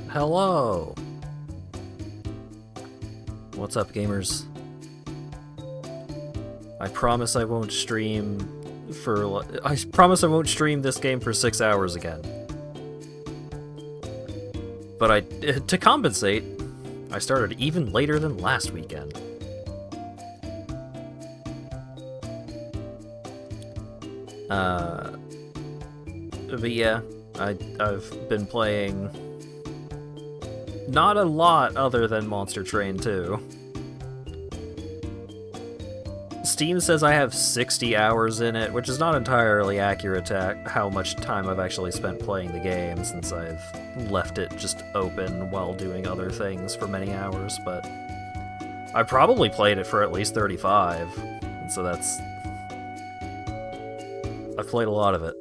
Hello! What's up, gamers? I promise I won't stream this game for 6 hours again. But to compensate, I started even later than last weekend. But yeah, I've been playing not a lot other than Monster Train 2. Steam says I have 60 hours in it, which is not entirely accurate to how much time I've actually spent playing the game, since I've left it just open while doing other things for many hours, but I probably played it for at least 35, and so I've played a lot of it.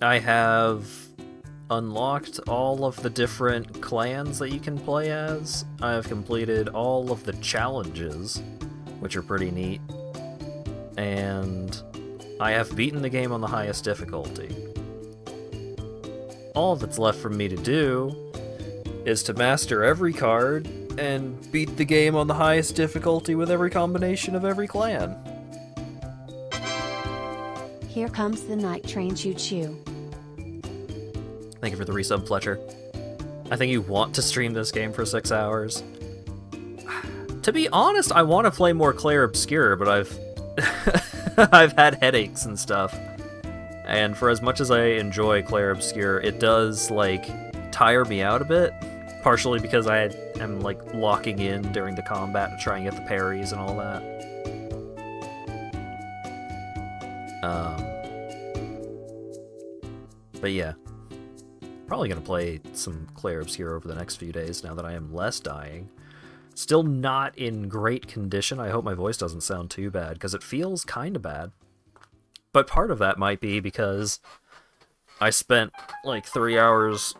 I have unlocked all of the different clans that you can play as. I have completed all of the challenges, which are pretty neat. And I have beaten the game on the highest difficulty. All that's left for me to do is to master every card and beat the game on the highest difficulty with every combination of every clan. Here comes the night train choo-choo. Thank you for the resub, Fletcher. I think you want to stream this game for 6 hours. To be honest, I want to play more Clair Obscur, but I've had headaches and stuff. And for as much as I enjoy Clair Obscur, it does, tire me out a bit. Partially because I am, locking in during the combat to try and get the parries and all that. But yeah. Probably going to play some Clair Obscur over the next few days now that I am less dying. Still not in great condition. I hope my voice doesn't sound too bad, because it feels kind of bad. But part of that might be because I spent 3 hours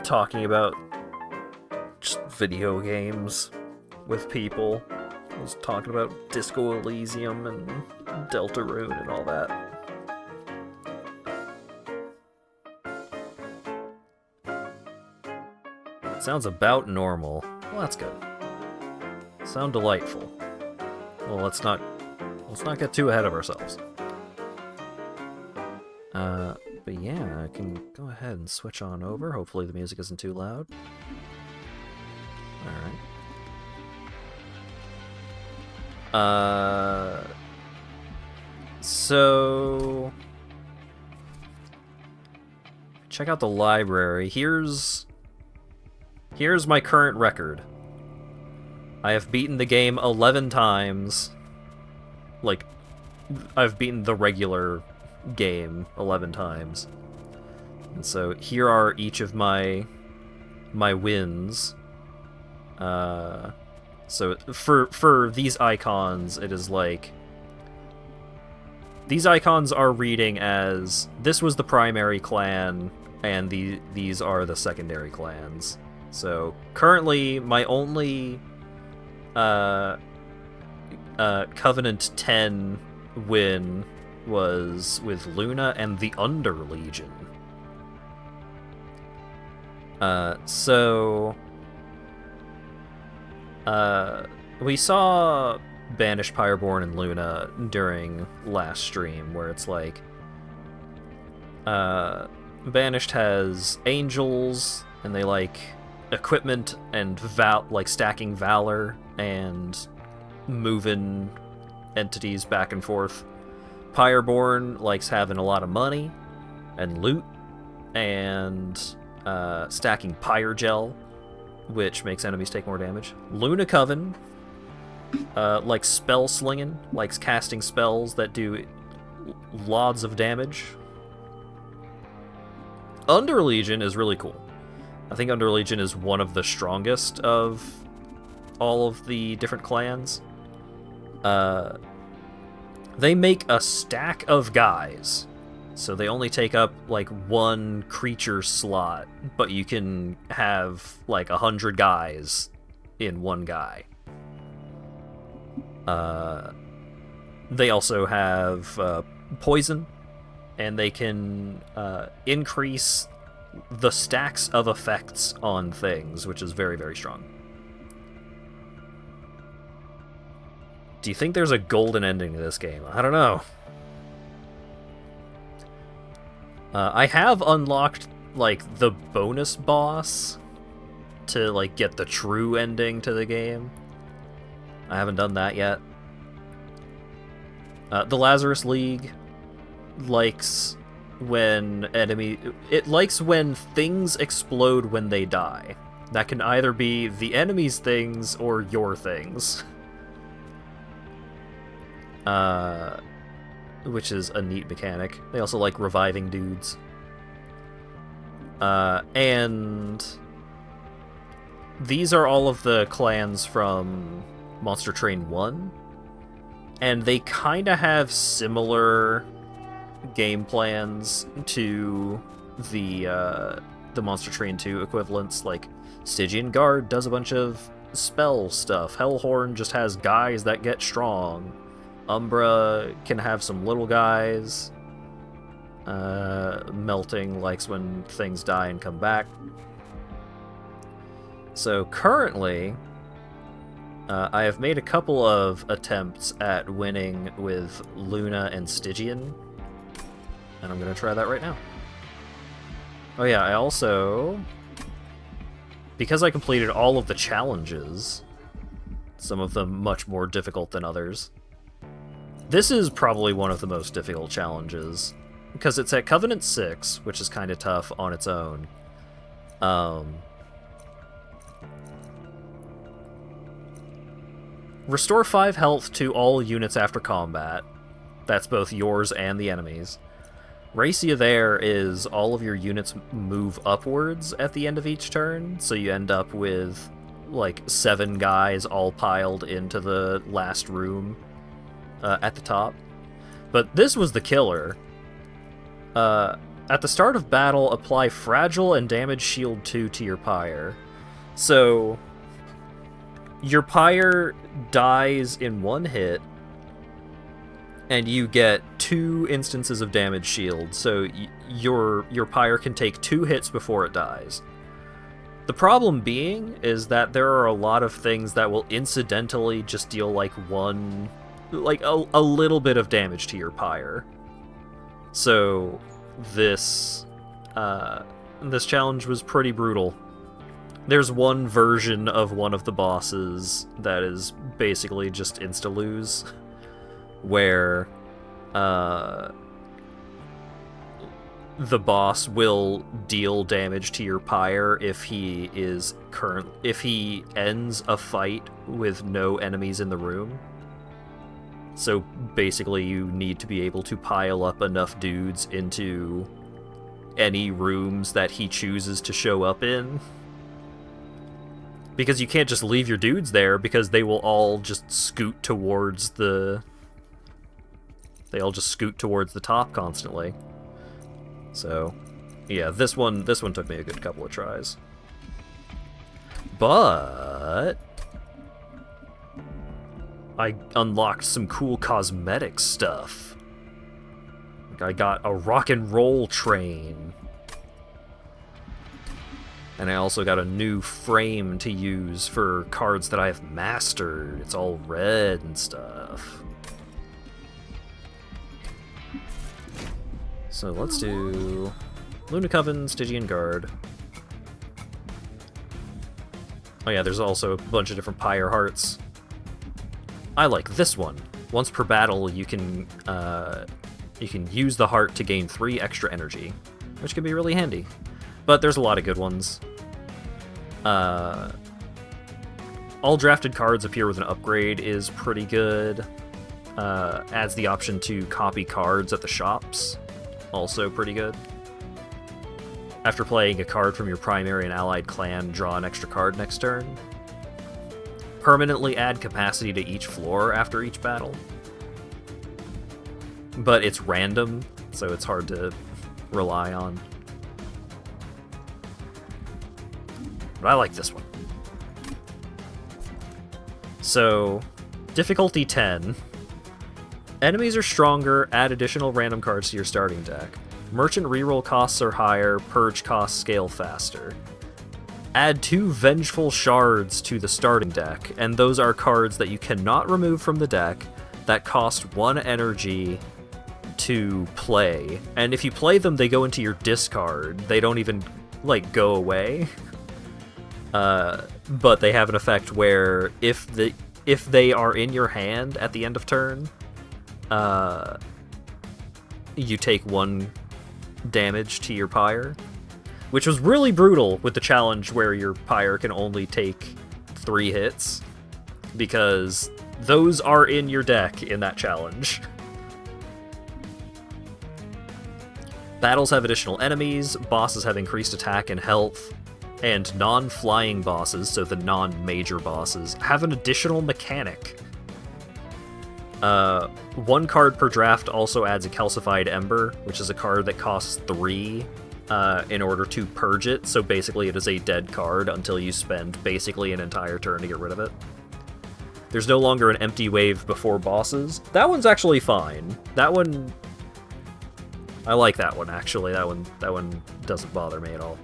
talking about just video games with people. I was talking about Disco Elysium and Deltarune and all that. Sounds about normal. Well, that's good. Sound delightful. Well, let's not get too ahead of ourselves. But yeah, I can go ahead and switch on over. Hopefully the music isn't too loud. Alright. So check out the library. Here's my current record. I have beaten the game 11 times. I've beaten the regular game 11 times. And so here are each of my wins. So for these icons, it is these icons are reading as this was the primary clan and these are the secondary clans. So currently my only Covenant 10 win was with Luna and the Under Legion. We saw Banished, Pyreborn, and Luna during last stream, where it's Banished has angels, and they equipment and stacking valor and moving entities back and forth. Pyreborn likes having a lot of money and loot and stacking pyre gel, which makes enemies take more damage. Luna Coven likes spell slinging, likes casting spells that do lots of damage. Under Legion is really cool. I think Under Legion is one of the strongest of all of the different clans. They make a stack of guys, so they only take up one creature slot, but you can have 100 guys in one guy. They also have poison, and they can increase the stacks of effects on things, which is very, very strong. Do you think there's a golden ending to this game? I don't know. I have unlocked, like, the bonus boss to, like, get the true ending to the game. I haven't done that yet. The Lazarus League likes when it likes when things explode when they die. That can either be the enemy's things or your things. Which is a neat mechanic. They also like reviving dudes. And these are all of the clans from Monster Train 1. And they kind of have similar game plans to the Monster Train 2 equivalents. Like, Stygian Guard does a bunch of spell stuff. Hellhorn just has guys that get strong. Umbra can have some little guys. Melting likes when things die and come back. So currently, I have made a couple of attempts at winning with Luna and Stygian, and I'm going to try that right now. Oh yeah, I also, because I completed all of the challenges, some of them much more difficult than others, this is probably one of the most difficult challenges, because it's at Covenant 6, which is kind of tough on its own. Restore 5 health to all units after combat. That's both yours and the enemy's. Racia there is all of your units move upwards at the end of each turn, so you end up with, like, 7 guys all piled into the last room at the top. But this was the killer. At the start of battle, apply Fragile and Damage Shield 2 to your Pyre. So your Pyre dies in one hit, and you get 2 instances of damage shield, so your Pyre can take 2 hits before it dies. The problem being is that there are a lot of things that will incidentally just deal like a little bit of damage to your Pyre. So this challenge was pretty brutal. There's one version of one of the bosses that is basically just insta-lose, where the boss will deal damage to your Pyre if he ends a fight with no enemies in the room. So basically you need to be able to pile up enough dudes into any rooms that he chooses to show up in. Because you can't just leave your dudes there, because they will all just scoot towards the... They all just scoot towards the top constantly. So, yeah, this one took me a good couple of tries. But I unlocked some cool cosmetic stuff. I got a rock and roll train. And I also got a new frame to use for cards that I've mastered. It's all red and stuff. So let's do Luna Coven, Stygian Guard. Oh yeah, there's also a bunch of different Pyre Hearts. I like this one. Once per battle, you can use the heart to gain 3 extra energy, which can be really handy. But there's a lot of good ones. All drafted cards appear with an upgrade is pretty good. Adds the option to copy cards at the shops. Also pretty good. After playing a card from your primary and allied clan, draw an extra card next turn. Permanently add capacity to each floor after each battle. But it's random, so it's hard to rely on. But I like this one. So, difficulty 10. Enemies are stronger, add additional random cards to your starting deck. Merchant reroll costs are higher, purge costs scale faster. Add 2 Vengeful Shards to the starting deck, and those are cards that you cannot remove from the deck that cost 1 energy to play. And if you play them, they go into your discard. They don't even, like, go away. But they have an effect where if they are in your hand at the end of turn, you take 1 damage to your Pyre, which was really brutal with the challenge where your Pyre can only take 3 hits, because those are in your deck in that challenge. Battles have additional enemies, bosses have increased attack and health, and non-flying bosses, so the non-major bosses, have an additional mechanic. 1 card per draft also adds a Calcified Ember, which is a card that costs 3 in order to purge it, so basically it is a dead card until you spend basically an entire turn to get rid of it. There's no longer an empty wave before bosses. That one's actually fine. That one... I like that one, actually. That one doesn't bother me at all.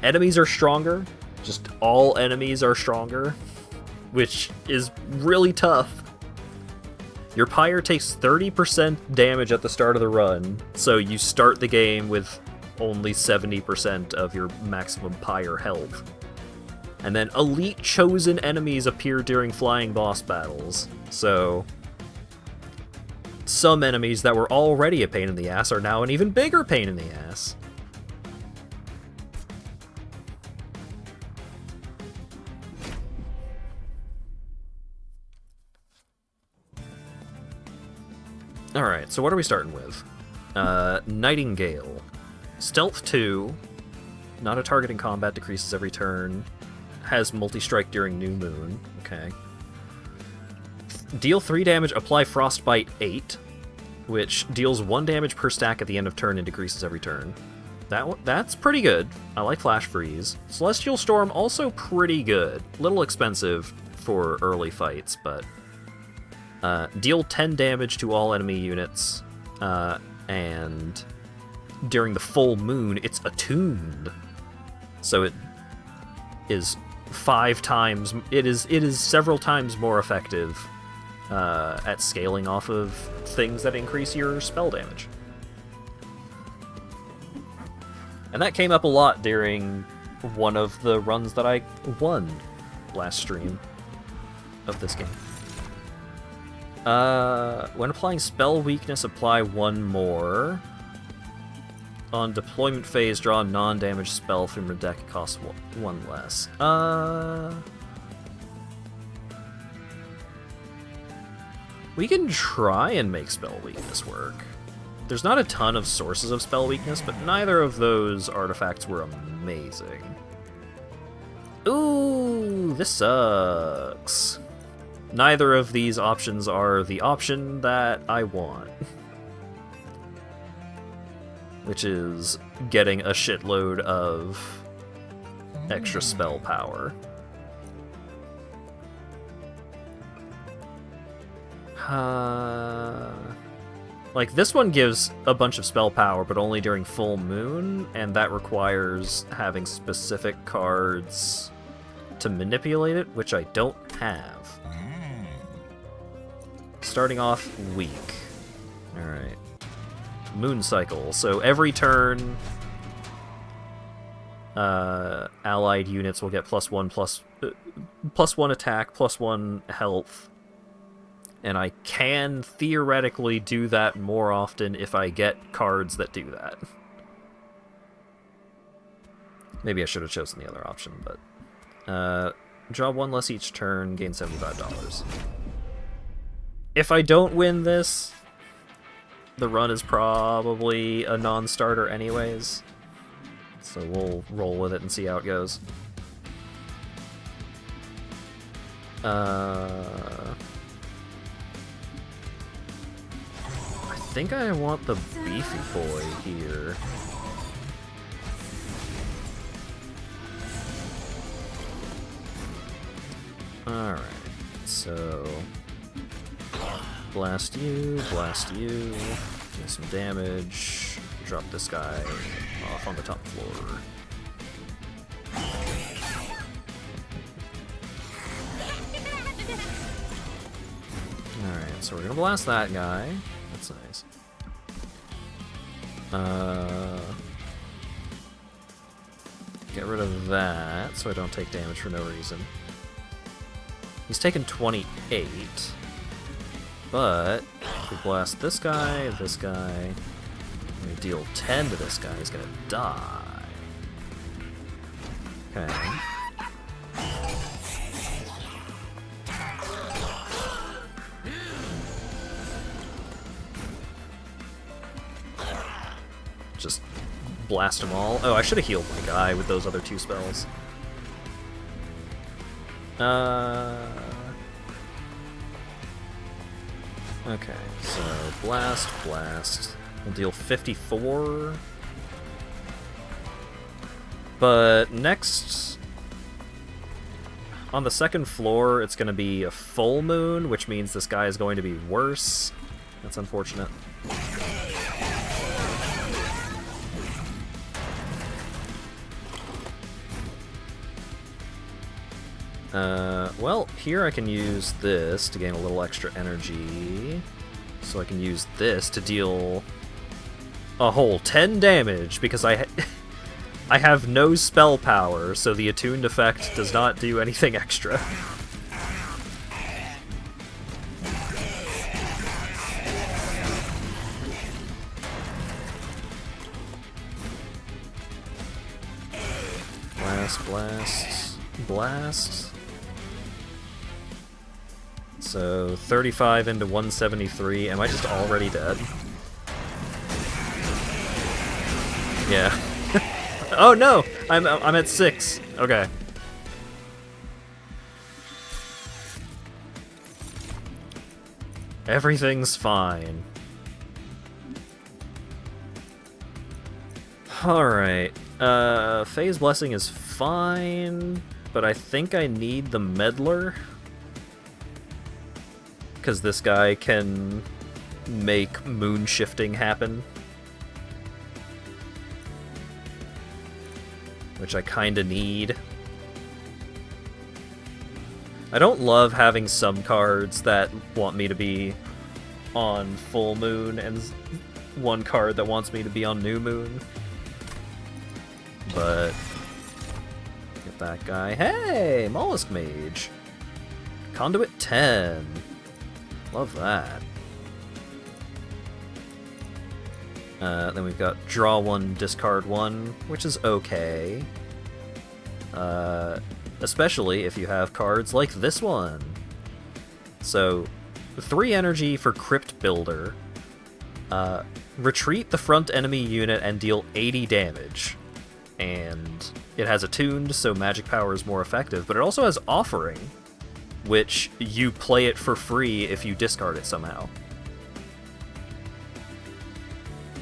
Enemies are stronger. Just all enemies are stronger, which is really tough. Your Pyre takes 30% damage at the start of the run, so you start the game with only 70% of your maximum Pyre health. And then elite chosen enemies appear during flying boss battles, so some enemies that were already a pain in the ass are now an even bigger pain in the ass. Alright, so what are we starting with? Nightingale. Stealth 2. Not a target in combat, decreases every turn. Has multi-strike during New Moon. Okay. Deal 3 damage, apply Frostbite 8, which deals 1 damage per stack at the end of turn and decreases every turn. That's pretty good. I like Flash Freeze. Celestial Storm, also pretty good. Little expensive for early fights, but... deal 10 damage to all enemy units, and during the full moon, it's attuned. So it is 5 times... It is several times more effective at scaling off of things that increase your spell damage. And that came up a lot during one of the runs that I won last stream of this game. When applying spell weakness, apply 1 more. On deployment phase, draw a non-damage spell from your deck, it costs 1 less. We can try and make spell weakness work. There's not a ton of sources of spell weakness, but neither of those artifacts were amazing. Ooh, this sucks. Neither of these options are the option that I want. Which is getting a shitload of extra spell power. Like, this one gives a bunch of spell power, but only during full moon, and that requires having specific cards to manipulate it, which I don't have. Starting off weak. Alright. Moon cycle. So every turn, allied units will get +1 +1 attack, +1 health. And I can theoretically do that more often if I get cards that do that. Maybe I should have chosen the other option, but... draw 1 less each turn, gain $75. If I don't win this, the run is probably a non-starter anyways. So we'll roll with it and see how it goes. I think I want the beefy boy here. Alright, so... blast you, do some damage, drop this guy off on the top floor. Alright, so we're gonna blast that guy. That's nice. Get rid of that so I don't take damage for no reason. He's taken 28. But if we blast this guy, and we deal 10 to this guy, he's gonna die. Okay. Just blast them all. Oh, I should have healed my guy with those other 2 spells. Okay, so blast. We'll deal 54. But next, on the second floor, it's going to be a full moon, which means this guy is going to be worse. That's unfortunate. Well, here I can use this to gain a little extra energy. So I can use this to deal a whole 10 damage, because I have no spell power, so the attuned effect does not do anything extra. Blast. So 35 into 173. Am I just already dead? Yeah. Oh no! I'm at 6. Okay. Everything's fine. Alright. Phase Blessing is fine, but I think I need the Meddler. Because this guy can make moon shifting happen. Which I kinda need. I don't love having some cards that want me to be on full moon and one card that wants me to be on new moon. But get that guy. Hey, Mollusk Mage. Conduit 10. Love that. Then we've got draw 1, discard 1, which is okay. Especially if you have cards like this one. So, 3 energy for Crypt Builder. Retreat the front enemy unit and deal 80 damage. And it has attuned, so magic power is more effective, but it also has Offering, which you play it for free if you discard it somehow.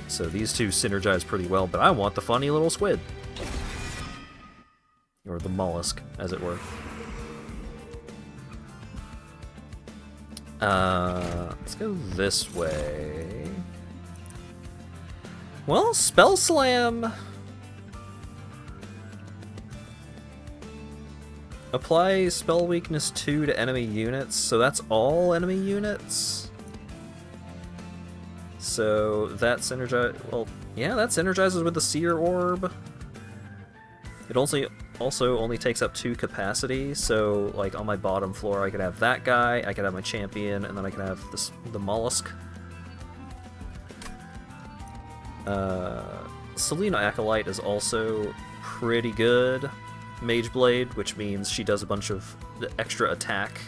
So these two synergize pretty well, but I want the funny little squid. Or the mollusk, as it were. Let's go this way. Well, Spell Slam! Apply Spell Weakness 2 to enemy units, so that's all enemy units? So that synergizes... Well, yeah, that synergizes with the Seer Orb. It also only takes up 2 capacity, so like on my bottom floor I could have that guy, I could have my champion, and then I could have the mollusk. Selena Acolyte is also pretty good. Mage Blade, which means she does a bunch of extra attack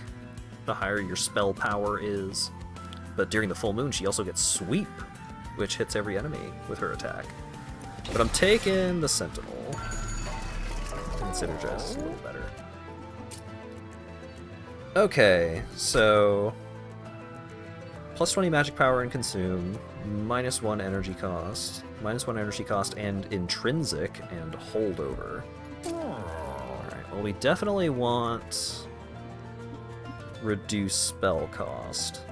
the higher your spell power is. But during the full moon, she also gets Sweep, which hits every enemy with her attack. But I'm taking the Sentinel. And synergizes a little better. Okay, so plus 20 magic power and consume, minus 1 energy cost, and intrinsic and holdover. Alright, well we definitely want reduce spell cost.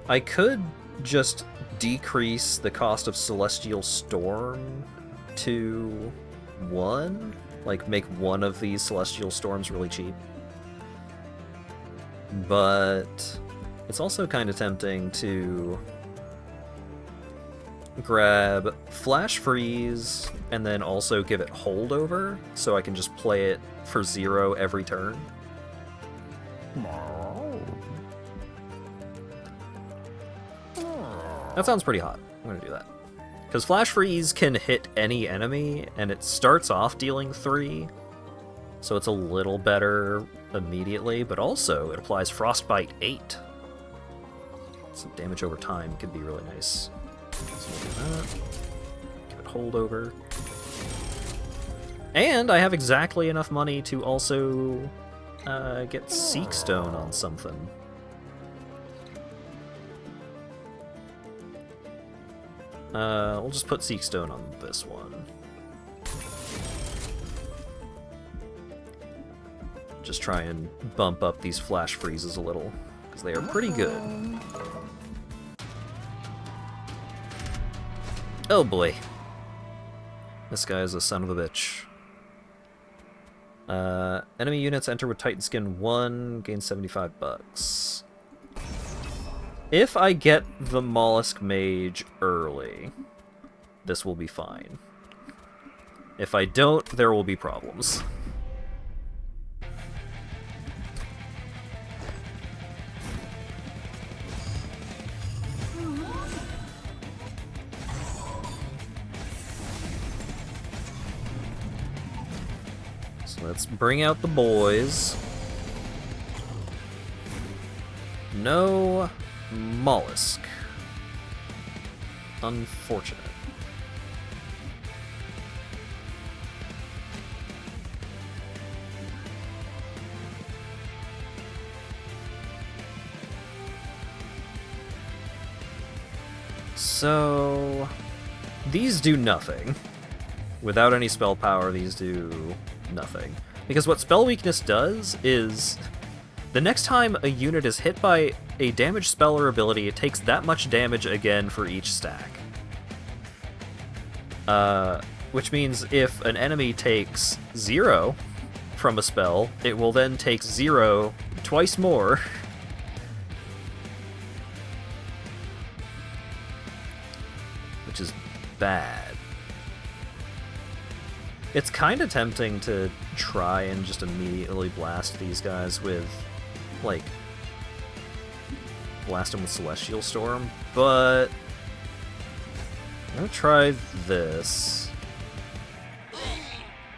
I could just decrease the cost of Celestial Storm to 1. Like, make one of these Celestial Storms really cheap. But it's also kind of tempting to grab Flash Freeze and then also give it Holdover, so I can just play it for 0 every turn. That sounds pretty hot. I'm gonna do that. Because Flash Freeze can hit any enemy, and it starts off dealing 3, so it's a little better immediately, but also it applies Frostbite 8. Some damage over time could be really nice. So we'll do that. Give it Holdover. And I have exactly enough money to also get Seek Stone on something. We'll just put Seek Stone on this one. Just try and bump up these Flash Freezes a little, because they are pretty good. Oh boy. This guy is a son of a bitch. Enemy units enter with Titan Skin 1, gain 75 bucks. If I get the Mollusk Mage early, this will be fine. If I don't, there will be problems. So let's bring out the boys. No Mollusk. Unfortunate. So these do nothing. Without any spell power, these do nothing. Because what spell weakness does is the next time a unit is hit by a damage spell or ability, it takes that much damage again for each stack. Which means if an enemy takes 0 from a spell, it will then take 0 twice more. Which is bad. It's kind of tempting to try and just immediately blast these guys with, like, blast them with Celestial Storm, but I'm gonna try this.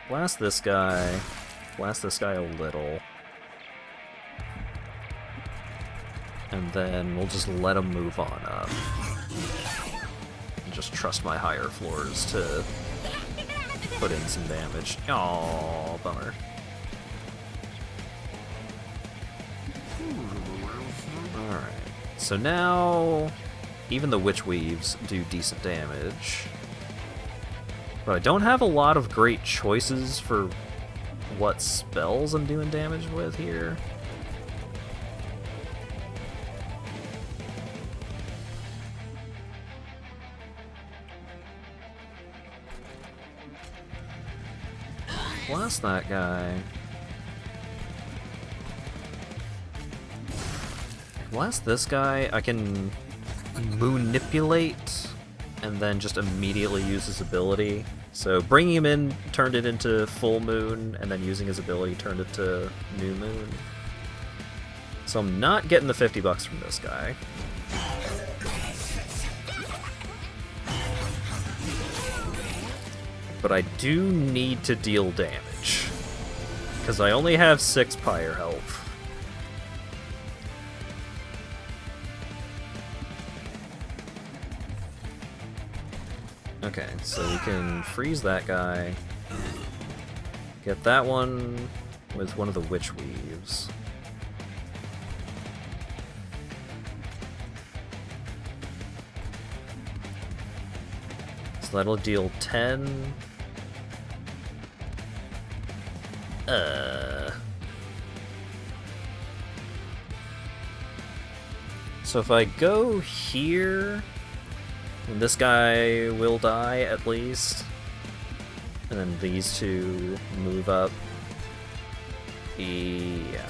Blast this guy a little, and then we'll just let him move on up. And just trust my higher floors to put in some damage. Aww, bummer. Alright, so now even the Witch Weaves do decent damage. But I don't have a lot of great choices for what spells I'm doing damage with here. Blast that guy. Blast this guy. I can manipulate and then just immediately use his ability. So bringing him in turned it into full moon, and then using his ability turned it to new moon. So I'm not getting the 50 bucks from this guy. But I do need to deal damage, because I only have 6 pyre health. Okay, so we can freeze that guy, get that one with one of the Witch Weaves. So that'll deal 10. So if I go here, then this guy will die at least. And then these two move up. Yeah.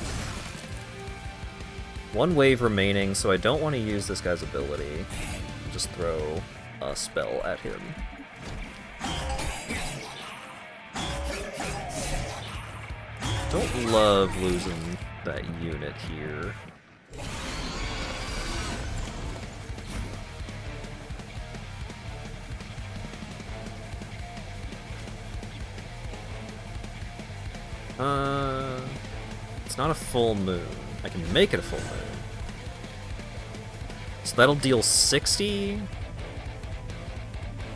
One wave remaining, so I don't want to use this guy's ability. Just throw a spell at him. Don't love losing that unit here. It's not a full moon. I can make it a full moon. So that'll deal 60.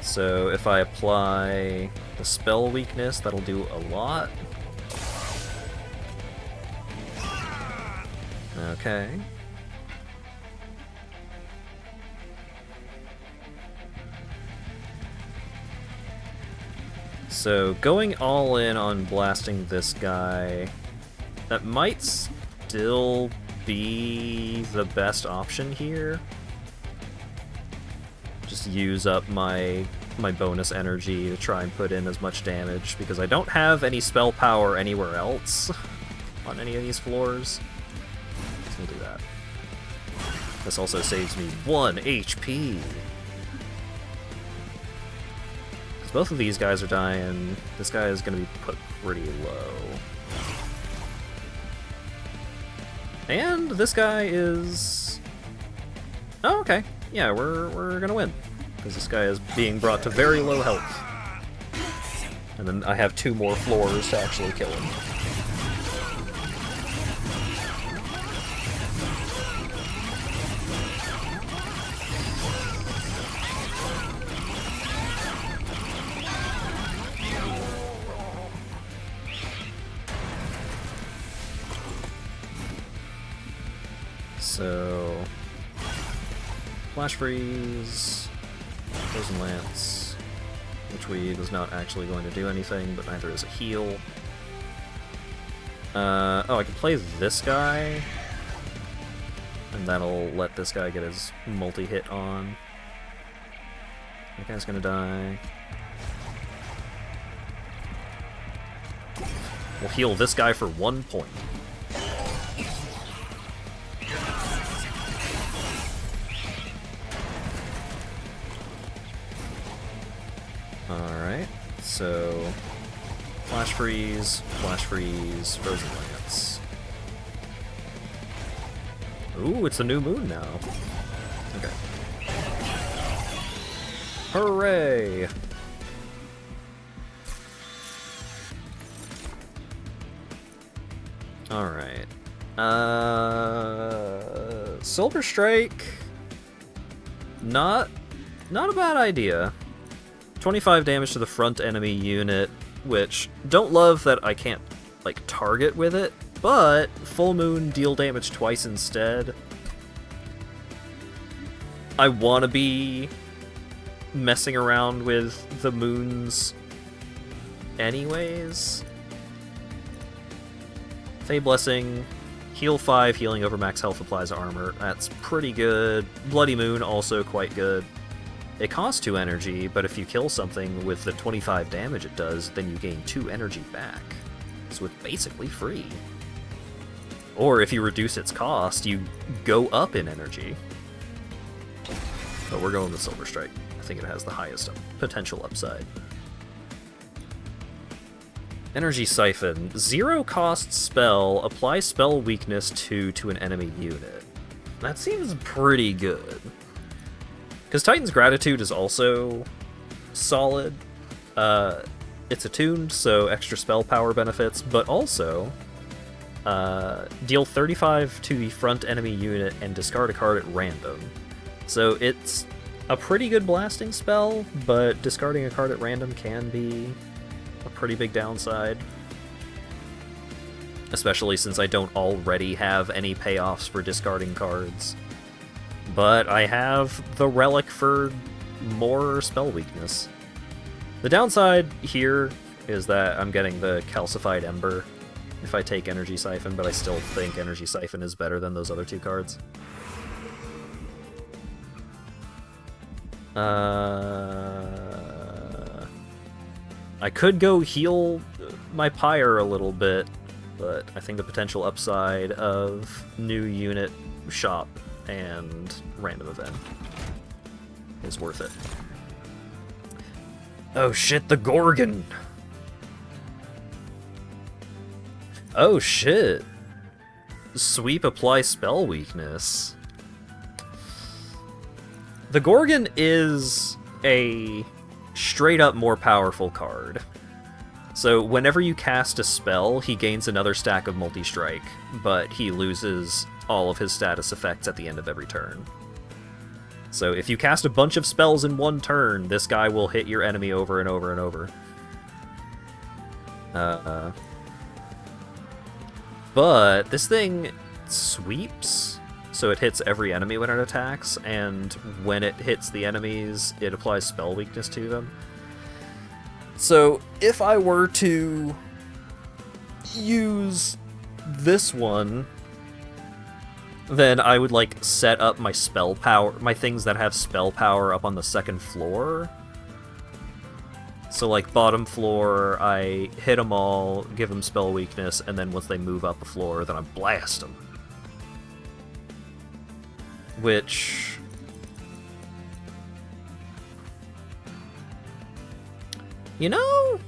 So if I apply the spell weakness, that'll do a lot. Okay. So going all in on blasting this guy, that might still be the best option here. Just use up my bonus energy to try and put in as much damage, because I don't have any spell power anywhere else on any of these floors. So we'll do that. This also saves me 1 HP. Because both of these guys are dying. This guy is going to be put pretty low. And this guy is... Oh, okay. Yeah, we're gonna win. Because this guy is being brought to very low health. And then I have 2 more floors to actually kill him. So, Flash Freeze, Frozen Lance, which weed is not actually going to do anything, but neither is a heal. Oh, I can play this guy, and that'll let this guy get his multi-hit on. That guy's gonna die. We'll heal this guy for 1 point. Alright, so Flash Freeze, Frozen Lance. Ooh, it's a new moon now. Okay. Hooray! Alright. Silver Strike. Not a bad idea. 25 damage to the front enemy unit, which, don't love that I can't, like, target with it, but Full Moon deal damage twice instead. I want to be messing around with the moons anyways. Fey Blessing, heal 5, healing over max health applies armor. That's pretty good. Bloody Moon, also quite good. It costs 2 energy, but if you kill something with the 25 damage it does, then you gain 2 energy back. So it's basically free. Or if you reduce its cost, you go up in energy. But we're going with Silver Strike. I think it has the highest potential upside. Energy Siphon. 0 cost spell. Apply spell weakness 2 to an enemy unit. That seems pretty good. Because Titan's Gratitude is also solid. It's attuned, so extra spell power benefits, but also deal 35 to the front enemy unit and discard a card at random. So it's a pretty good blasting spell, but discarding a card at random can be a pretty big downside. Especially since I don't already have any payoffs for discarding cards. But I have the relic for more spell weakness. The downside here is that I'm getting the Calcified Ember if I take Energy Siphon, but I still think Energy Siphon is better than those other 2 cards. I could go heal my Pyre a little bit, but I think the potential upside of new unit shop and random event is worth it. Oh shit, the Gorgon! Oh shit! Sweep, apply spell weakness. The Gorgon is a straight up more powerful card. So whenever you cast a spell, he gains another stack of multi-strike, but he loses all of his status effects at the end of every turn. So if you cast a bunch of spells in one turn, this guy will hit your enemy over and over and over. But this thing sweeps, so it hits every enemy when it attacks, and when it hits the enemies, it applies spell weakness to them. So if I were to use this one, then I would like set up my spell power, my things that have spell power up on the second floor. So like bottom floor, I hit them all, give them spell weakness, and then once they move up a floor, then I blast them. Which... you know...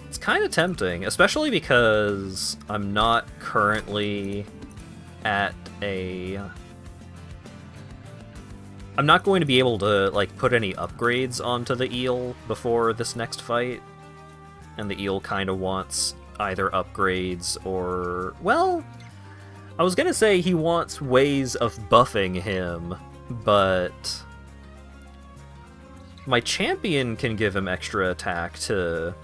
it's kind of tempting, especially because I'm not currently at a... I'm not going to be able to, like, put any upgrades onto the eel before this next fight. And the eel kind of wants either upgrades or... well, I was gonna say he wants ways of buffing him, but... my champion can give him extra attack to,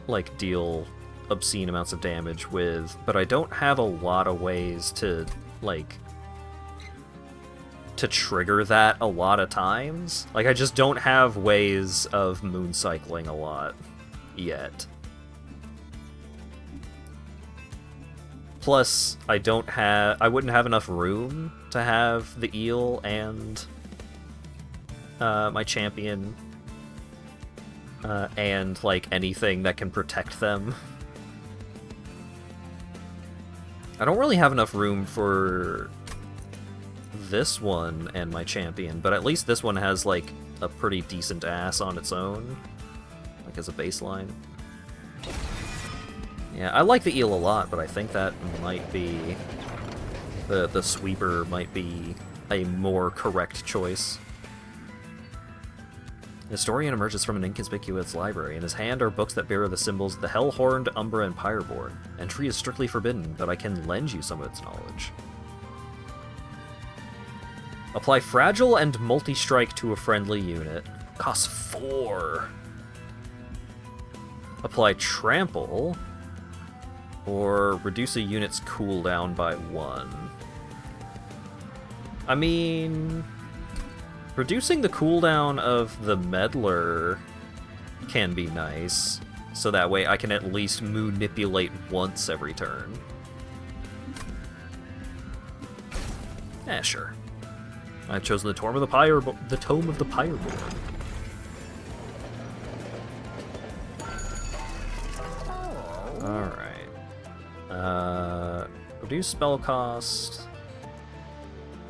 like, deal obscene amounts of damage with, but I don't have a lot of ways to, like... to trigger that a lot of times. Like, I just don't have ways of moon cycling a lot yet. Plus, I wouldn't have enough room to have the eel and my champion and, like, anything that can protect them. I don't really have enough room for this one and my champion, but at least this one has, like, a pretty decent ass on its own, like, as a baseline. Yeah, I like the eel a lot, but I think that might be... the sweeper might be a more correct choice. The historian emerges from an inconspicuous library. In his hand are books that bear the symbols of the Hell-Horned, Umbra, and Pyreborn. Entry is strictly forbidden, but I can lend you some of its knowledge. Apply Fragile and Multi-Strike to a friendly unit. Costs 4. Apply Trample, or reduce a unit's cooldown by 1. I mean... reducing the cooldown of the Meddler can be nice, so that way I can at least manipulate once every turn. Eh, sure. I've chosen the Tome of the Pyreborn. Alright. Reduce spell cost.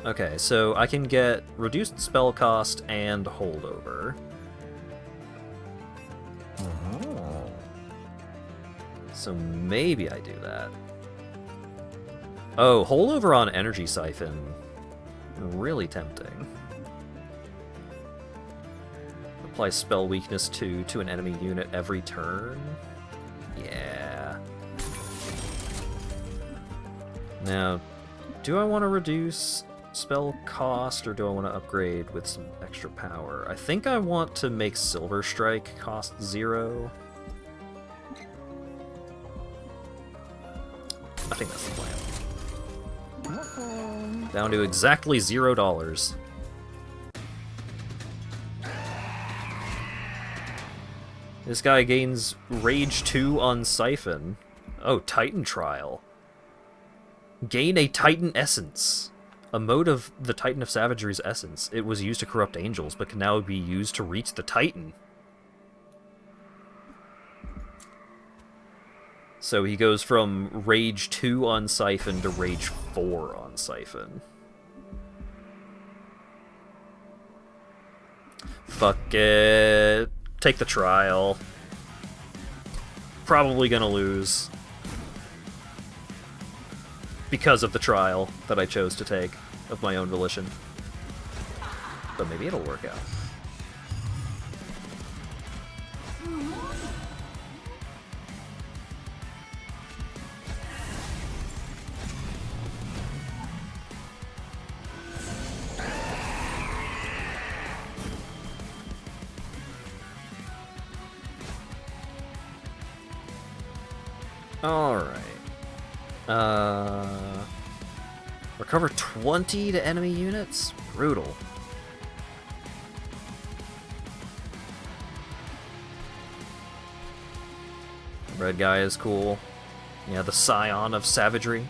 Okay, so I can get reduced spell cost and holdover. So maybe I do that. Oh, holdover on Energy Siphon. Really tempting. Apply spell weakness to an enemy unit every turn. Yeah. Now, do I want to reduce spell cost, or do I want to upgrade with some extra power? I think I want to make Silver Strike cost 0. I think that's the plan. Down to exactly $0. This guy gains Rage 2 on Siphon. Oh, Titan Trial. Gain a Titan Essence. A mode of the Titan of Savagery's essence. It was used to corrupt angels, but can now be used to reach the Titan. So he goes from Rage 2 on Siphon to Rage 4 on Siphon. Fuck it. Take the trial. Probably gonna lose. Because of the trial that I chose to take of my own volition. But maybe it'll work out. Alright. Recover 20 to enemy units? Brutal. Red guy is cool. Yeah, the scion of savagery.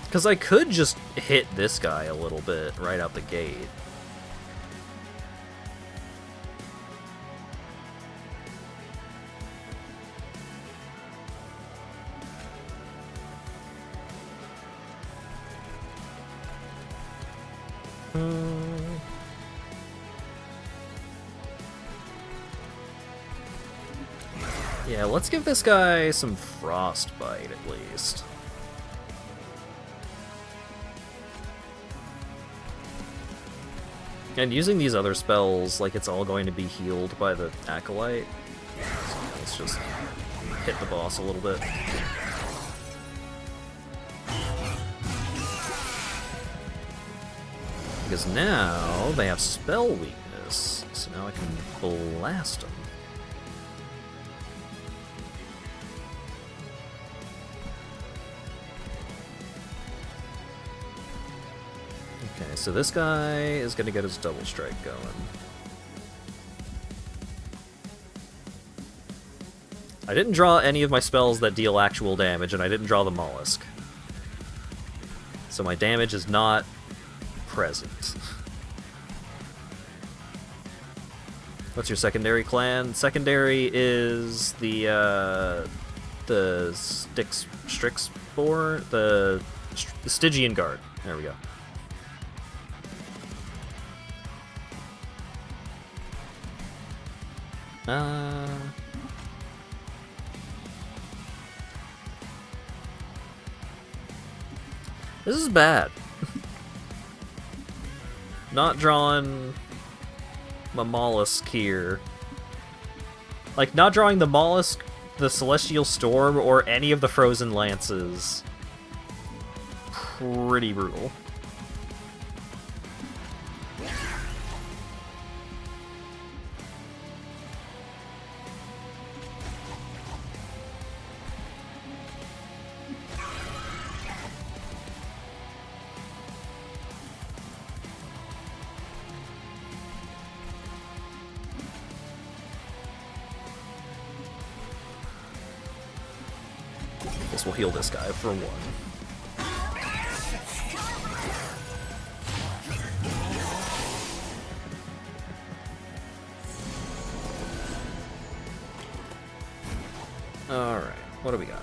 Because I could just hit this guy a little bit right out the gate. Yeah, let's give this guy some frostbite at least. And using these other spells, like, it's all going to be healed by the Acolyte. So let's just hit the boss a little bit. Because now they have spell weakness, so now I can blast them. Okay, so this guy is going to get his double strike going. I didn't draw any of my spells that deal actual damage, and I didn't draw the mollusk. So my damage is not present. What's your secondary clan? Secondary is the Strixspore, the Stygian Guard. There we go. This is bad. Not drawing my mollusk here. Like, not drawing the mollusk, the Celestial Storm, or any of the Frozen Lances. Pretty brutal. We'll heal this guy for one. Alright, what do we got?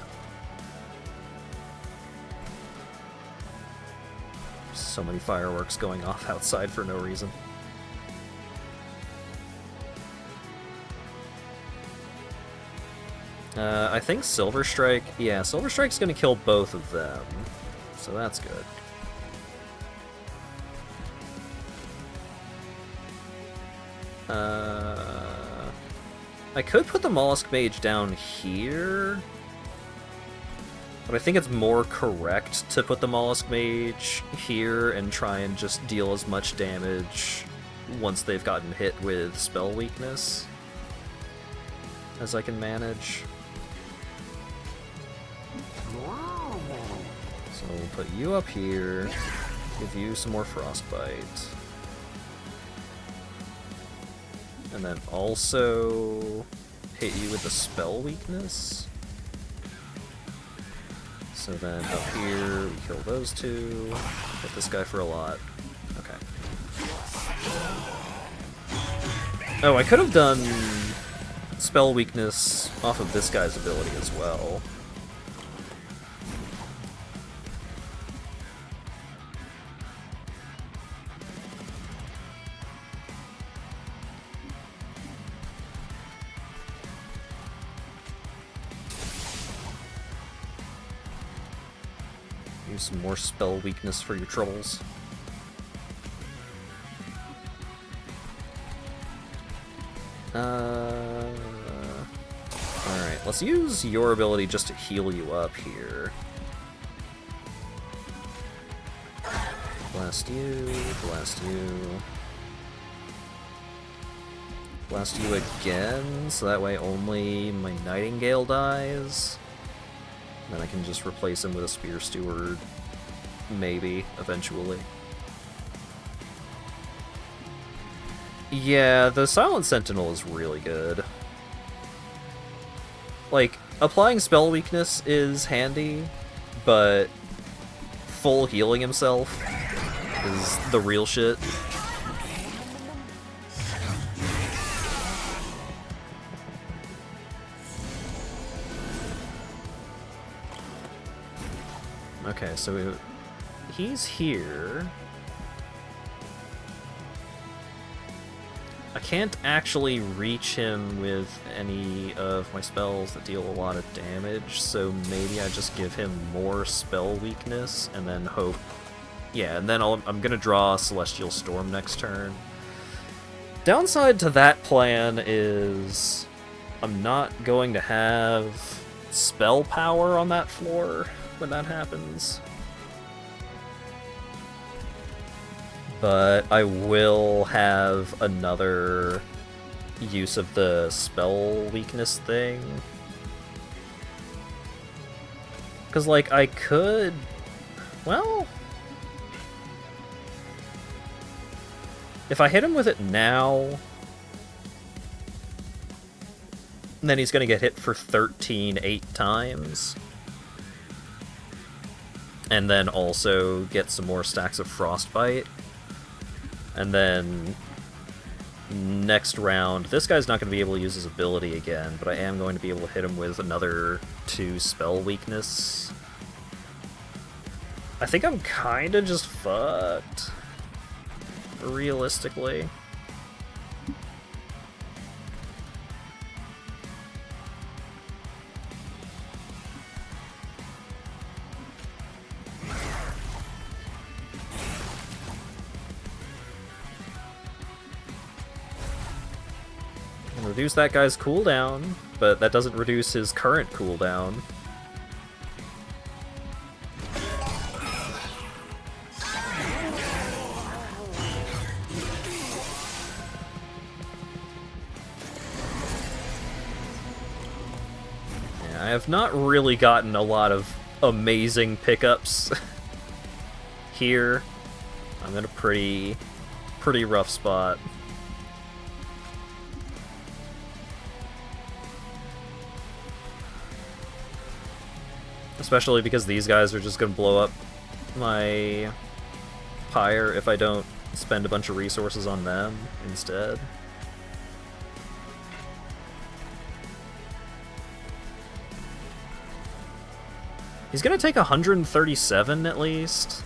So many fireworks going off outside for no reason. I think Silver Strike... Yeah, Silver Strike's gonna kill both of them. So that's good. I could put the Mollusk Mage down here, but I think it's more correct to put the Mollusk Mage here and try and just deal as much damage once they've gotten hit with spell weakness as I can manage. put you up here, give you some more frostbite. And then also hit you with the spell weakness. So then up here, we kill those two, hit this guy for a lot. Okay. Oh, I could have done spell weakness off of this guy's ability as well. Use some more spell weakness for your troubles. Alright, let's use your ability just to heal you up here. Blast you, blast you. Blast you again, so that way only my Nightingale dies. Then I can just replace him with a Spear Steward, maybe, eventually. Yeah, the Silent Sentinel is really good. Like, applying spell weakness is handy, but full healing himself is the real shit. Okay, so he's here. I can't actually reach him with any of my spells that deal a lot of damage, so maybe I just give him more spell weakness and then hope... Yeah, and then I'm gonna draw Celestial Storm next turn. Downside to that plan is I'm not going to have spell power on that floor when that happens. But I will have another use of the spell weakness thing. Because, like, I could... Well... If I hit him with it now... Then he's gonna get hit for 13 8 times. And then also get some more stacks of Frostbite. And then next round, this guy's not going to be able to use his ability again, but I am going to be able to hit him with another 2 spell weakness. I think I'm kind of just fucked, realistically. Reduce that guy's cooldown, but that doesn't reduce his current cooldown. Yeah, I have not really gotten a lot of amazing pickups here. I'm in a pretty rough spot. Especially because these guys are just going to blow up my pyre if I don't spend a bunch of resources on them instead. He's going to take 137 at least.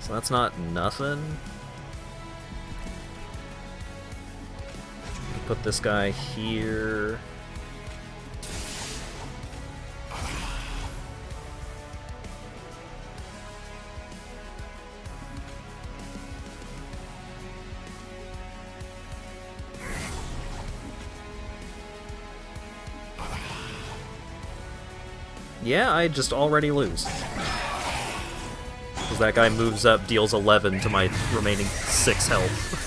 So that's not nothing. Put this guy here. Yeah, I just already lose. Because that guy moves up, deals 11 to my remaining 6 health.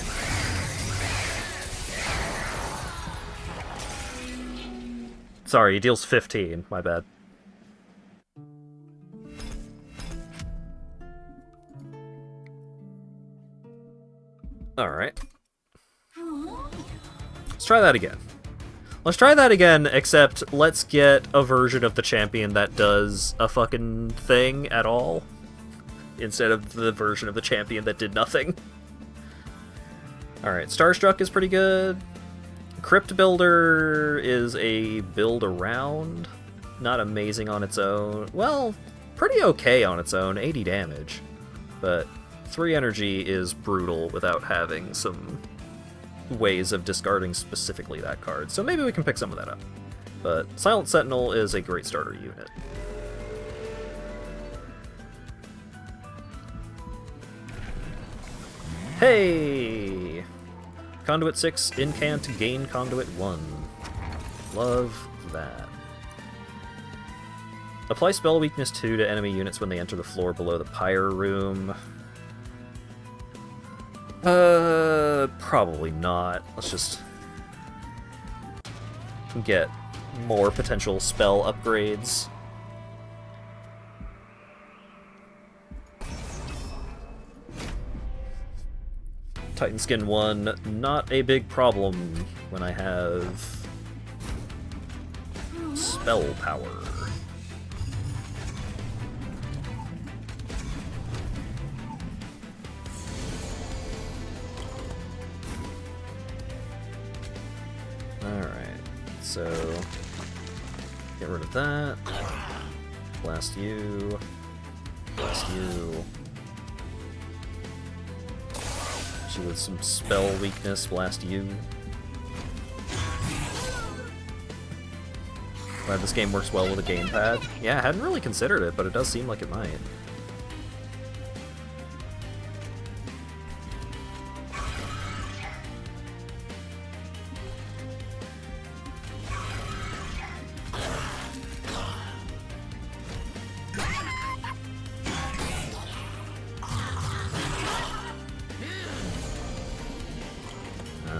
Sorry, he deals 15, my bad. Alright. Let's try that again. Let's try that again, except let's get a version of the champion that does a fucking thing at all, instead of the version of the champion that did nothing. Alright, Starstruck is pretty good. Crypt Builder is a build around. Not amazing on its own. Well, pretty okay on its own, 80 damage. But 3 energy is brutal without having some ways of discarding specifically that card. So maybe we can pick some of that up. But Silent Sentinel is a great starter unit. Hey! Conduit 6, Incant, gain Conduit 1. Love that. Apply Spell Weakness 2 to enemy units when they enter the floor below the Pyre Room. Probably not. Let's just get more potential spell upgrades. Titan Skin 1, not a big problem when I have spell power. Alright, so get rid of that. Blast you. Blast you. With some spell weakness, blast you. Glad this game works well with a gamepad. Yeah, I hadn't really considered it, but it does seem like it might.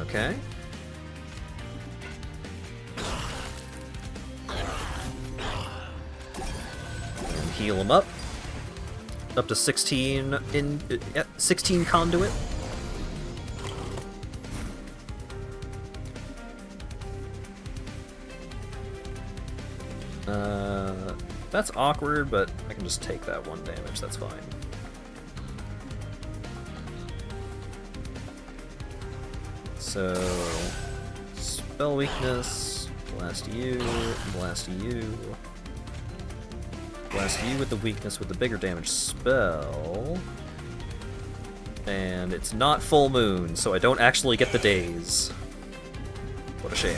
Okay. And heal him up. Up to 16 in 16 conduit. That's awkward, but I can just take that 1 damage, that's fine. So, spell weakness, blast you, blast you, blast you with the weakness with the bigger damage spell, and it's not full moon, so I don't actually get the daze. What a shame.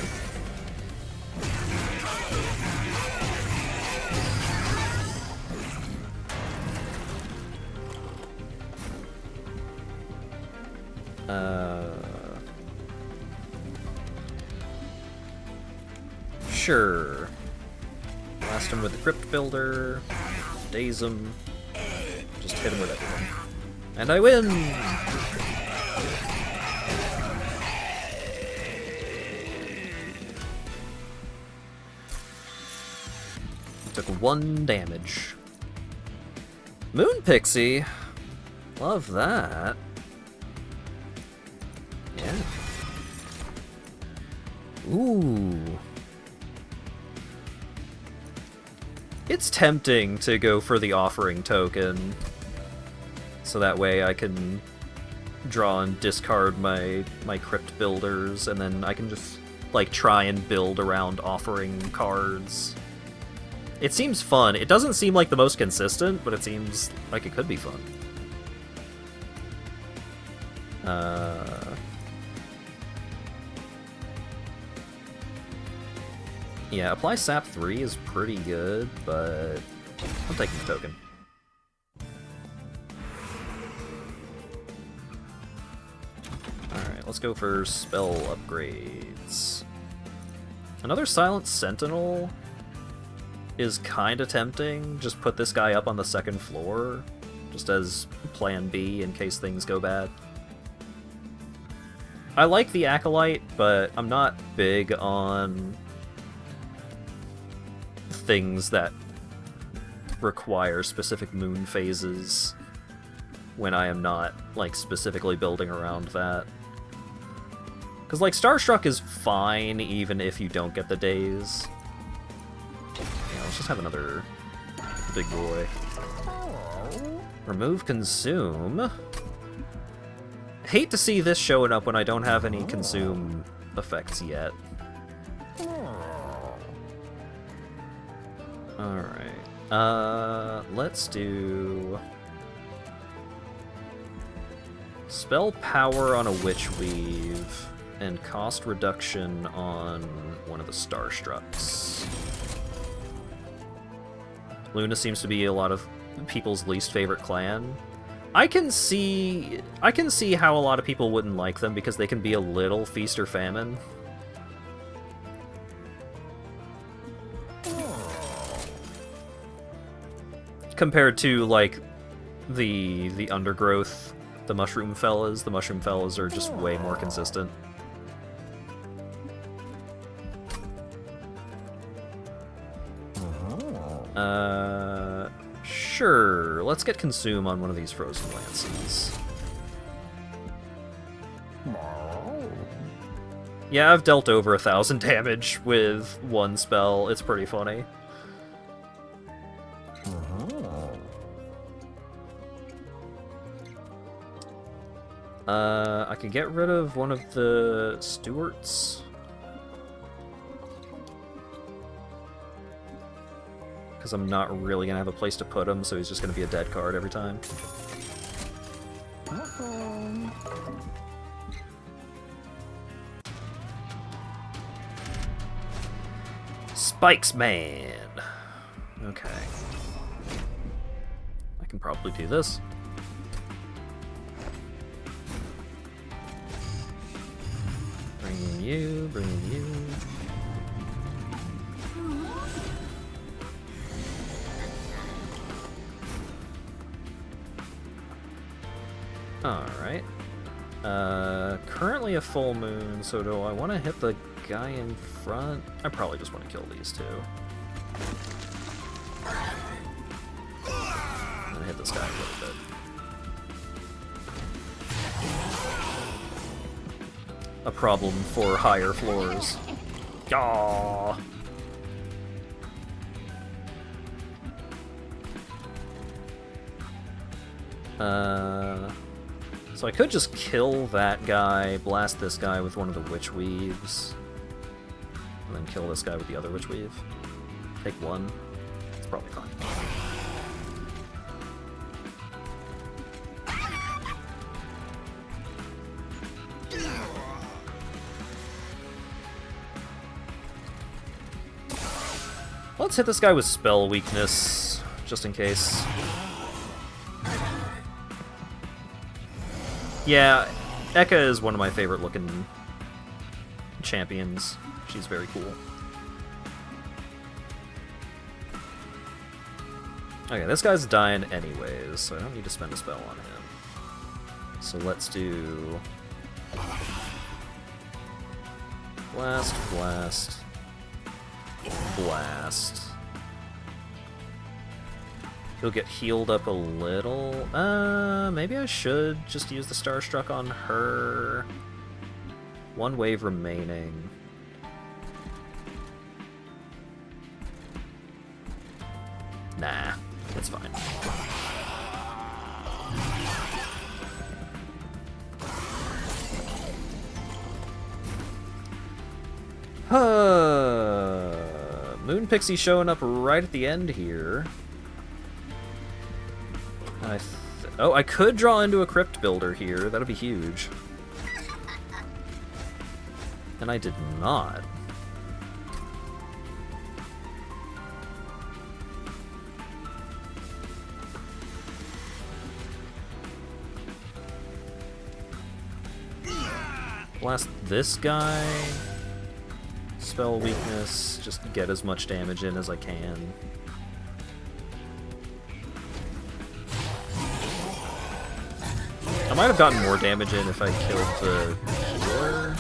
Sure. Blast him with the Crypt Builder, daze him, just hit him with everything. And I win! Took 1 damage. Moon Pixie? Love that. Yeah. Ooh. It's tempting to go for the offering token, so that way I can draw and discard my Crypt Builders, and then I can just, like, try and build around offering cards. It seems fun. It doesn't seem like the most consistent, but it seems like it could be fun. Yeah, apply sap 3 is pretty good, but I'm taking the token. Alright, let's go for spell upgrades. Another Silent Sentinel is kinda tempting. Just put this guy up on the 2nd floor, just as plan B in case things go bad. I like the Acolyte, but I'm not big on things that require specific moon phases. when I am not, like, specifically building around that. Because, like, Starstruck is fine even if you don't get the days. Yeah, let's just have another big boy. Remove consume. Hate to see this showing up when I don't have any consume effects yet. Alright. Let's do... Spell power on a Witch Weave, and cost reduction on one of the Starstrucks. Luna seems to be a lot of people's least favorite clan. I can see how a lot of people wouldn't like them because they can be a little feast or famine. Compared to, like, the undergrowth, the mushroom fellas. The mushroom fellas are just way more consistent. Sure. Let's get consume on one of these frozen lances. Yeah, I've dealt over 1,000 damage with one spell. It's pretty funny. I can get rid of one of the stewards. Because I'm not really going to have a place to put him, so he's just going to be a dead card every time. Spikes Man! Okay. I can probably do this. Bringing you, bringing you. Alright. Currently a full moon, so do I want to hit the guy in front? I probably just want to kill these two. I'm gonna hit this guy a little bit. A problem for higher floors. Yaw! So I could just kill that guy, blast this guy with one of the Witch Weaves, and then kill this guy with the other Witch Weave. Take one. It's probably fine. Let's hit this guy with spell weakness, just in case. Yeah, Eka is one of my favorite looking champions. She's very cool. Okay, this guy's dying anyways, so I don't need to spend a spell on him. So let's do... Blast, blast, blast. He'll get healed up a little. Maybe I should just use the Starstruck on her. One wave remaining. Nah, it's fine. Moon Pixie showing up right at the end here. Oh, I could draw into a Crypt Builder here. That'd be huge. And I did not. Blast this guy. Spell weakness. Just get as much damage in as I can. I might have gotten more damage in if I killed the healer.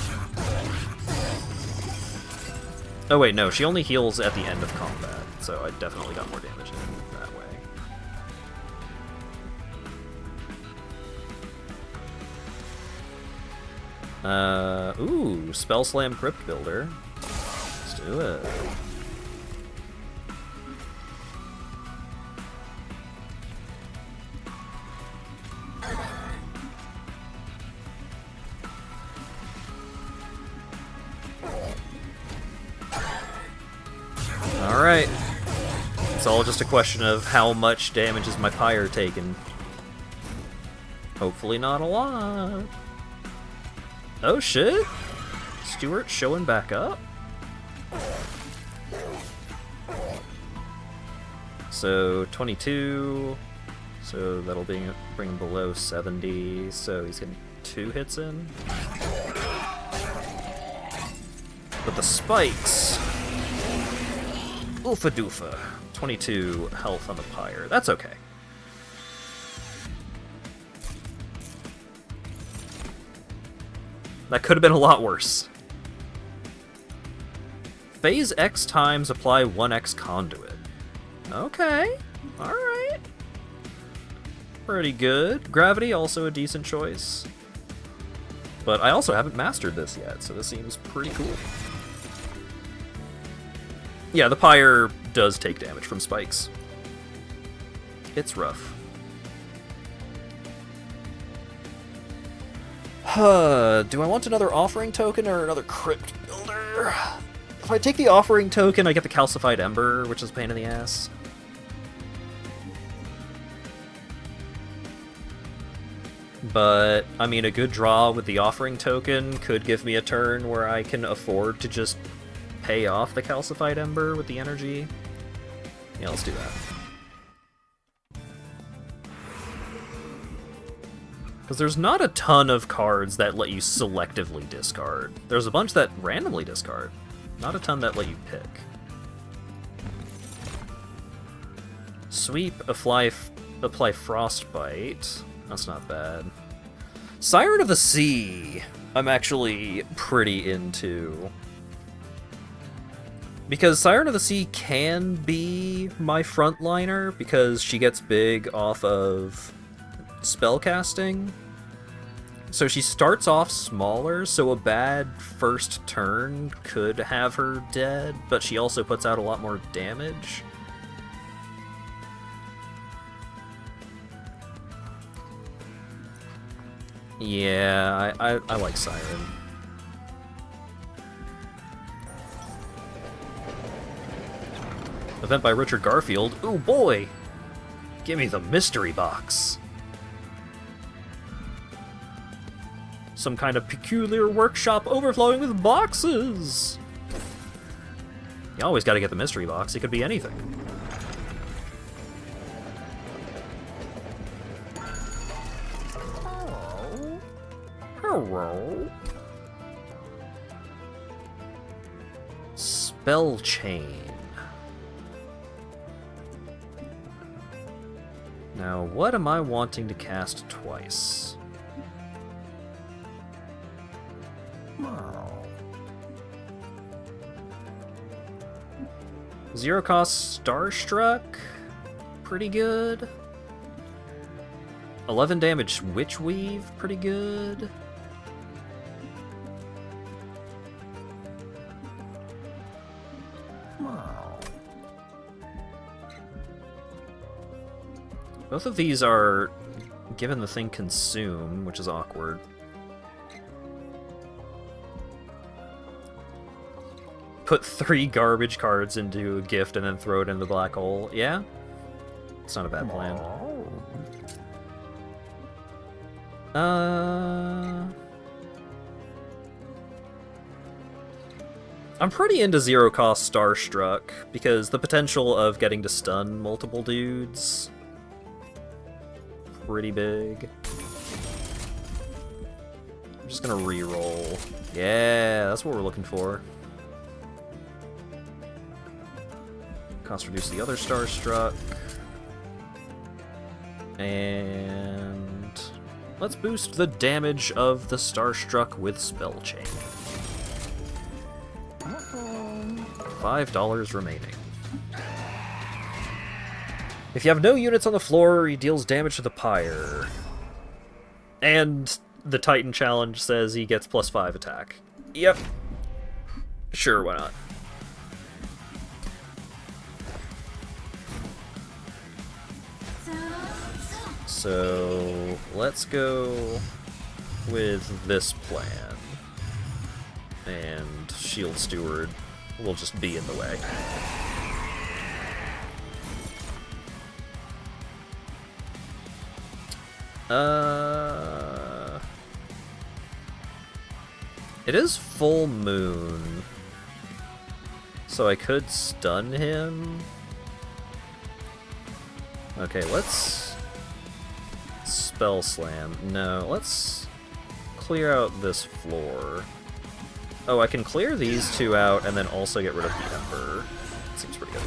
Oh wait, no, she only heals at the end of combat, so I definitely got more damage in that way. Ooh, Spell Slam Crypt Builder. Let's do it. Alright. It's all just a question of how much damage is my pyre taking. Hopefully not a lot. Oh shit! Stuart showing back up? So, 22. So that'll bring him below 70. So he's getting 2 hits in. But the spikes... Oofa doofa. 22 health on the pyre. That's okay. That could have been a lot worse. Phase X times apply 1x conduit. Okay. Alright. Pretty good. Gravity, also a decent choice. But I also haven't mastered this yet, so this seems pretty cool. Yeah, the pyre does take damage from spikes. It's rough. Do I want another offering token or another crypt builder? If I take the offering token, I get the calcified ember, which is a pain in the ass. But, I mean, a good draw with the offering token could give me a turn where I can afford to just pay off the calcified ember with the energy. Yeah, let's do that. Because there's not a ton of cards that let you selectively discard. There's a bunch that randomly discard. Not a ton that let you pick. Sweep, apply Frostbite. That's not bad. Siren of the Sea, I'm actually pretty into. Because Siren of the Sea can be my frontliner, because she gets big off of spellcasting. So she starts off smaller, so a bad first turn could have her dead, but she also puts out a lot more damage. Yeah, I like Siren. Event by Richard Garfield. Ooh boy! Give me the mystery box. Some kind of peculiar workshop overflowing with boxes! You always gotta get the mystery box, it could be anything. Hello. Hello. Spell Chain. Now, what am I wanting to cast twice? Zero cost Starstruck, pretty good. 11 damage Witchweave, pretty good. Both of these are given the thing Consume, which is awkward. Put 3 garbage cards into a gift and then throw it in the black hole. Yeah? It's not a bad plan. I'm pretty into zero cost Starstruck, because the potential of getting to stun multiple dudes pretty big. I'm just gonna re-roll. Yeah, that's what we're looking for. Cost reduce the other Starstruck. And let's boost the damage of the Starstruck with Spell Chain. $5 remaining. If you have no units on the floor, he deals damage to the pyre. And the Titan challenge says he gets +5 attack. Yep. Sure, why not? So let's go with this plan. And Shield Steward will just be in the way. It is full moon, so I could stun him. Okay, let's spell slam. No, let's clear out this floor. Oh, I can clear these two out and then also get rid of the Ember. Seems pretty good.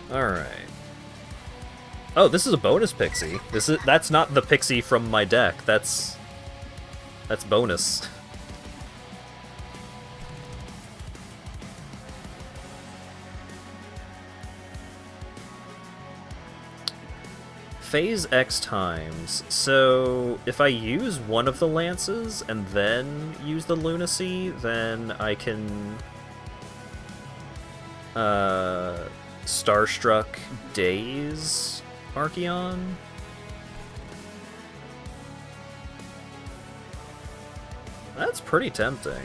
Alright. Oh, this is a bonus pixie. That's not the pixie from my deck. That's bonus. Phase X times. So if I use one of the lances and then use the lunacy, then I can Starstruck Daze Archeon. That's pretty tempting.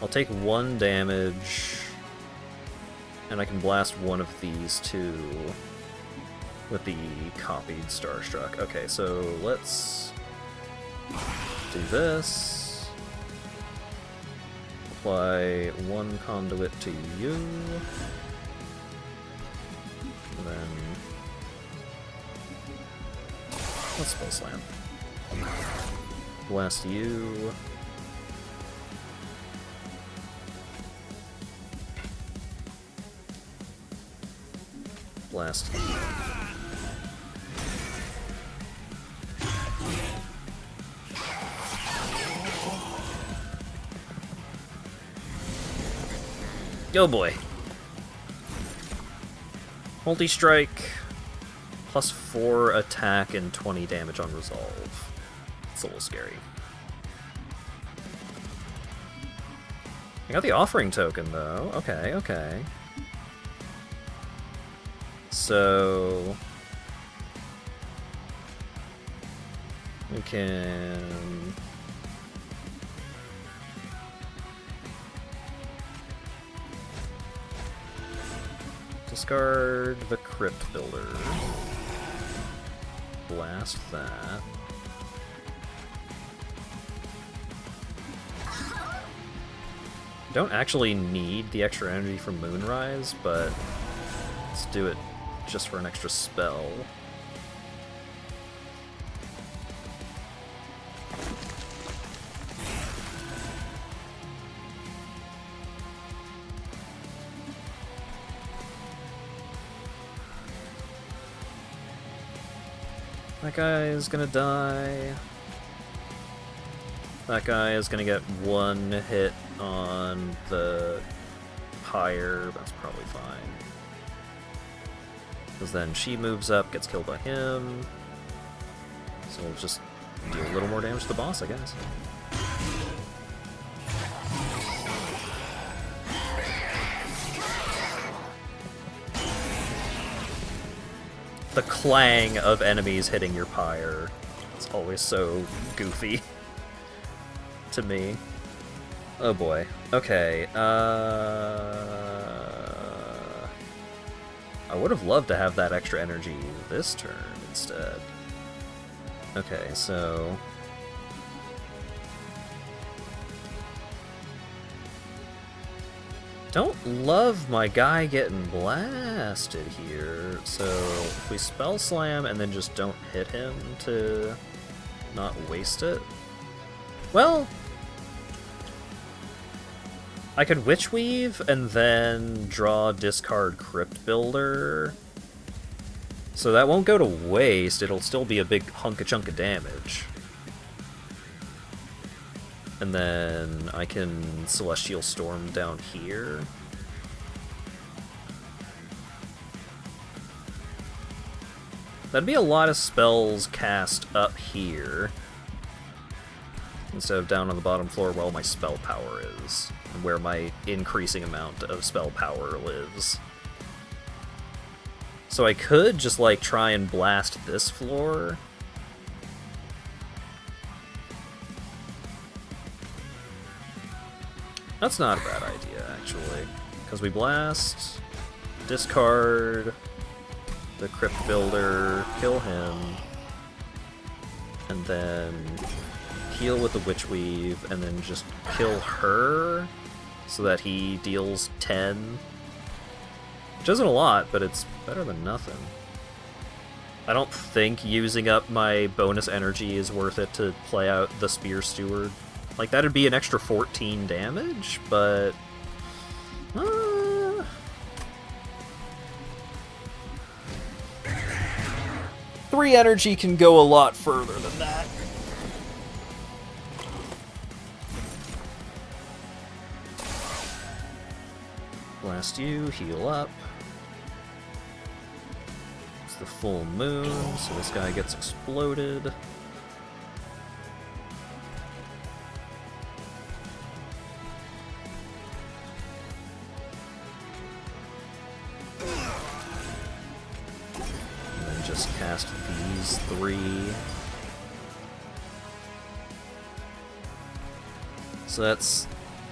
I'll take 1 damage, and I can blast one of these two with the copied Starstruck. Okay, so let's do this. Apply 1 conduit to you. And then let's spell slam. Blast you. Blast you. Oh boy. Multi-strike, +4 attack and 20 damage on resolve. It's a little scary. I got the offering token though. Okay, okay. So we can discard the Crypt Builder. Blast that. Don't actually need the extra energy from Moonrise, but let's do it just for an extra spell. That guy is gonna die. That guy is gonna get 1 hit on the pyre. That's probably fine. Because then she moves up, gets killed by him. So we'll just deal a little more damage to the boss, I guess. The clang of enemies hitting your pyre. It's always so goofy to me. Oh boy. Okay, I would have loved to have that extra energy this turn instead. Okay, so don't love my guy getting blasted here, so if we spell slam and then just don't hit him to not waste it. Well, I could Witch Weave and then draw discard Crypt Builder So that won't go to waste, it'll still be a big chunk of damage. And then I can Celestial Storm down here. That'd be a lot of spells cast up here, instead of down on the bottom floor where all my spell power is, and where my increasing amount of spell power lives. So I could just, like, try and blast this floor. That's not a bad idea, actually. Because we blast, discard the Crypt Builder, kill him, and then heal with the Witch Weave, and then just kill her so that he deals 10. Which isn't a lot, but it's better than nothing. I don't think using up my bonus energy is worth it to play out the Spear Steward. Like, that'd be an extra 14 damage, but... 3 energy can go a lot further than that. Blast you, heal up. It's the full moon, so this guy gets exploded. Just cast these 3. So that's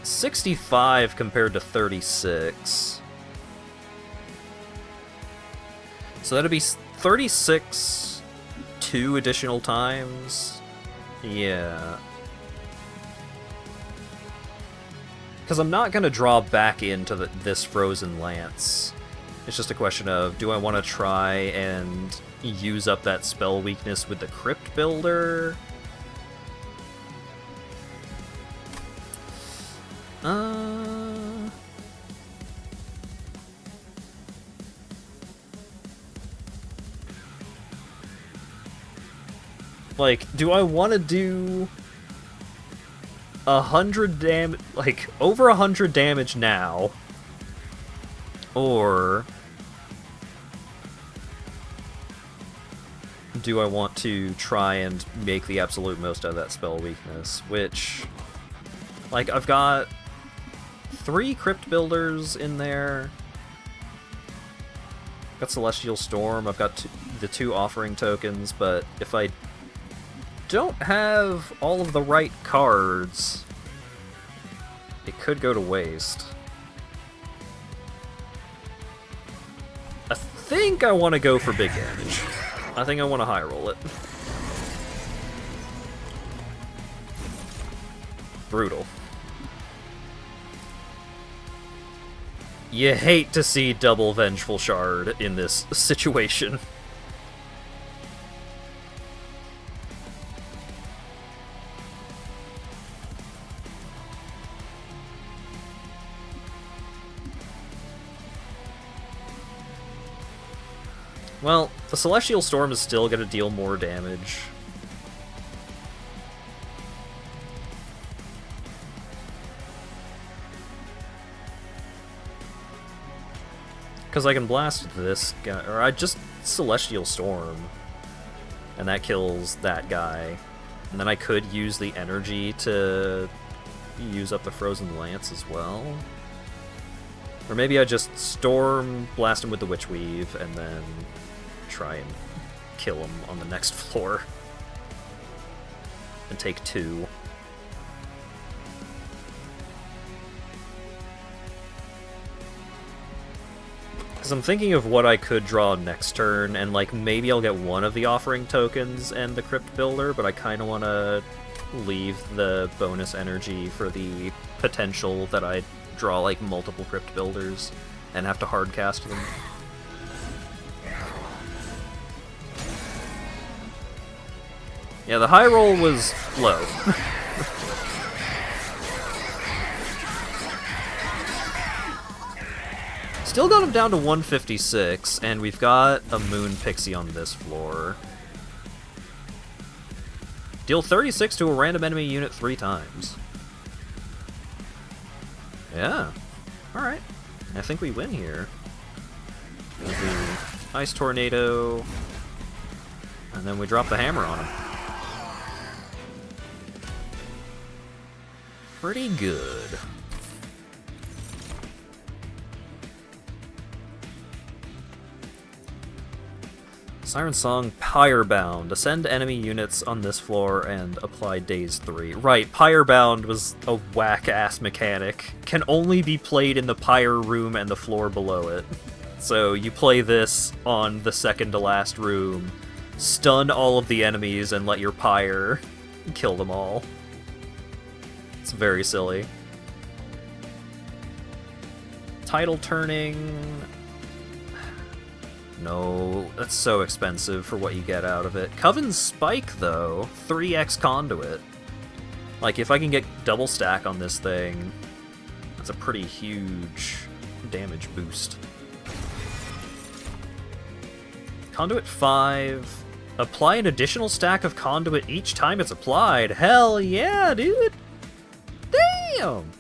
65 compared to 36. So that'd be 36 2 additional times. Yeah. Because I'm not going to draw back into this Frozen Lance. It's just a question of, do I want to try and use up that spell weakness with the Crypt Builder? Like, do I want to do 100 damage, like, over 100 damage now? Or do I want to try and make the absolute most out of that spell weakness? Which, like, I've got 3 Crypt Builders in there. I've got Celestial Storm, I've got the 2 Offering Tokens, but if I don't have all of the right cards, it could go to waste. I think I want to go for big damage. I think I want to high roll it. Brutal. You hate to see double Vengeful Shard in this situation. Well, the Celestial Storm is still going to deal more damage. Because I can blast this guy, or I just Celestial Storm, and that kills that guy. And then I could use the energy to use up the Frozen Lance as well. Or maybe I just Storm, blast him with the Witch Weave, and then try and kill him on the next floor. And take 2. Because I'm thinking of what I could draw next turn, and like maybe I'll get one of the Offering Tokens and the Crypt Builder, but I kind of want to leave the bonus energy for the potential that I draw like multiple Crypt Builders and have to hardcast them. Yeah, the high roll was low. Still got him down to 156, and we've got a Moon Pixie on this floor. Deal 36 to a random enemy unit 3 times. Yeah. Alright. I think we win here. The Ice Tornado. And then we drop the hammer on him. Pretty good. Siren Song, Pyrebound. Ascend enemy units on this floor and apply Daze 3. Right, Pyrebound was a whack-ass mechanic. Can only be played in the Pyre room and the floor below it. So you play this on the second to last room, stun all of the enemies, and let your Pyre kill them all. It's very silly. Tidal turning... No, that's so expensive for what you get out of it. Coven's Spike, though, 3x Conduit. Like, if I can get double stack on this thing, that's a pretty huge damage boost. Conduit 5. Apply an additional stack of Conduit each time it's applied. Hell yeah, dude! Damn!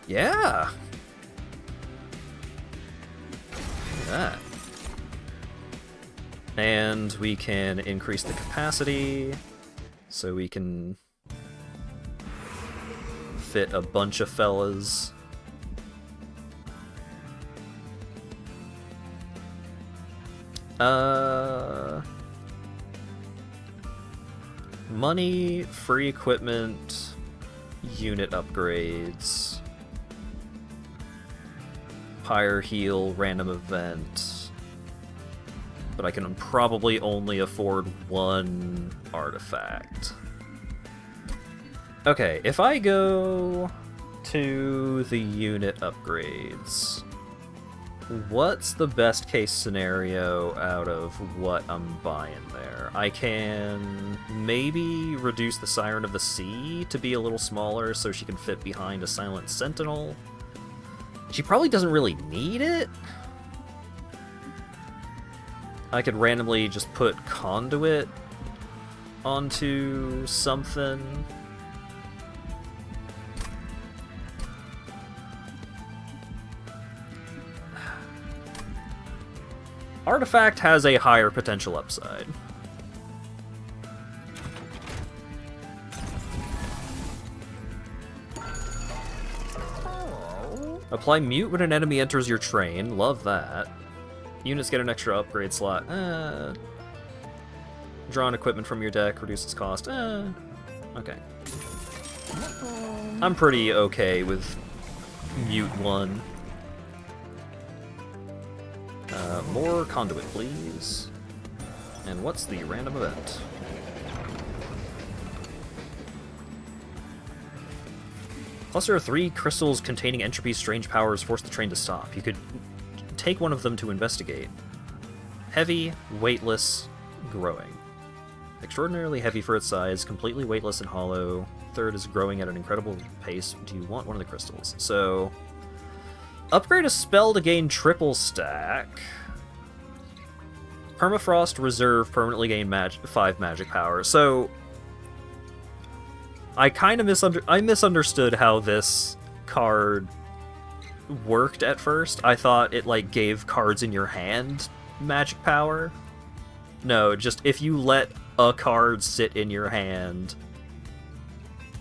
Yeah! That. And we can increase the capacity so we can fit a bunch of fellas. Money, free equipment, unit upgrades. Pyre heal, random event. But I can probably only afford one artifact. Okay, if I go to the unit upgrades, what's the best case scenario out of what I'm buying there? I can maybe reduce the Siren of the Sea to be a little smaller so she can fit behind a Silent Sentinel. She probably doesn't really need it. I could randomly just put Conduit onto something. Artifact has a higher potential upside. Apply Mute when an enemy enters your train. Love that. Units get an extra upgrade slot. Drawn equipment from your deck reduces cost. Okay. I'm pretty okay with Mute 1. More Conduit, please. And what's the random event? Cluster of 3 crystals containing entropy strange powers force the train to stop. You could take one of them to investigate. Heavy, weightless, growing. Extraordinarily heavy for its size, completely weightless and hollow. Third is growing at an incredible pace. Do you want one of the crystals? So, upgrade a spell to gain triple stack. Permafrost Reserve permanently gain 5 magic power. So, I kind of misunderstood how this card worked at first. I thought it, like, gave cards in your hand magic power. No, just if you let a card sit in your hand,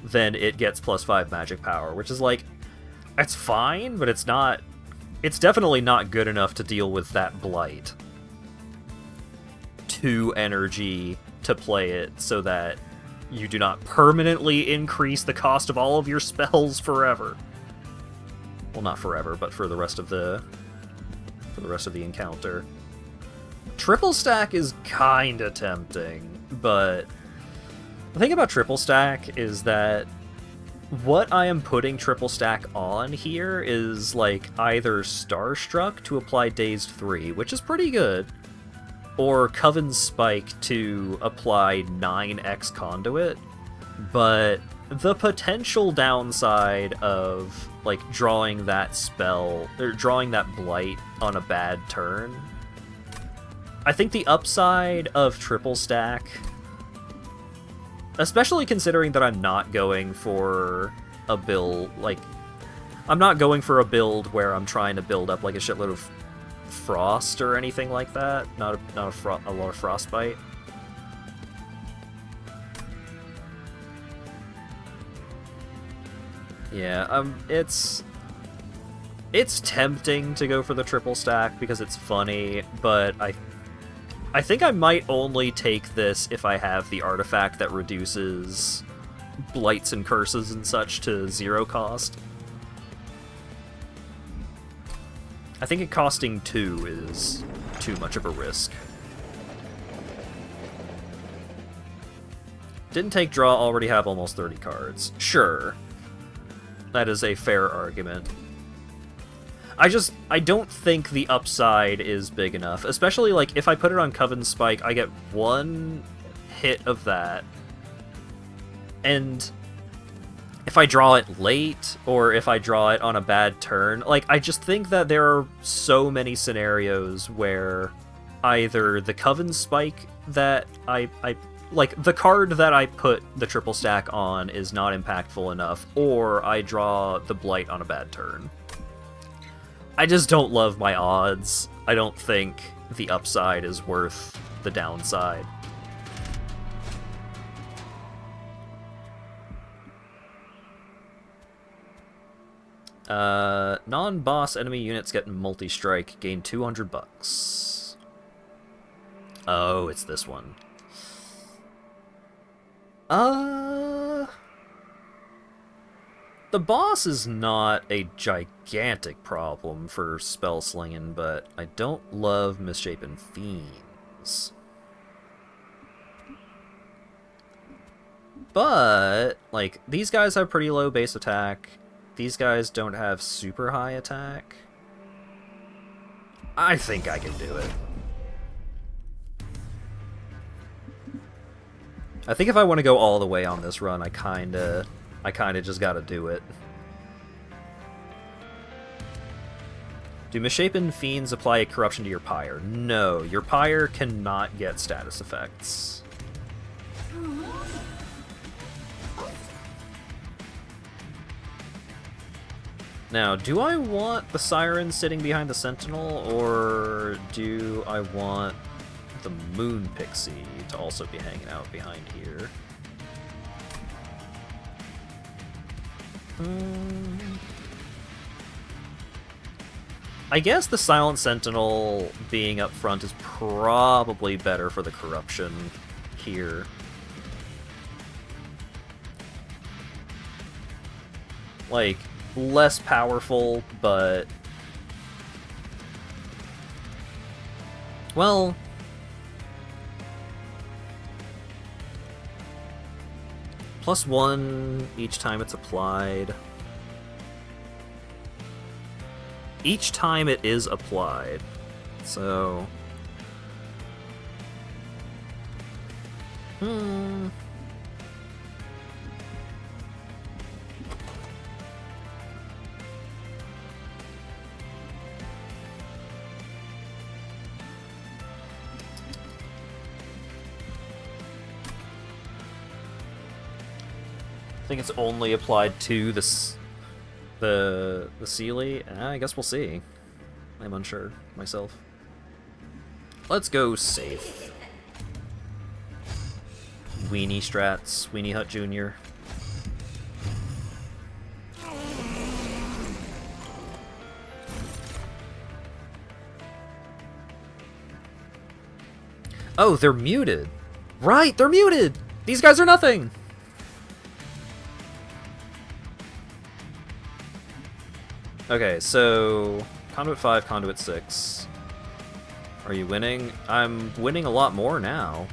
then it gets +5 magic power, which is, like, it's fine, but it's not... It's definitely not good enough to deal with that blight. 2 energy to play it so that you do not permanently increase the cost of all of your spells forever. Well, not forever, but for the rest of the encounter. Triple stack is kinda tempting, but the thing about triple stack is that what I am putting triple stack on here is like either Starstruck to apply Dazed 3, which is pretty good, or Coven's Spike to apply 9x Conduit, but the potential downside of, like, drawing that spell, or drawing that blight on a bad turn, I think the upside of triple stack, especially considering that I'm not going for a build, like, I'm not going for a build where I'm trying to build up, like, a shitload of frost or anything like that, not a lot of frostbite. Yeah, it's tempting to go for the triple stack because it's funny, but I think I might only take this if I have the artifact that reduces blights and curses and such to 0 cost. I think it costing 2 is too much of a risk. Didn't take draw, already have almost 30 cards. Sure. That is a fair argument. I don't think the upside is big enough. Especially, like, if I put it on Coven Spike, I get 1 hit of that. And if I draw it late, or if I draw it on a bad turn, like, I just think that there are so many scenarios where either the Coven Spike that like, the card that I put the triple stack on is not impactful enough, or I draw the blight on a bad turn. I just don't love my odds. I don't think the upside is worth the downside. Non-boss enemy units get multi-strike, gain 200 bucks. Oh, it's this one. The boss is not a gigantic problem for spell slinging, but I don't love Misshapen Fiends. But, like, these guys have pretty low base attack. These guys don't have super high attack. I think I can do it. I think if I want to go all the way on this run, I kinda just gotta do it. Do Misshapen Fiends apply a corruption to your pyre? No, your pyre cannot get status effects. Now, do I want the Siren sitting behind the Sentinel, or do I want the Moon Pixie to also be hanging out behind here? I guess the Silent Sentinel being up front is probably better for the corruption here. Like, less powerful, but... well... +1 each time it's applied. Each time it is applied. So... I think it's only applied to the Sealy. I guess we'll see. I'm unsure myself. Let's go safe. Weenie strats, Weenie Hut Jr. Oh, they're muted. Right, they're muted! These guys are nothing! Okay, so Conduit 5, Conduit 6. Are you winning? I'm winning a lot more now.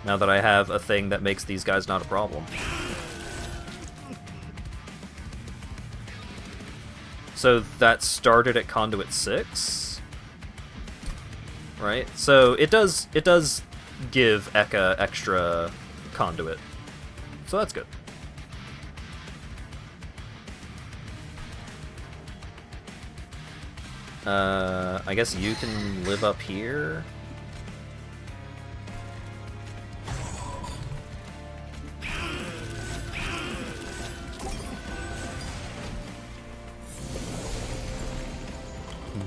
Now that I have a thing that makes these guys not a problem. So that started at Conduit 6? Right? So it does give Eka extra Conduit. So that's good. I guess you can live up here.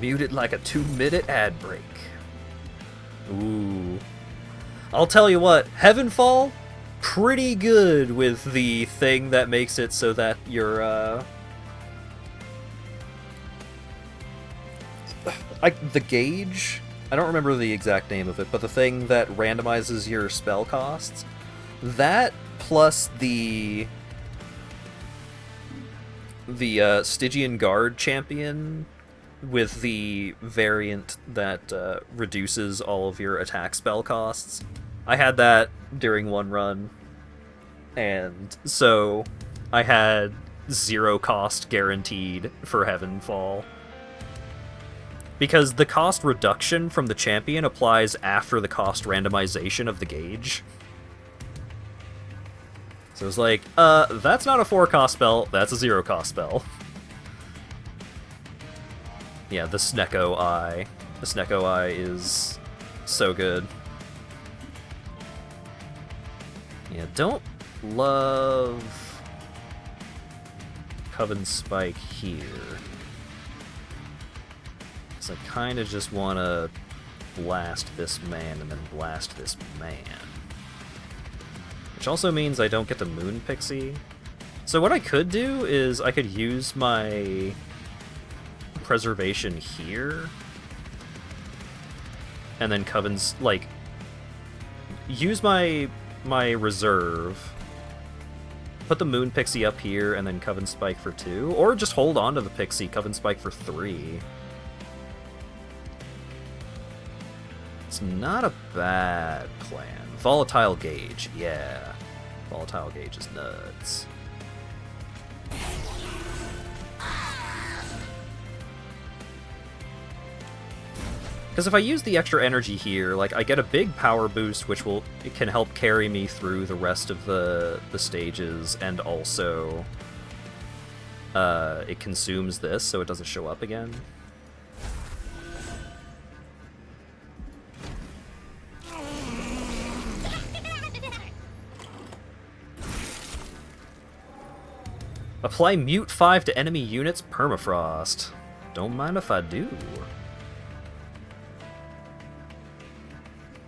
Muted like a 2-minute ad break. Ooh. I'll tell you what, Heavenfall, pretty good with the thing that makes it so that your, the gauge? I don't remember the exact name of it, but the thing that randomizes your spell costs, that plus the Stygian Guard champion with the variant that reduces all of your attack spell costs. I had that during one run, and so I had 0 cost guaranteed for Heavenfall. Because the cost reduction from the champion applies after the cost randomization of the gauge. So it's like, that's not a 4 cost spell, that's a 0 cost spell. Yeah, the Snecko Eye. The Snecko Eye is so good. Yeah, don't love Coven Spike here. So I kind of just want to blast this man and then blast this man. Which also means I don't get the Moon Pixie. So what I could do is I could use my preservation here, and then Coven's, like, use my reserve, put the Moon Pixie up here, and then Coven Spike for 2, or just hold on to the Pixie, Coven Spike for 3. It's not a bad plan. Volatile Gauge, yeah. Volatile Gauge is nuts. Because if I use the extra energy here, like, I get a big power boost, which it can help carry me through the rest of the stages, and also it consumes this, so it doesn't show up again. Apply Mute 5 to enemy units, permafrost. Don't mind if I do.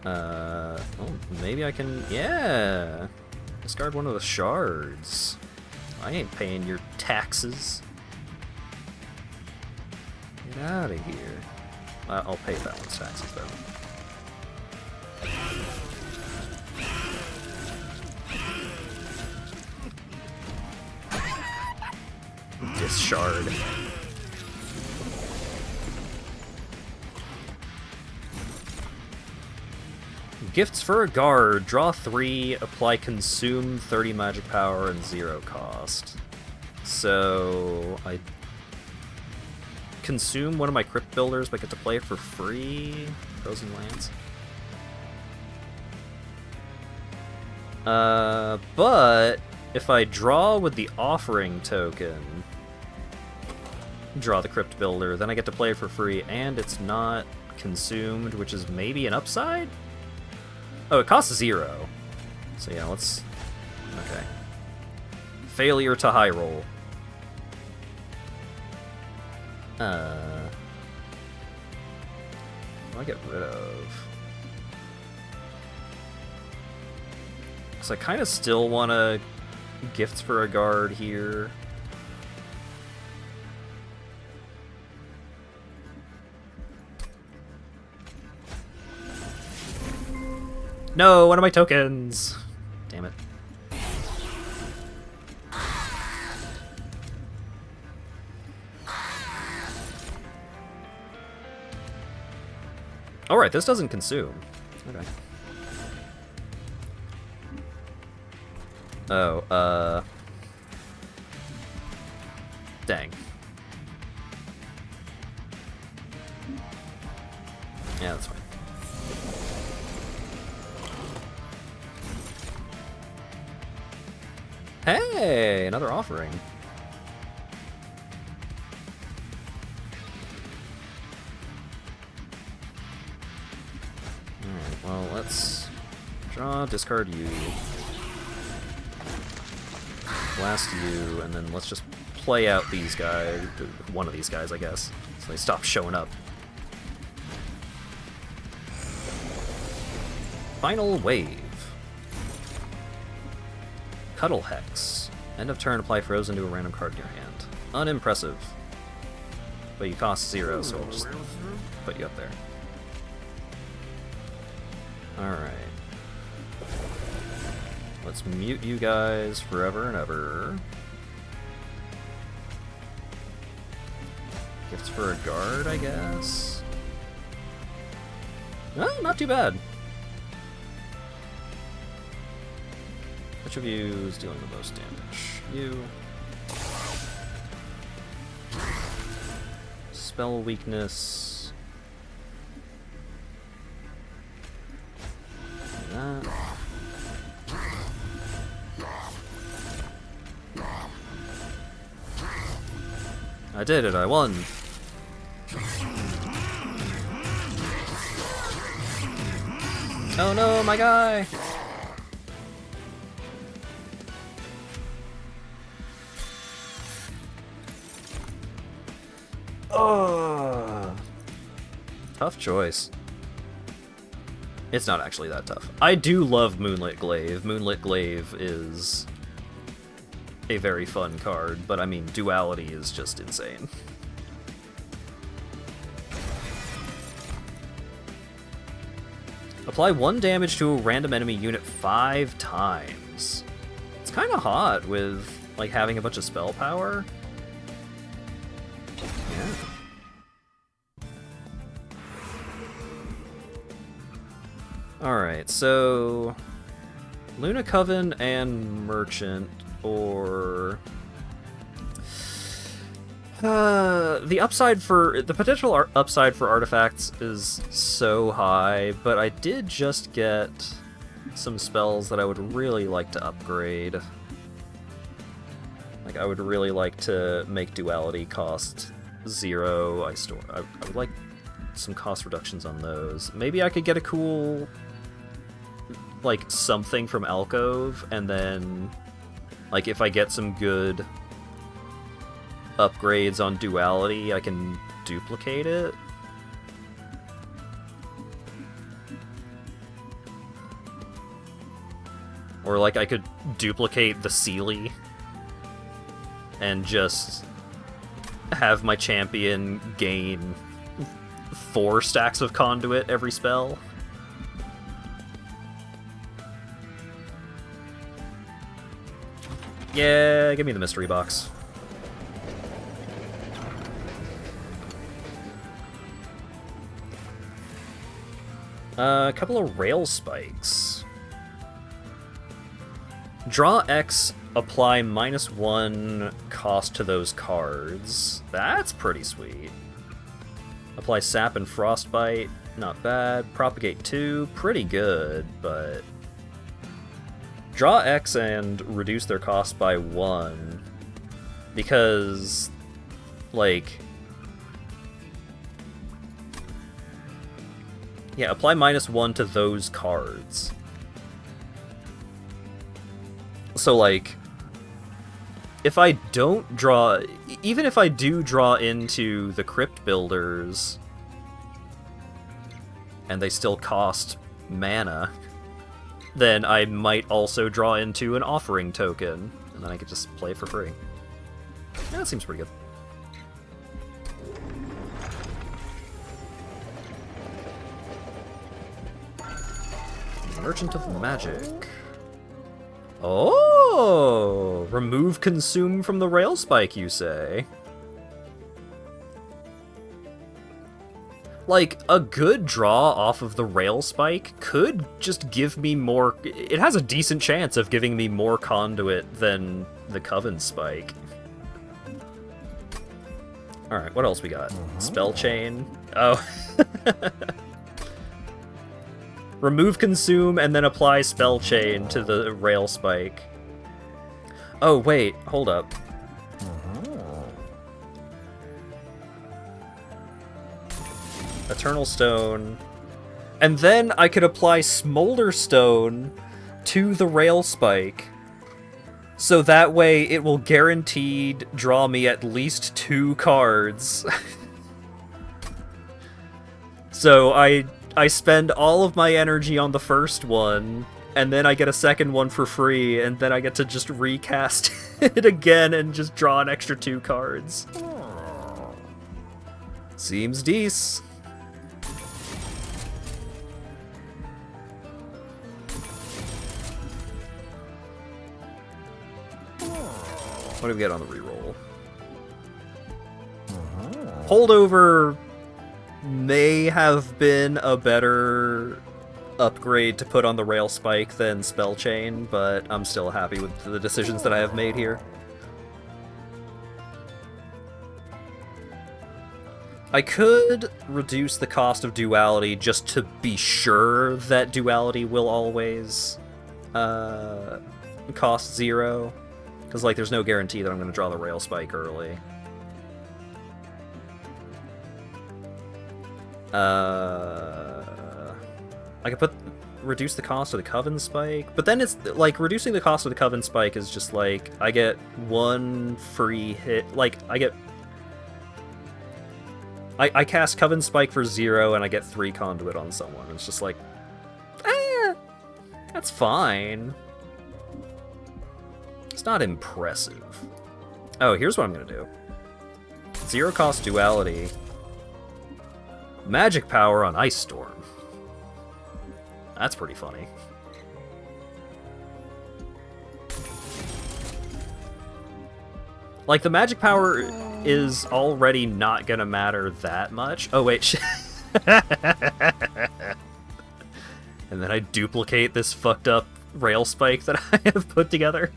Oh, maybe I can, yeah! Discard one of the shards. I ain't paying your taxes. Get out of here. I'll pay that one's taxes, though. This shard. Gifts for a guard. Draw 3, apply consume 30 magic power and 0 cost. So I consume one of my crypt builders but get to play it for free. Frozen Lance. But if I draw with the offering token, draw the crypt builder, then I get to play it for free, and it's not consumed, which is maybe an upside? Oh, it costs 0. So yeah, let's... Okay. Failure to high roll. What do I get rid of? Because I kind of still want to gifts for a guard here. No, one of my tokens! Damn it. Alright, this doesn't consume. Okay. Oh, dang. Yeah, that's fine. Hey, another offering. Well, let's draw, discard you, blast you, and then let's just play out these guys, one of these guys, I guess, so they stop showing up. Final Wave. Cuddle Hex. End of turn, apply Frozen to a random card in your hand. Unimpressive. But you cost 0, so we'll just put you up there. Alright. Let's mute you guys forever and ever. Gifts for a guard, I guess? Oh, not too bad. Which of you is dealing the most damage? You. Spell weakness. That. I did it, I won. Oh no, my guy! Oh, tough choice. It's not actually that tough. I do love Moonlit Glaive. Moonlit Glaive is a very fun card, but I mean, duality is just insane. Apply 1 damage to a random enemy unit 5 times. It's kind of hot with, like, having a bunch of spell power. Yeah. Alright, so Luna Coven and Merchant, or the potential upside for artifacts is so high, but I did just get some spells that I would really like to upgrade. Like, I would really like to make duality cost 0. I would like some cost reductions on those. Maybe I could get a cool, like, something from Alcove, and then, like, if I get some good upgrades on duality, I can duplicate it. Or, like, I could duplicate the Sealy and just have my champion gain 4 stacks of conduit every spell. Yeah, give me the mystery box. A couple of rail spikes. Draw X, apply -1 cost to those cards. That's pretty sweet. Apply Sap and Frostbite, not bad. Propagate 2, pretty good, but draw X and reduce their cost by 1, because, like, yeah, apply -1 to those cards. So, like, if I don't draw, even if I do draw into the Crypt Builders, and they still cost mana, then I might also draw into an Offering Token, and then I could just play for free. Yeah, that seems pretty good. Merchant of Magic. Oh! Remove Consume from the Rail Spike, you say? Like, a good draw off of the Rail Spike could just give me more... It has a decent chance of giving me more conduit than the Coven Spike. Alright, what else we got? Spell Chain. Oh. Remove Consume and then apply Spell Chain to the Rail Spike. Oh, wait, hold up. Eternal Stone, And then I could apply Smolder Stone to the Rail Spike, so that way it will guaranteed draw me at least 2 cards. So I spend all of my energy on the first one, and then I get a second one for free, and then I get to just recast it again and just draw an extra 2 cards. Seems decent. What do we get on the reroll? Holdover may have been a better upgrade to put on the Rail Spike than Spell Chain, but I'm still happy with the decisions that I have made here. I could reduce the cost of Duality just to be sure that Duality will always cost 0. Because, like, there's no guarantee that I'm going to draw the Rail Spike early. I could reduce the cost of the Coven Spike, but then it's, like, reducing the cost of the Coven Spike is just, like, I get 1 free hit, like, I cast Coven Spike for 0, and I get 3 Conduit on someone. It's just like, that's fine. It's not impressive. Oh, here's what I'm gonna do. 0 cost Duality. Magic Power on Ice Storm. That's pretty funny. Like, the Magic Power is already not gonna matter that much. Oh, wait. And then I duplicate this fucked up Rail Spike that I have put together.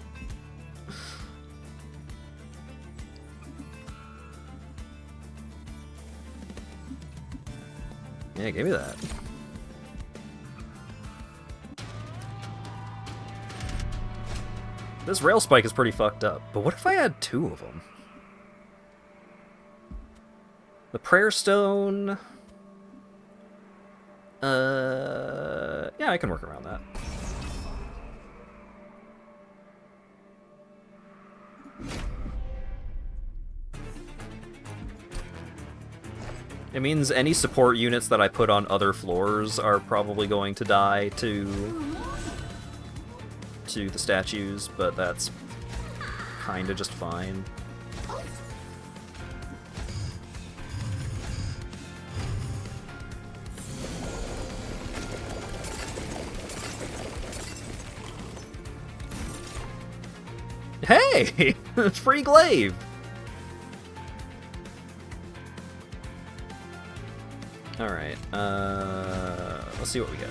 Yeah, give me that. This Rail Spike is pretty fucked up, but what if I had 2 of them? The Prayer Stone... yeah, I can work around that. It means any support units that I put on other floors are probably going to die to the statues, but that's kinda just fine. Hey! Free glaive! Alright, let's see what we get.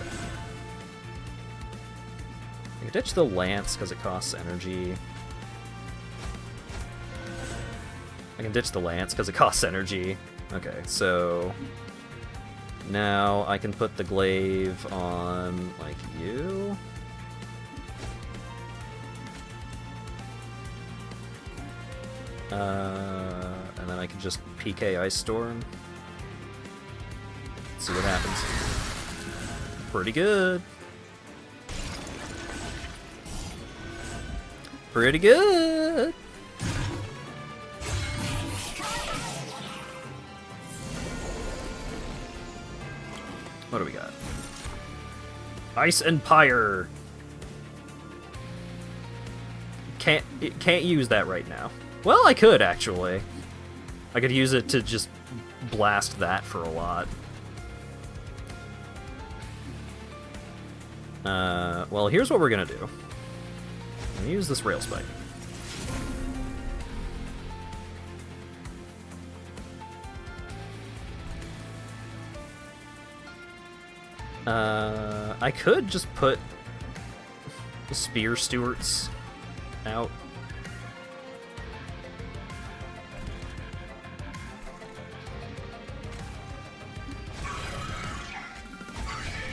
I can ditch the lance because it costs energy. I can ditch the lance because it costs energy. Okay, so now I can put the glaive on, like, you. And then I can just PK Ice Storm. See what happens. Pretty good. Pretty good. What do we got? Ice Empire. Can't use that right now. Well, I could actually. I could use it to just blast that for a lot. Well, here's what we're gonna do. I'm gonna use this Rail Spike. I could just put the Spear Stewards out.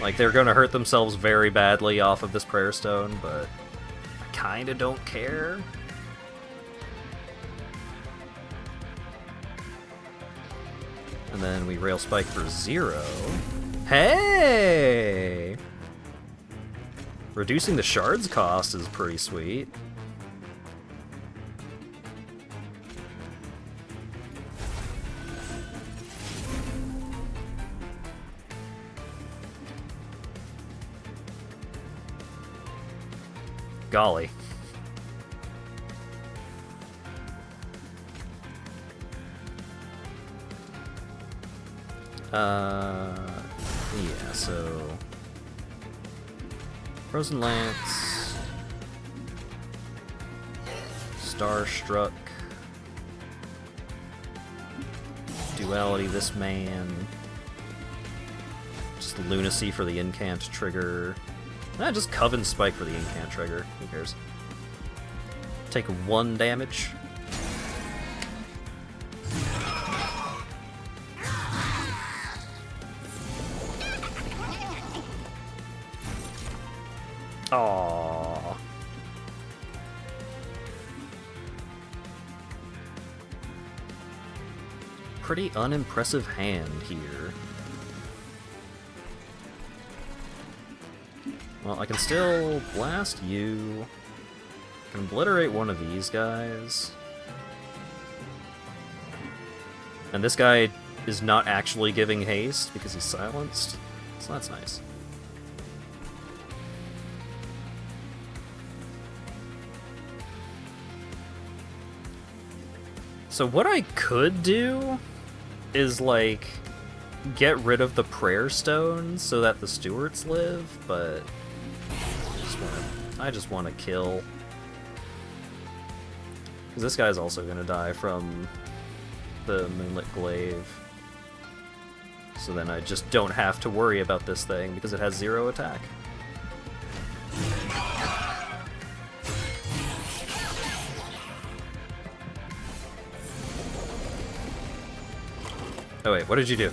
Like, they're gonna hurt themselves very badly off of this Prayer Stone, but I kinda don't care. And then we Rail Spike for 0. Hey! Reducing the shards cost is pretty sweet. Golly. Yeah, so... Frozen Lance... Starstruck... Duality this man... Just Lunacy for the incant trigger... just Coven Spike for the incant trigger, who cares? Take 1 damage. Aww. Pretty unimpressive hand here. Well, I can still blast you. I can obliterate one of these guys. And this guy is not actually giving haste because he's silenced, so that's nice. So what I could do is, like, get rid of the prayer stones so that the stewards live, but I just want to kill. Because this guy's also going to die from the Moonlit Glaive. So then I just don't have to worry about this thing because it has 0 attack. Oh wait, what did you do?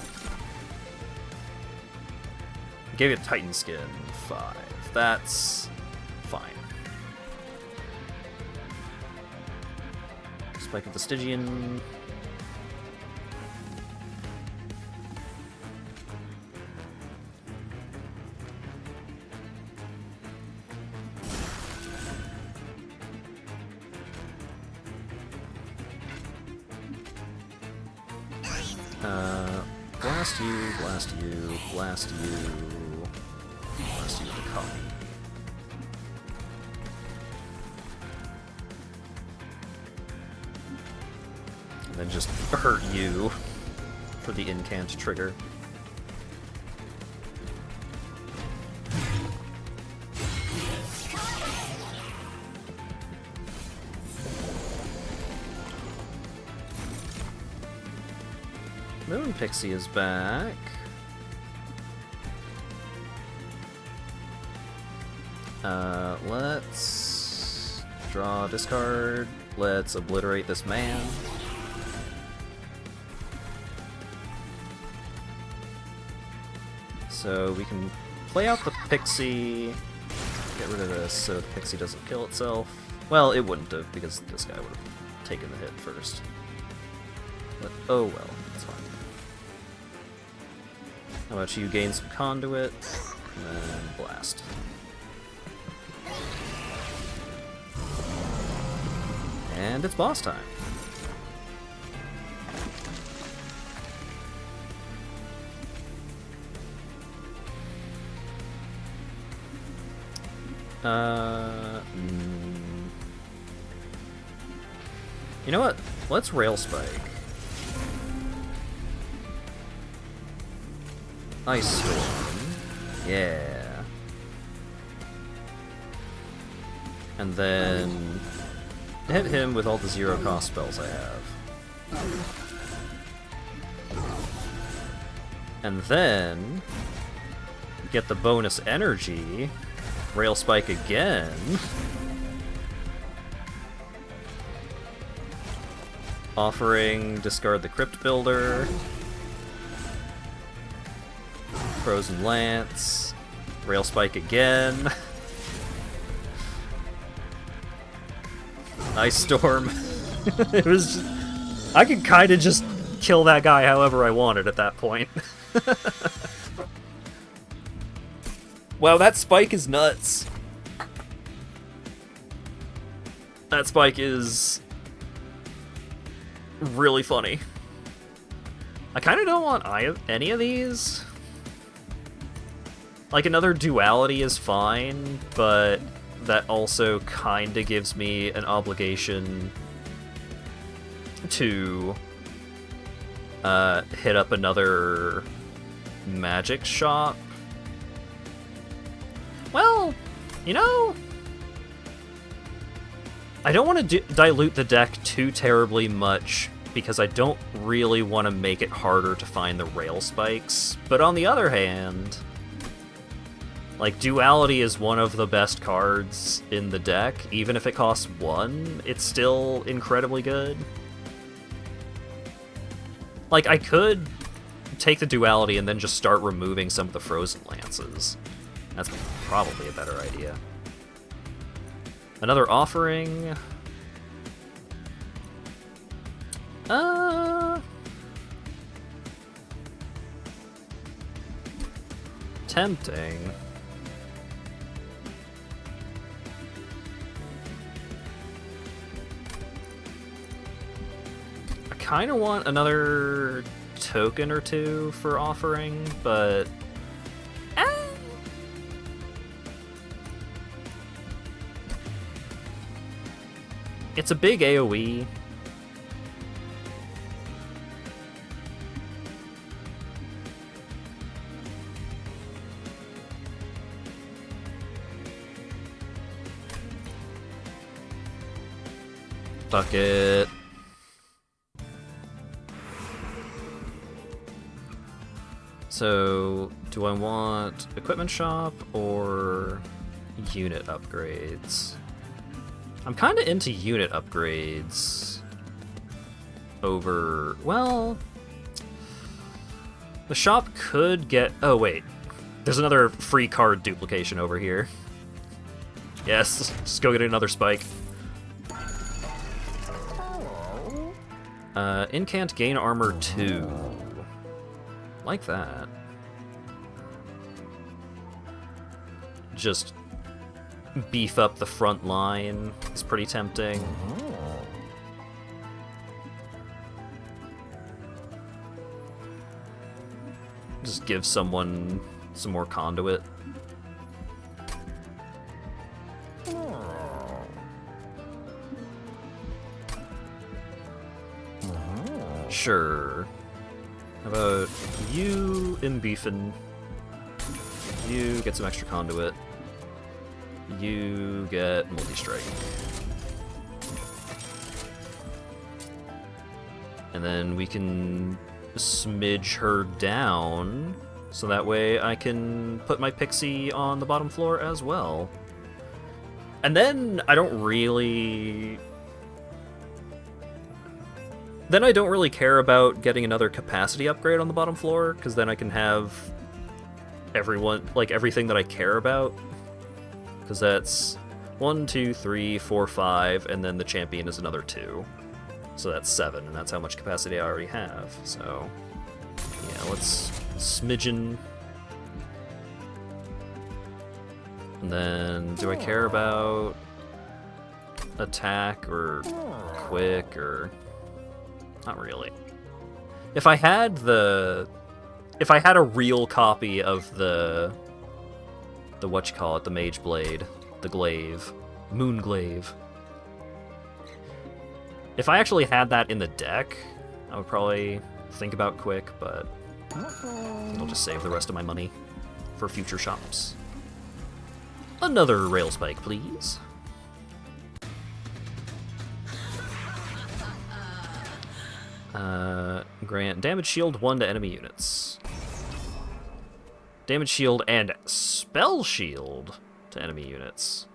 Gave it Titan Skin, 5. That's fine. Spike of the Stygian. Blast you, blast you, blast you, blast you with a copy. And then just hurt you for the incant trigger. Moon Pixie is back. Let's draw, discard. Let's obliterate this man. So we can play out the Pixie, get rid of this so the Pixie doesn't kill itself. Well, it wouldn't have because this guy would have taken the hit first. But oh well, it's fine. How about you gain some conduit, and then blast. And it's boss time. You know what? Let's Rail Spike. Ice Storm. Yeah. And then hit him with all the 0 cost spells I have. And then get the bonus energy. Rail Spike again. Offering, discard the Crypt Builder. Frozen Lance. Rail Spike again. Ice Storm. It was just, I could kind of just kill that guy however I wanted at that point. Wow, that spike is nuts. That spike is really funny. I kind of don't want any of these. Like, another duality is fine, but that also kind of gives me an obligation to hit up another magic shop. Well, you know, I don't want to dilute the deck too terribly much, because I don't really want to make it harder to find the rail spikes. But on the other hand, like, duality is one of the best cards in the deck. Even if it costs 1, it's still incredibly good. Like, I could take the duality and then just start removing some of the frozen lances. That's probably a better idea. Another offering. Tempting. I kind of want another token or two for offering, but it's a big AoE. Fuck it. So, do I want equipment shop or unit upgrades? I'm kind of into unit upgrades over... Well, the shop could get... Oh, wait. There's another free card duplication over here. Yes, just go get another spike. Incant gain armor 2. Like that. Just beef up the front line. It's pretty tempting. Just give someone some more conduit. Sure. How about you beefing? You get some extra conduit. You get multi-strike. And then we can smidge her down, so that way I can put my pixie on the bottom floor as well. And then I don't really care about getting another capacity upgrade on the bottom floor, because then I can have everything that I care about. Because that's 1, 2, 3, 4, 5, and then the champion is another 2. So that's 7, and that's how much capacity I already have. So, yeah, let's smidgen. And then, do I care about attack or quick or... Not really. If I had a real copy of the whatchamacallit, the Mage Blade, the Glaive, Moonglaive. If I actually had that in the deck, I would probably think about quick, but I'll just save the rest of my money for future shops. Another rail spike, please. Grant damage shield 1 to enemy units. Damage shield and spell shield to enemy units.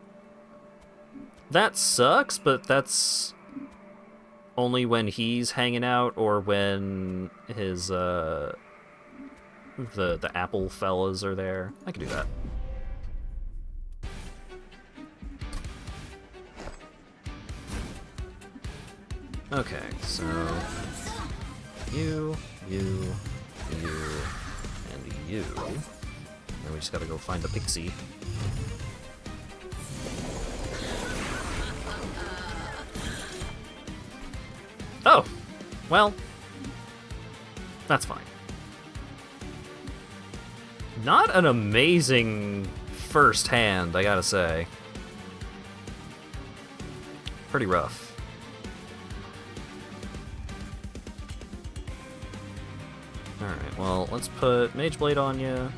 That sucks, but that's only when he's hanging out or when his the apple fellas are there. I can do that. Okay, so you, and you. Then we just gotta go find the pixie. Oh! Well, that's fine. Not an amazing first hand, I gotta say. Pretty rough. Alright, well, let's put Mage Blade on you.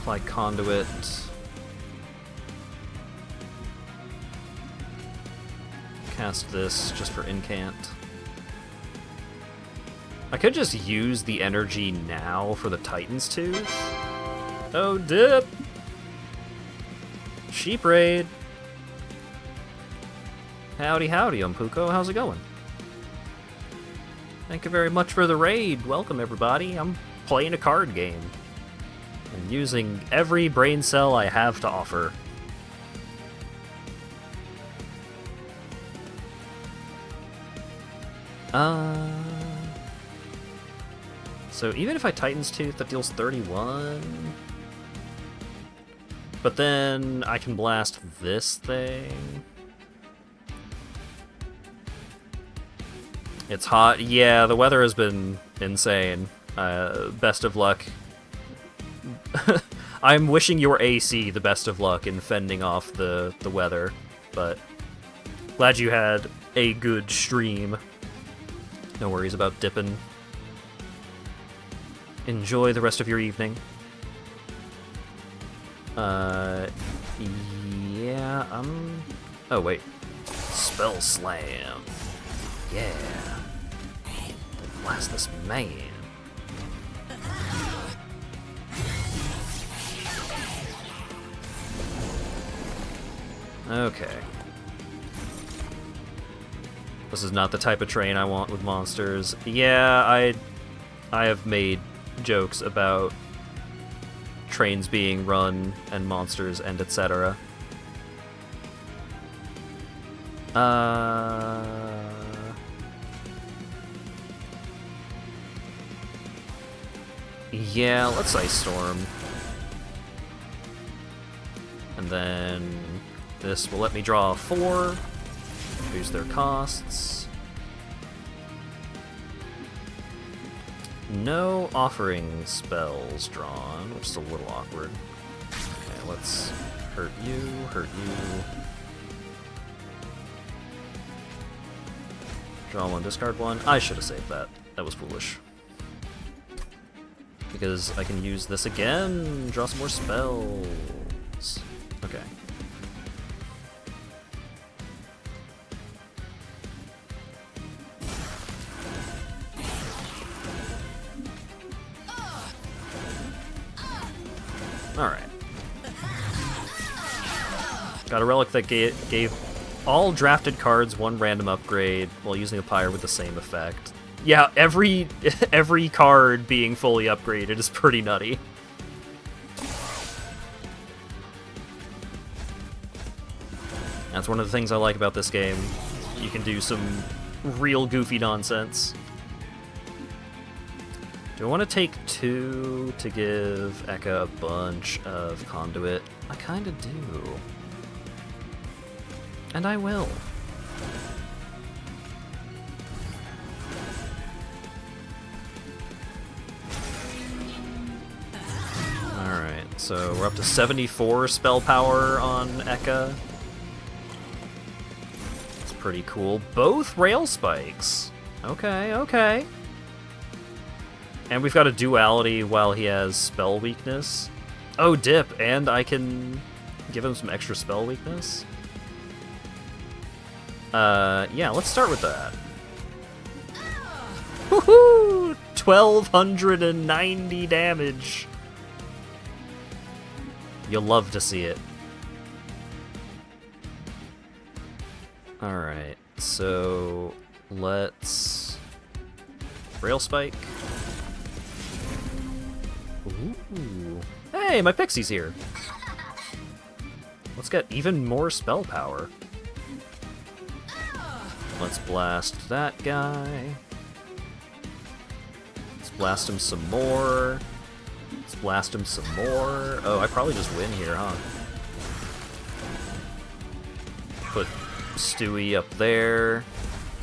Apply Conduit. Cast this just for incant. I could just use the energy now for the Titan's Tooth. Oh, dip! Sheep Raid! Howdy, howdy, Umpuko. How's it going? Thank you very much for the raid. Welcome, everybody. I'm playing a card game. I'm using every brain cell I have to offer. So even if I Titan's Tooth, that deals 31. But then I can blast this thing. It's hot. Yeah, the weather has been insane. Best of luck. I'm wishing your AC the best of luck in fending off the weather, but glad you had a good stream. No worries about dipping. Enjoy the rest of your evening. Yeah, oh, wait. Spell Slam. Yeah. Blast this man. Okay. This is not the type of train I want with monsters. Yeah, I have made jokes about trains being run and monsters and etc. Yeah, let's Ice Storm. And then this will let me draw 4, boost their costs. No offering spells drawn, which is a little awkward. Okay, let's hurt you, hurt you. Draw 1, discard 1. I should have saved that. That was foolish. Because I can use this again, draw some more spells. Okay. Alright. Got a relic that gave all drafted cards 1 random upgrade while using a pyre with the same effect. Yeah, every card being fully upgraded is pretty nutty. That's one of the things I like about this game. You can do some real goofy nonsense. Do I want to take 2 to give Eka a bunch of conduit? I kinda do. And I will. Alright, so we're up to 74 spell power on Eka. It's pretty cool. Both rail spikes. Okay, okay. And we've got a duality while he has spell weakness. Oh, dip, and I can give him some extra spell weakness. Yeah, let's start with that. Woohoo! 1,290 damage. You'll love to see it. Alright, so let's rail spike. Ooh. Hey, my pixie's here. Let's get even more spell power. Let's blast that guy. Let's blast him some more. Let's blast him some more. Oh, I probably just win here, huh? Put Stewie up there.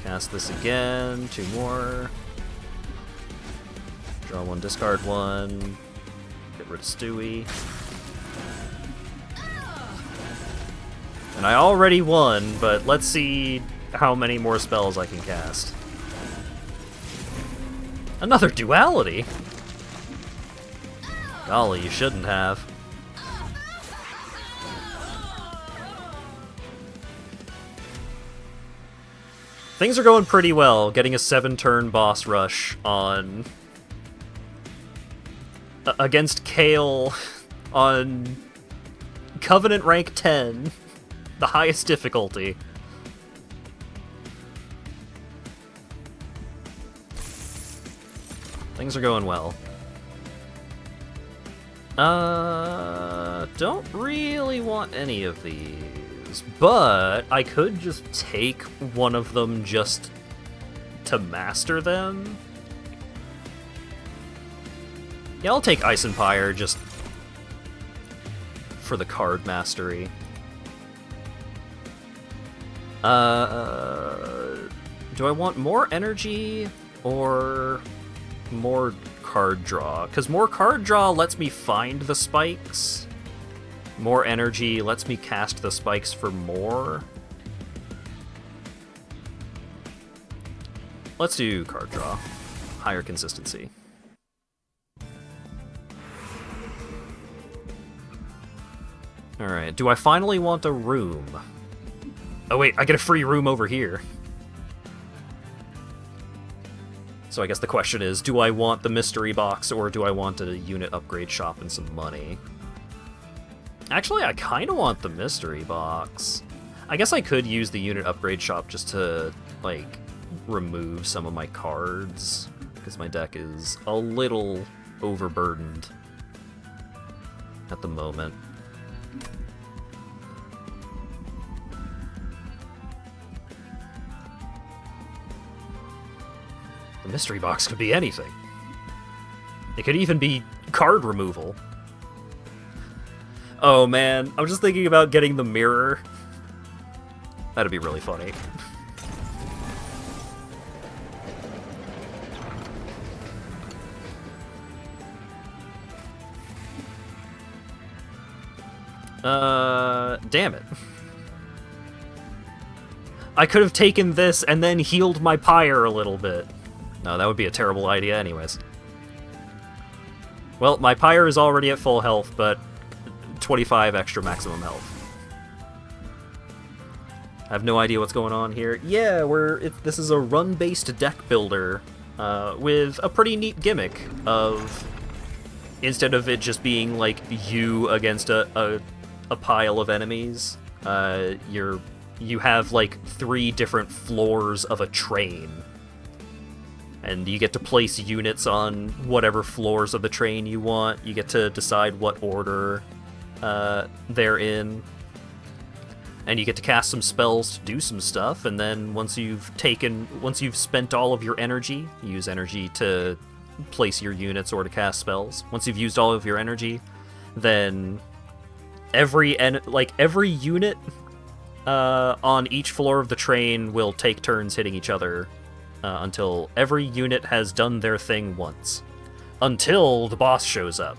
Cast this again. 2 more. Draw 1, discard 1. Get rid of Stewie. And I already won, but let's see how many more spells I can cast. Another duality? Golly, you shouldn't have. Things are going pretty well, getting a 7-turn boss rush on... against Kale on Covenant rank 10, the highest difficulty. Things are going well. Don't really want any of these, but I could just take one of them just to master them. Yeah, I'll take Ice Empire just for the card mastery. Do I want more energy or more card draw? Because more card draw lets me find the spikes. More energy lets me cast the spikes for more. Let's do card draw. Higher consistency. Alright, do I finally want a room? Oh wait, I get a free room over here. So I guess the question is, do I want the mystery box or do I want a unit upgrade shop and some money? Actually, I kind of want the mystery box. I guess I could use the unit upgrade shop just to, like, remove some of my cards, because my deck is a little overburdened at the moment. The mystery box could be anything. It could even be card removal. Oh man, I'm just thinking about getting the mirror. That'd be really funny. Damn it. I could have taken this and then healed my pyre a little bit. No, that would be a terrible idea anyways. Well, my pyre is already at full health, but 25 extra maximum health. I have no idea what's going on here. Yeah, this is a run-based deck builder with a pretty neat gimmick of, instead of it just being like you against a pile of enemies, you have like 3 different floors of a train. And you get to place units on whatever floors of the train you want. You get to decide what order they're in. And you get to cast some spells to do some stuff, and then once you've spent all of your energy, use energy to place your units or to cast spells. Once you've used all of your energy, then every unit on each floor of the train will take turns hitting each other until every unit has done their thing once. Until the boss shows up.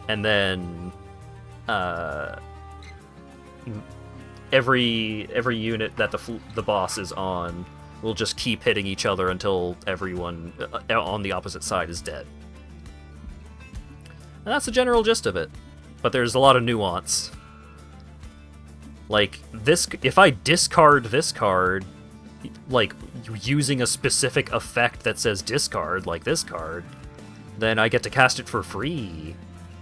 And then every unit that the boss is on will just keep hitting each other until everyone on the opposite side is dead. And that's the general gist of it. But there's a lot of nuance. Like, this, if I discard this card, like, using a specific effect that says discard, like this card, then I get to cast it for free.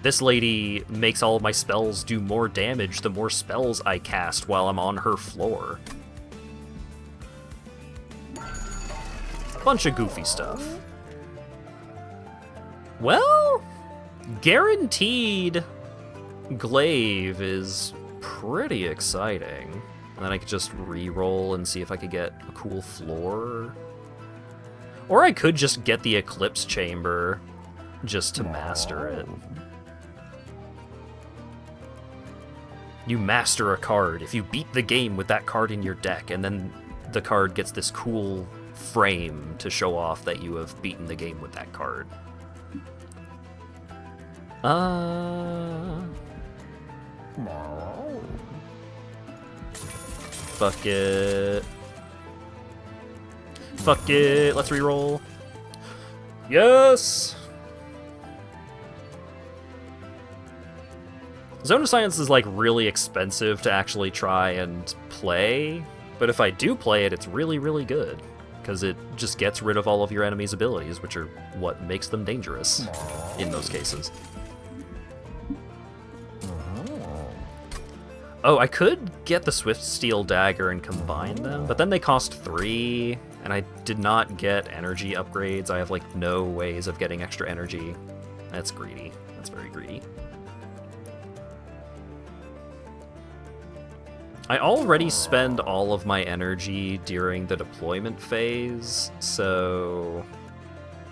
This lady makes all of my spells do more damage the more spells I cast while I'm on her floor. Bunch of goofy stuff. Well, guaranteed glaive is pretty exciting. then I could just re-roll and see if I could get a cool floor. Or I could just get the Eclipse Chamber just to master it. You master a card if you beat the game with that card in your deck, and then the card gets this cool frame to show off that you have beaten the game with that card. Fuck it. Fuck it. Let's reroll. Yes! Zone of Science is like really expensive to actually try and play, but if I do play it, it's really, really good, because it just gets rid of all of your enemy's abilities, which are what makes them dangerous in those cases. Oh, I could get the Swift Steel Dagger and combine them, but then they cost 3, and I did not get energy upgrades. I have like no ways of getting extra energy. That's greedy. That's very greedy. I already spend all of my energy during the deployment phase, so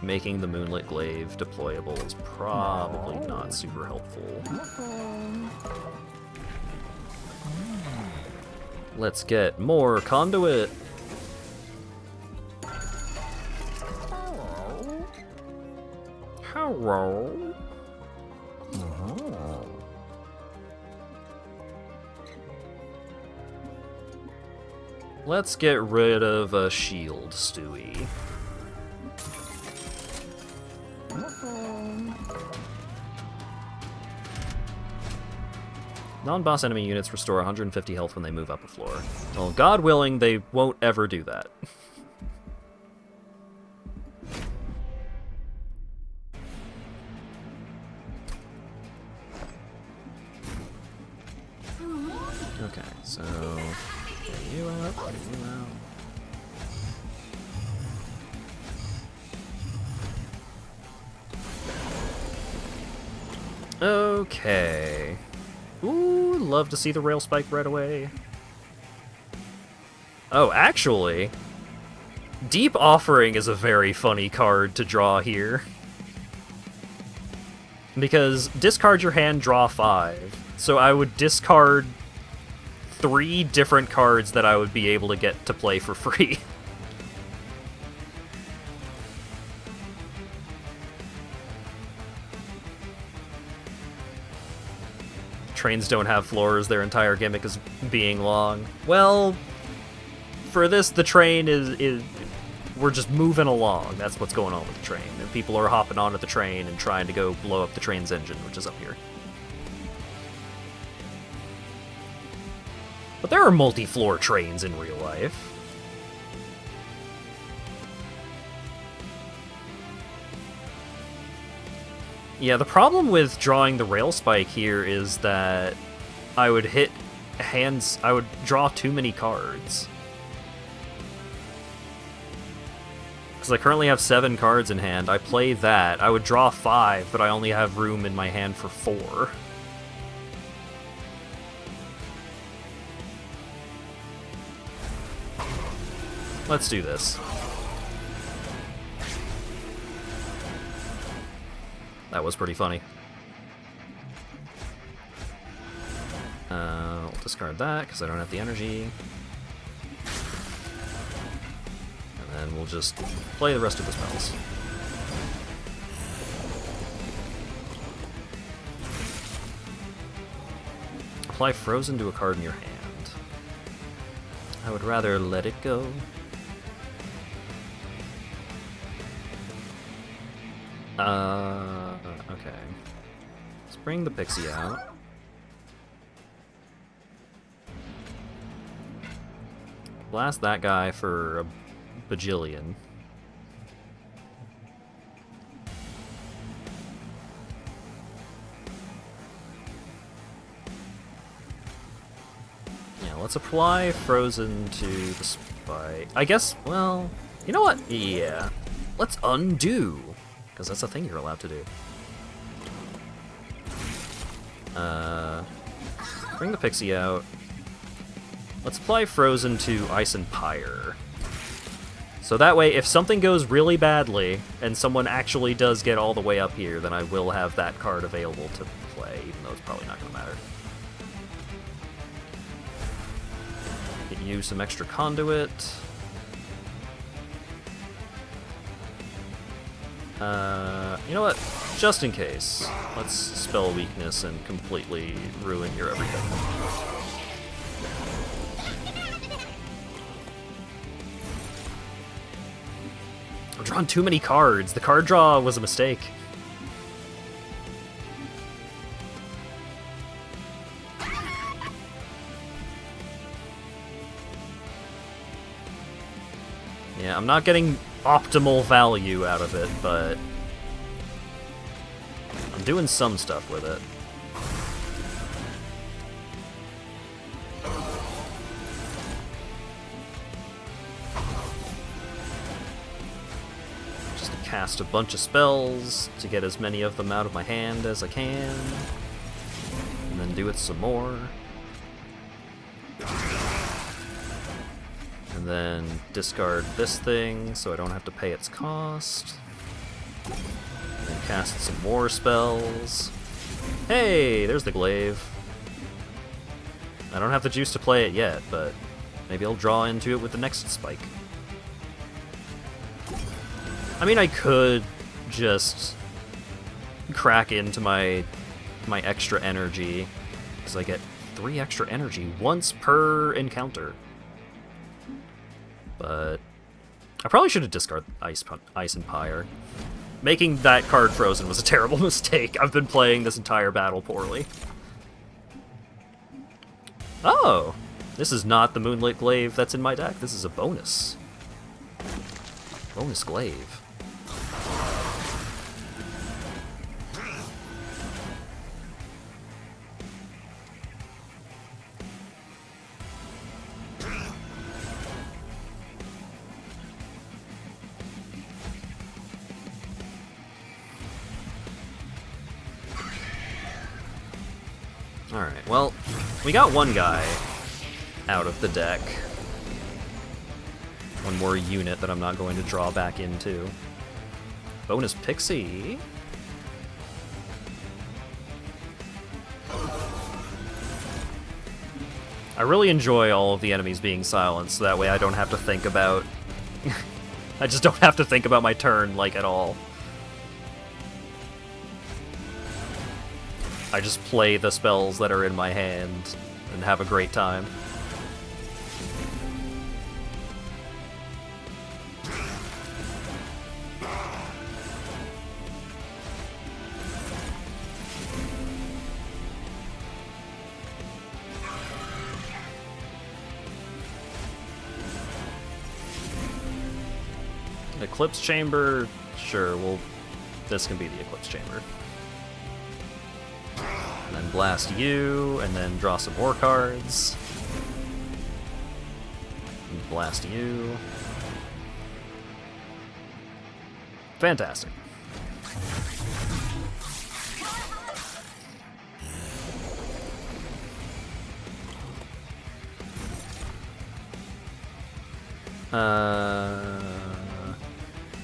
making the Moonlit Glaive deployable is probably not super helpful. Let's get more conduit. Hello. Let's get rid of a shield, Stewie. Non-boss enemy units restore 150 health when they move up a floor. Well, God willing, they won't ever do that. Okay, so get you out, get you out. Okay. Ooh, love to see the rail spike right away. Oh, actually, Deep Offering is a very funny card to draw here. Because discard your hand, draw 5. So I would discard 3 different cards that I would be able to get to play for free. Trains don't have floors, their entire gimmick is being long. Well, for this, the train is we're just moving along. That's what's going on with the train. And people are hopping onto the train and trying to go blow up the train's engine, which is up here. But there are multi-floor trains in real life. Yeah, the problem with drawing the rail spike here is that I would I would draw too many cards. Because I currently have 7 cards in hand. I play that. I would draw 5, but I only have room in my hand for 4. Let's do this. That was pretty funny. I'll discard that because I don't have the energy. And then we'll just play the rest of the spells. Apply Frozen to a card in your hand. I would rather let it go. Okay. Let's bring the Pixie out. Blast that guy for a bajillion. Yeah, let's apply Frozen to the spike. I guess, well, you know what? Yeah. Let's undo. Because that's a thing you're allowed to do. Bring the Pixie out. Let's apply Frozen to Ice and Pyre. So that way, if something goes really badly, and someone actually does get all the way up here, then I will have that card available to play, even though it's probably not going to matter. Get you some extra conduit. You know what? Just in case, let's spell weakness and completely ruin your everything. I've drawn too many cards. The card draw was a mistake. Yeah, I'm not getting optimal value out of it, but I'm doing some stuff with it. Just cast a bunch of spells to get as many of them out of my hand as I can, and then do it some more. And then discard this thing so I don't have to pay its cost. And then cast some more spells. Hey, there's the glaive. I don't have the juice to play it yet, but maybe I'll draw into it with the next spike. I mean, I could just crack into my extra energy, because I get 3 extra energy once per encounter. But I probably should have discarded Ice and Pyre. Making that card frozen was a terrible mistake. I've been playing this entire battle poorly. Oh! This is not the Moonlit Glaive that's in my deck. This is a bonus. Bonus Glaive. Alright, well, we got one guy out of the deck. One more unit that I'm not going to draw back into. Bonus Pixie. I really enjoy all of the enemies being silenced, so that way I don't have to think about... I just don't have to think about my turn, like, at all. I just play the spells that are in my hand and have a great time. Eclipse Chamber? Sure, well, this can be the Eclipse Chamber. And then blast you, and then draw some more cards. And blast you. Fantastic.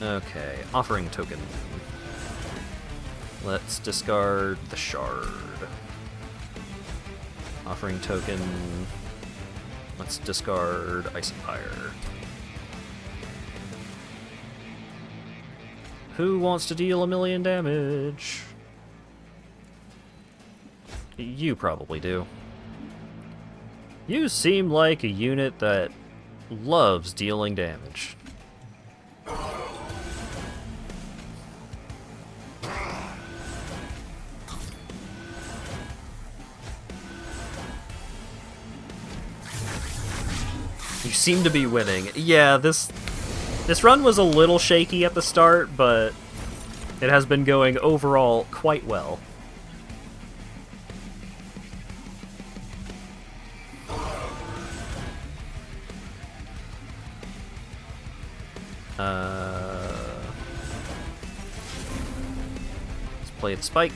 Okay, offering token. Let's discard the shard. Offering token. Let's discard Ice and Pyre. Who wants to deal 1,000,000 damage? You probably do. You seem like a unit that loves dealing damage. You seem to be winning. Yeah, this run was a little shaky at the start, but it has been going overall quite well. Let's play the spike.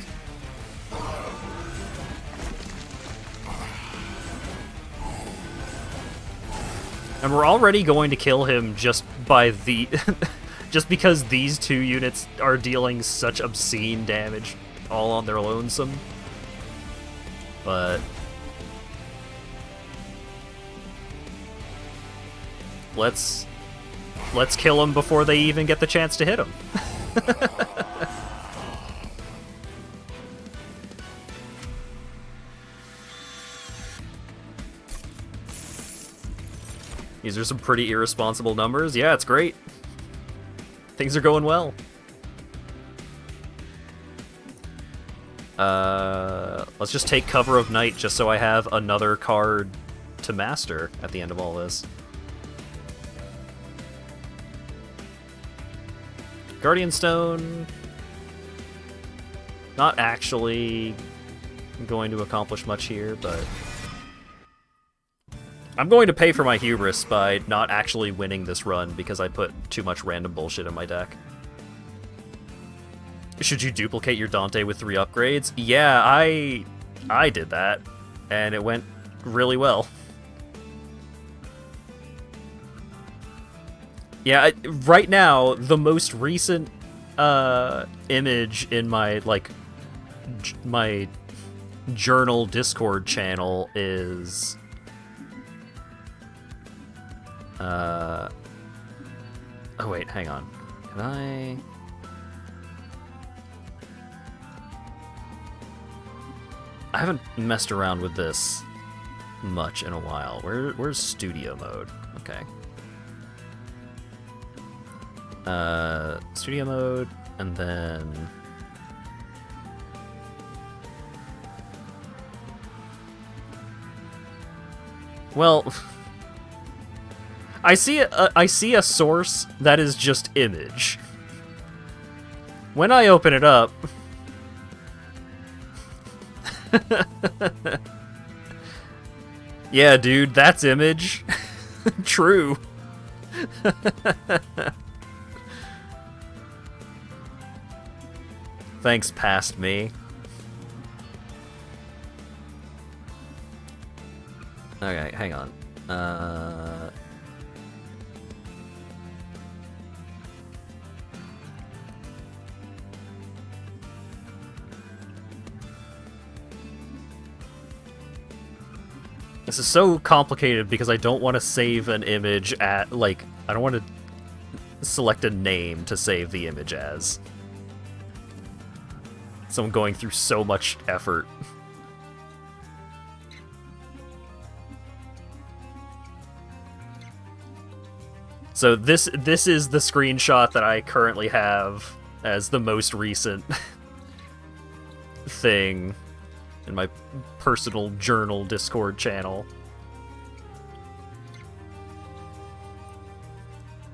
And we're already going to kill him just by the... just because these 2 units are dealing such obscene damage all on their lonesome. But... Let's kill him before they even get the chance to hit him. These are some pretty irresponsible numbers. Yeah, it's great. Things are going well. Let's just take Cover of Night just so I have another card to master at the end of all this. Guardian Stone... Not actually going to accomplish much here, but... I'm going to pay for my hubris by not actually winning this run because I put too much random bullshit in my deck. Should you duplicate your Dante with 3 upgrades? Yeah, I did that, and it went really well. Yeah, right now, the most recent image in my, like, my journal Discord channel is... oh wait, hang on. Can I... I haven't messed around with this much in a while. Where's studio mode? Okay. Studio mode, and then... Well... I see a source that is just image. When I open it up... Yeah, dude, that's image. True. Thanks, past me. Okay, hang on. This is so complicated because I don't want to save an image at, like, I don't want to select a name to save the image as. So I'm going through so much effort. So this is the screenshot that I currently have as the most recent thing in my personal journal Discord channel.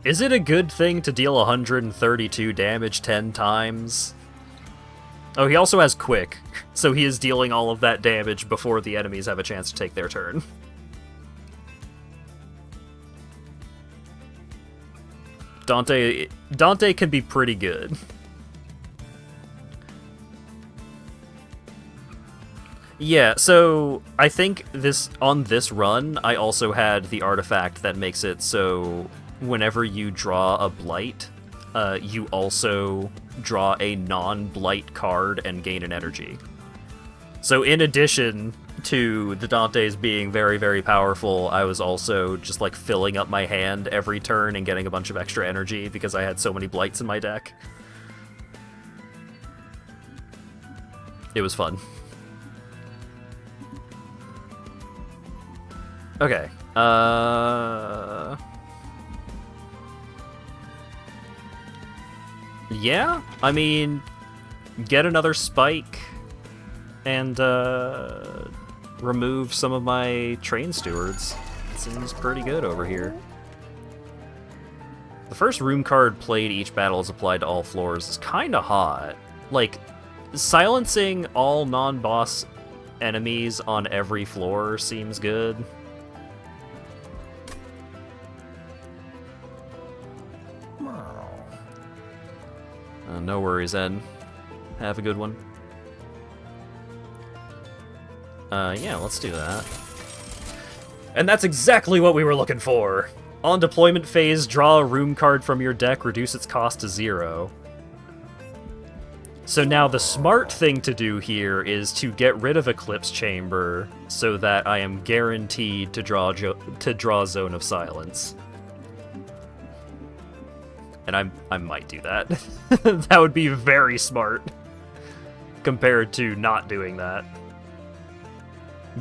Is it a good thing to deal 132 damage 10 times? Oh, he also has Quick, so he is dealing all of that damage before the enemies have a chance to take their turn. Dante can be pretty good. Yeah, so I think on this run, I also had the artifact that makes it so whenever you draw a blight, you also draw a non-blight card and gain an energy. So in addition to the Dantes being very, very powerful, I was also just like filling up my hand every turn and getting a bunch of extra energy because I had so many blights in my deck. It was fun. Okay, yeah, I mean, get another spike and, remove some of my train stewards. It seems pretty good over here. The first room card played each battle is applied to all floors is kinda hot. Like, silencing all non-boss enemies on every floor seems good. No worries, Ed. Have a good one. Yeah, let's do that. And that's exactly what we were looking for! On deployment phase, draw a room card from your deck, reduce its cost to 0. So now the smart thing to do here is to get rid of Eclipse Chamber so that I am guaranteed to draw Zone of Silence. And I might do that. That would be very smart compared to not doing that.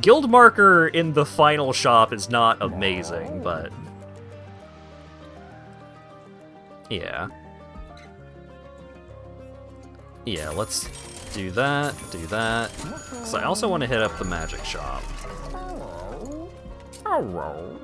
Guild Marker in the final shop is not amazing, but yeah. Yeah, let's do that, So I also want to hit up the magic shop. Hello.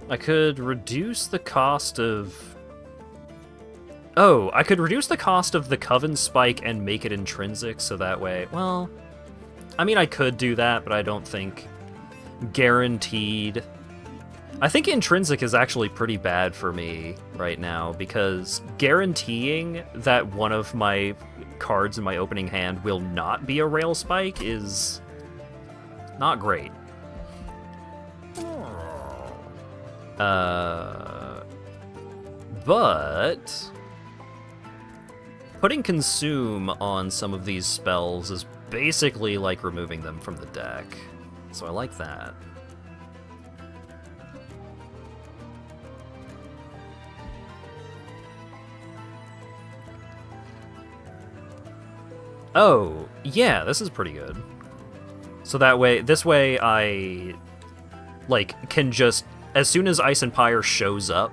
I could reduce the cost of... Oh, I could reduce the cost of the Coven Spike and make it intrinsic, so that way... Well, I mean, I could do that, but I don't think guaranteed... I think intrinsic is actually pretty bad for me right now, because guaranteeing that one of my cards in my opening hand will not be a Rail Spike is not great. But putting Consume on some of these spells is basically like removing them from the deck, so I like that. Oh, yeah, this is pretty good. So that way, this way I, like, can just, as soon as Ice and Pyre shows up,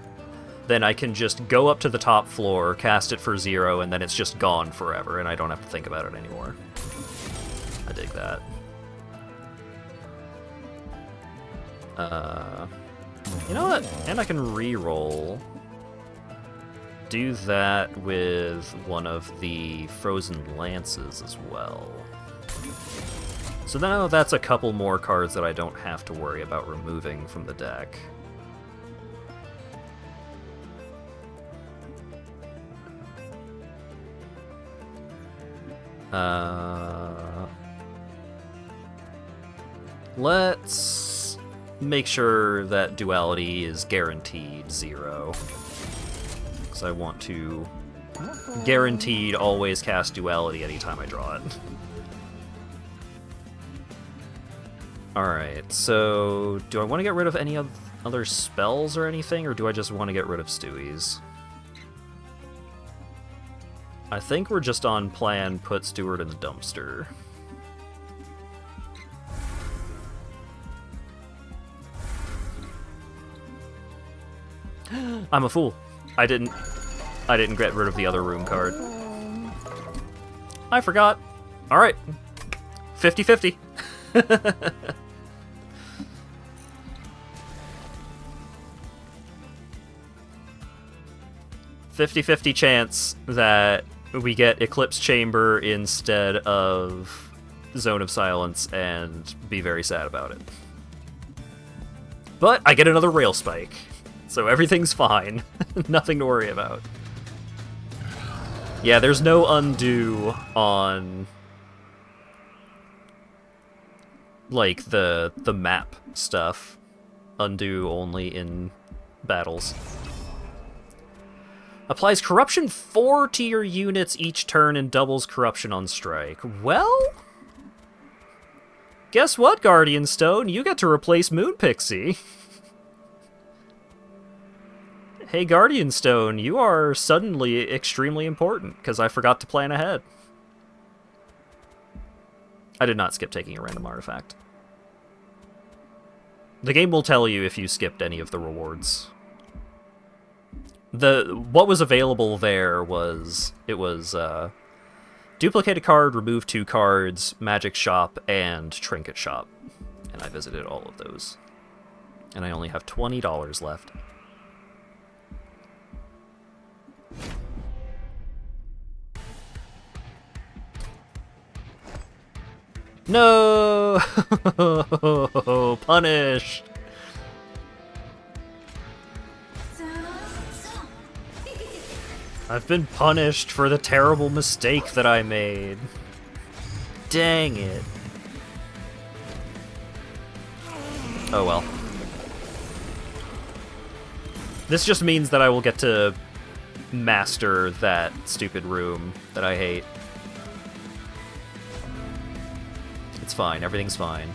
then I can just go up to the top floor, cast it for 0, and then it's just gone forever, and I don't have to think about it anymore. I dig that. You know what? And I can re-roll. Do that with one of the Frozen Lances as well. So now that's a couple more cards that I don't have to worry about removing from the deck. Let's make sure that duality is guaranteed 0. Because I want to guaranteed always cast duality anytime I draw it. Alright, so do I want to get rid of any other spells or anything, or do I just want to get rid of Stewie's? I think we're just on plan put Stewart in the dumpster. I'm a fool. I didn't get rid of the other room card. I forgot. Alright. 50-50. 50-50 chance that we get Eclipse Chamber instead of Zone of Silence and be very sad about it. But I get another Rail Spike, so everything's fine. Nothing to worry about. Yeah, there's no undo on like the map stuff. Undo only in battles. Applies Corruption 4 to your units each turn and doubles Corruption on strike. Well, guess what, Guardian Stone? You get to replace Moon Pixie. Hey, Guardian Stone, you are suddenly extremely important, because I forgot to plan ahead. I did not skip taking a random artifact. The game will tell you if you skipped any of the rewards. What was available there was, duplicate a card, remove 2 cards, magic shop, and trinket shop. And I visited all of those. And I only have $20 left. No! Punish! I've been punished for the terrible mistake that I made. Dang it. Oh well. This just means that I will get to master that stupid room that I hate. It's fine, everything's fine.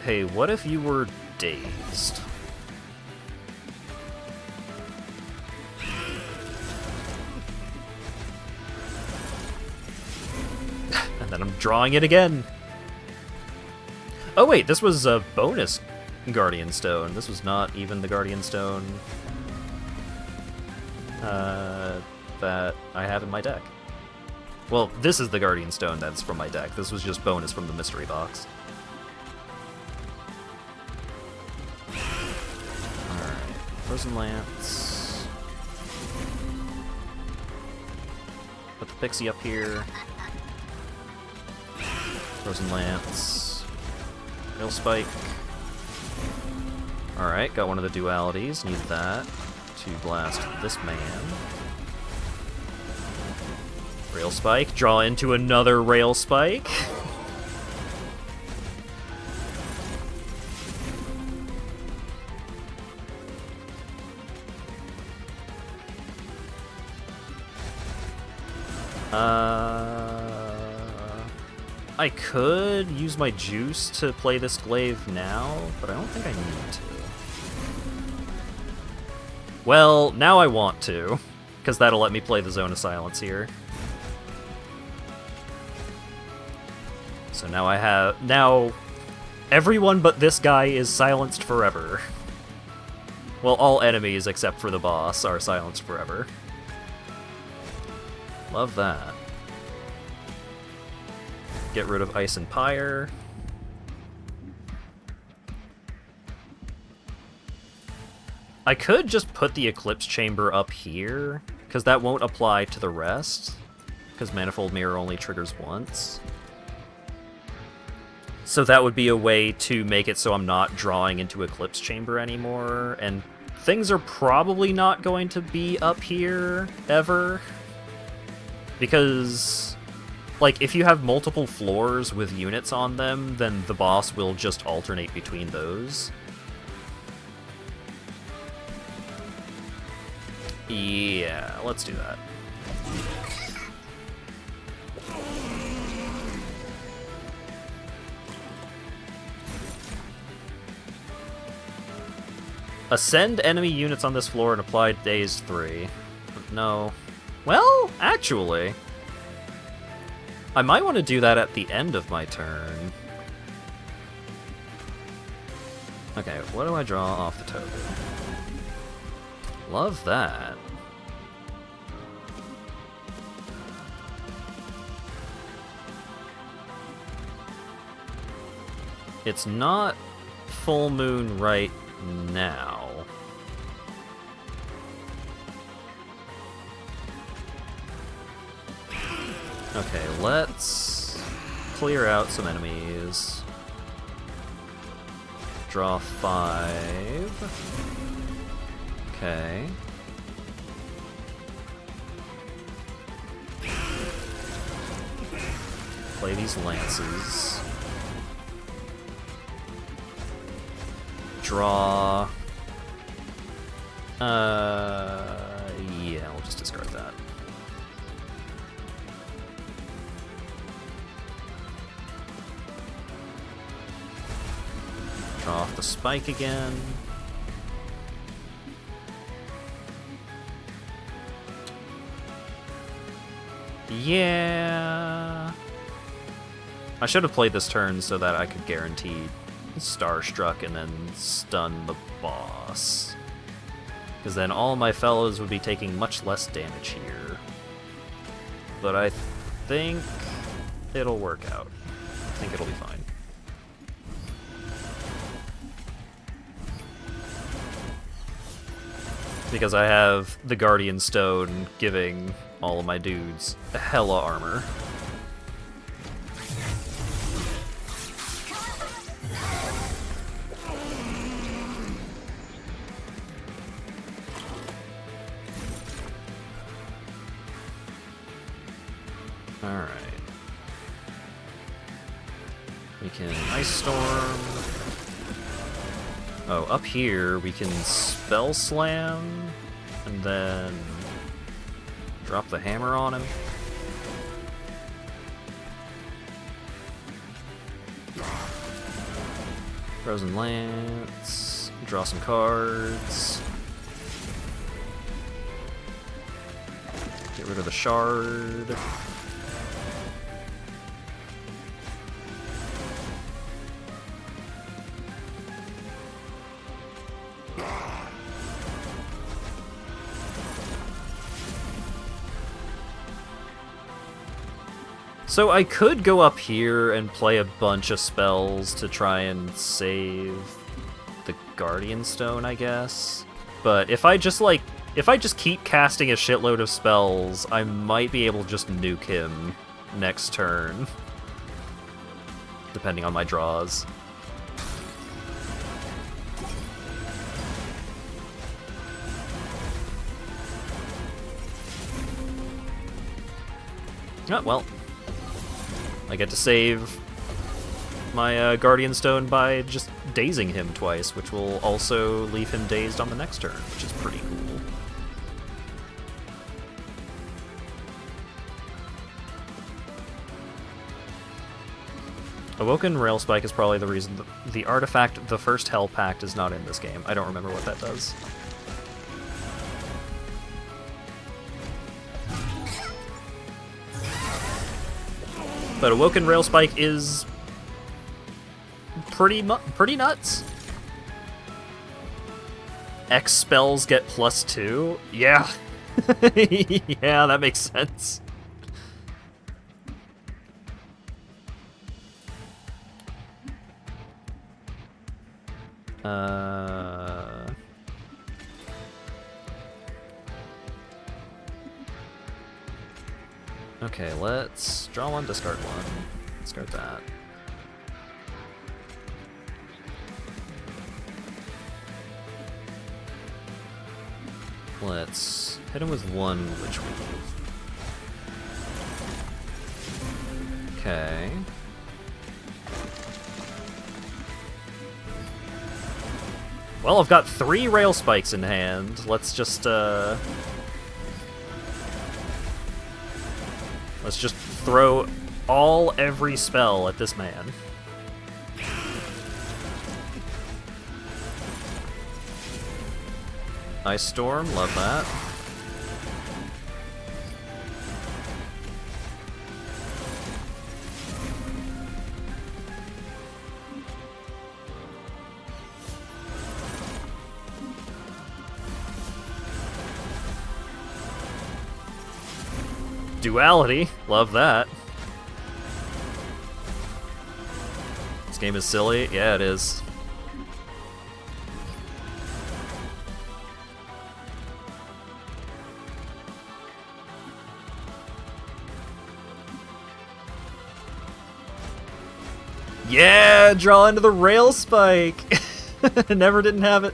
Hey, what if you were dazed? And then I'm drawing it again. Oh wait, this was a bonus Guardian Stone. This was not even the Guardian Stone that I have in my deck. Well, this is the Guardian Stone that's from my deck. This was just bonus from the mystery box. Alright, Frozen Lance. Put the Pixie up here. Frozen Lance. Rail Spike. Alright, got one of the dualities. Need that to blast this man. Rail Spike. Draw into another Rail Spike. I could use my juice to play this glaive now, but I don't think I need to. Well, now I want to, because that'll let me play the Zone of Silence here. So now everyone but this guy is silenced forever. Well, all enemies except for the boss are silenced forever. Love that. Get rid of Ice and Pyre. I could just put the Eclipse Chamber up here, because that won't apply to the rest, because Manifold Mirror only triggers once. So that would be a way to make it so I'm not drawing into Eclipse Chamber anymore, and things are probably not going to be up here, ever. Because, like, if you have multiple floors with units on them, then the boss will just alternate between those. Yeah, let's do that. Ascend enemy units on this floor and apply Daze 3. No. Well, actually, I might want to do that at the end of my turn. Okay, what do I draw off the token? Love that. It's not full moon right now. Okay, let's clear out some enemies. Draw 5. Okay. Play these lances. Draw. Yeah, we'll just discard that. Draw off the spike again. Yeah. I should have played this turn so that I could guarantee Starstruck and then stun the boss. Because then all my fellows would be taking much less damage here. But I think it'll work out. I think it'll be fine. because I have the Guardian Stone giving all of my dudes hella armor. Alright. We can Ice Storm. Oh, up here we can Spell Slam, and then drop the hammer on him. Frozen Lance, draw some cards. Get rid of the shard. So I could go up here and play a bunch of spells to try and save the Guardian Stone, I guess. But if I just keep casting a shitload of spells, I might be able to just nuke him next turn. Depending on my draws. Oh, well. I get to save my Guardian Stone by just dazing him twice, which will also leave him dazed on the next turn, which is pretty cool. Awoken Railspike is probably the reason the artifact, the first Hell Pact, is not in this game. I don't remember what that does. But Awoken Railspike is pretty nuts. X spells get +2? Yeah. Yeah, that makes sense. Okay, let's draw one, discard one. Discard that. Let's hit him with one Witch Weave. Okay. Well, I've got 3 Rail Spikes in hand. Let's just throw every spell at this man. Ice Storm, love that. Duality, love that. This game is silly. Yeah, it is. Yeah, draw into the Rail Spike. Never didn't have it.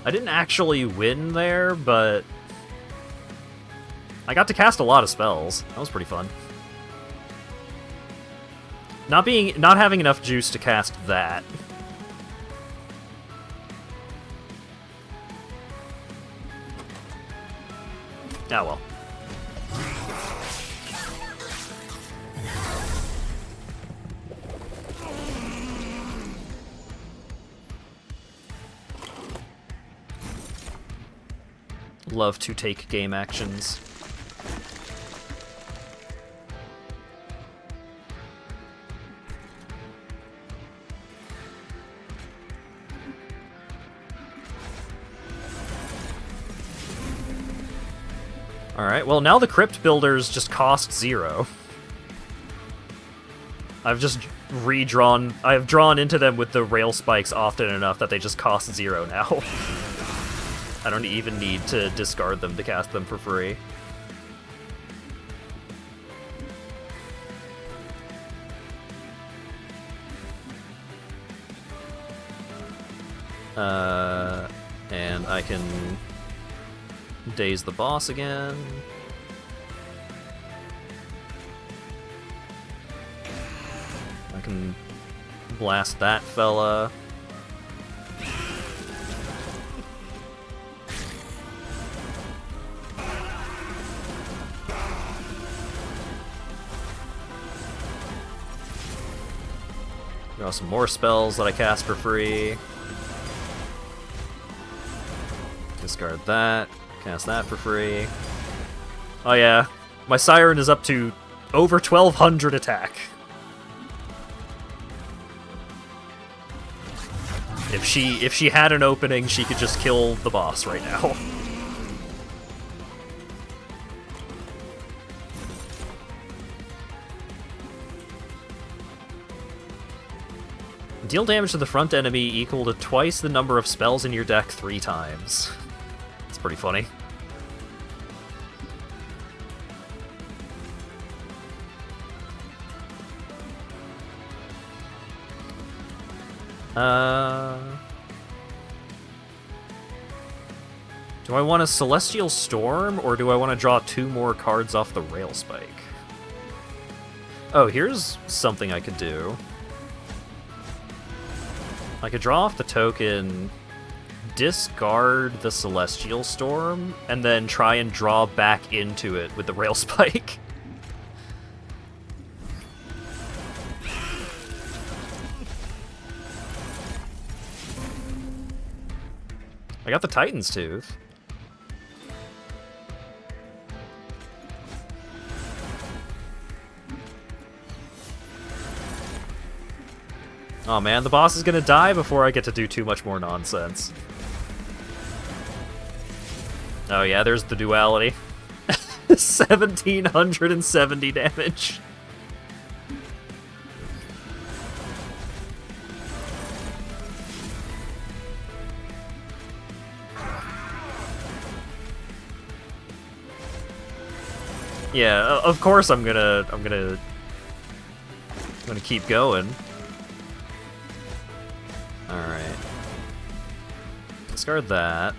I didn't actually win there, but I got to cast a lot of spells. That was pretty fun. Not having enough juice to cast that. Ah, well. Love to take game actions. Alright, well now the crypt builders just cost 0. I've just I've drawn into them with the rail spikes often enough that they just cost 0 now. I don't even need to discard them to cast them for free. And I can daze the boss again. I can blast that fella. Draw some more spells that I cast for free. Discard that. Cast that for free. Oh yeah, my Siren is up to over 1200 attack. If she had an opening, she could just kill the boss right now. Deal damage to the front enemy equal to twice the number of spells in your deck 3 times. It's pretty funny. Do I want a Celestial Storm, or do I want to draw 2 more cards off the Rail Spike? Oh, here's something I could do. I could draw off the token, discard the Celestial Storm, and then try and draw back into it with the Rail Spike. I got the Titan's Tooth. Oh man, the boss is gonna die before I get to do too much more nonsense. Oh yeah, there's the duality. 1770 damage. Yeah, of course I'm gonna keep going. Alright. Discard that.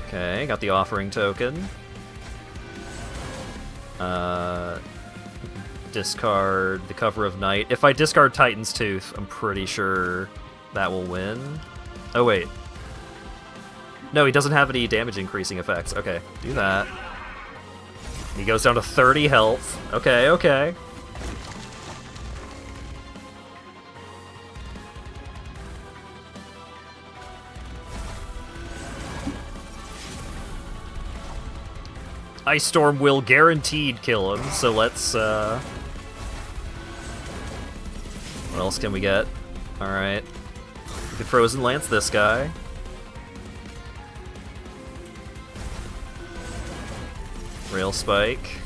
Okay, got the offering token. Discard the Cover of Night. If I discard Titan's Tooth, I'm pretty sure that will win. Oh wait. No, he doesn't have any damage increasing effects. Okay, do that. He goes down to 30 health. Okay, okay. Ice Storm will guaranteed kill him, so let's, what else can we get? Alright. We can Frozen Lance this guy. Rail Spike.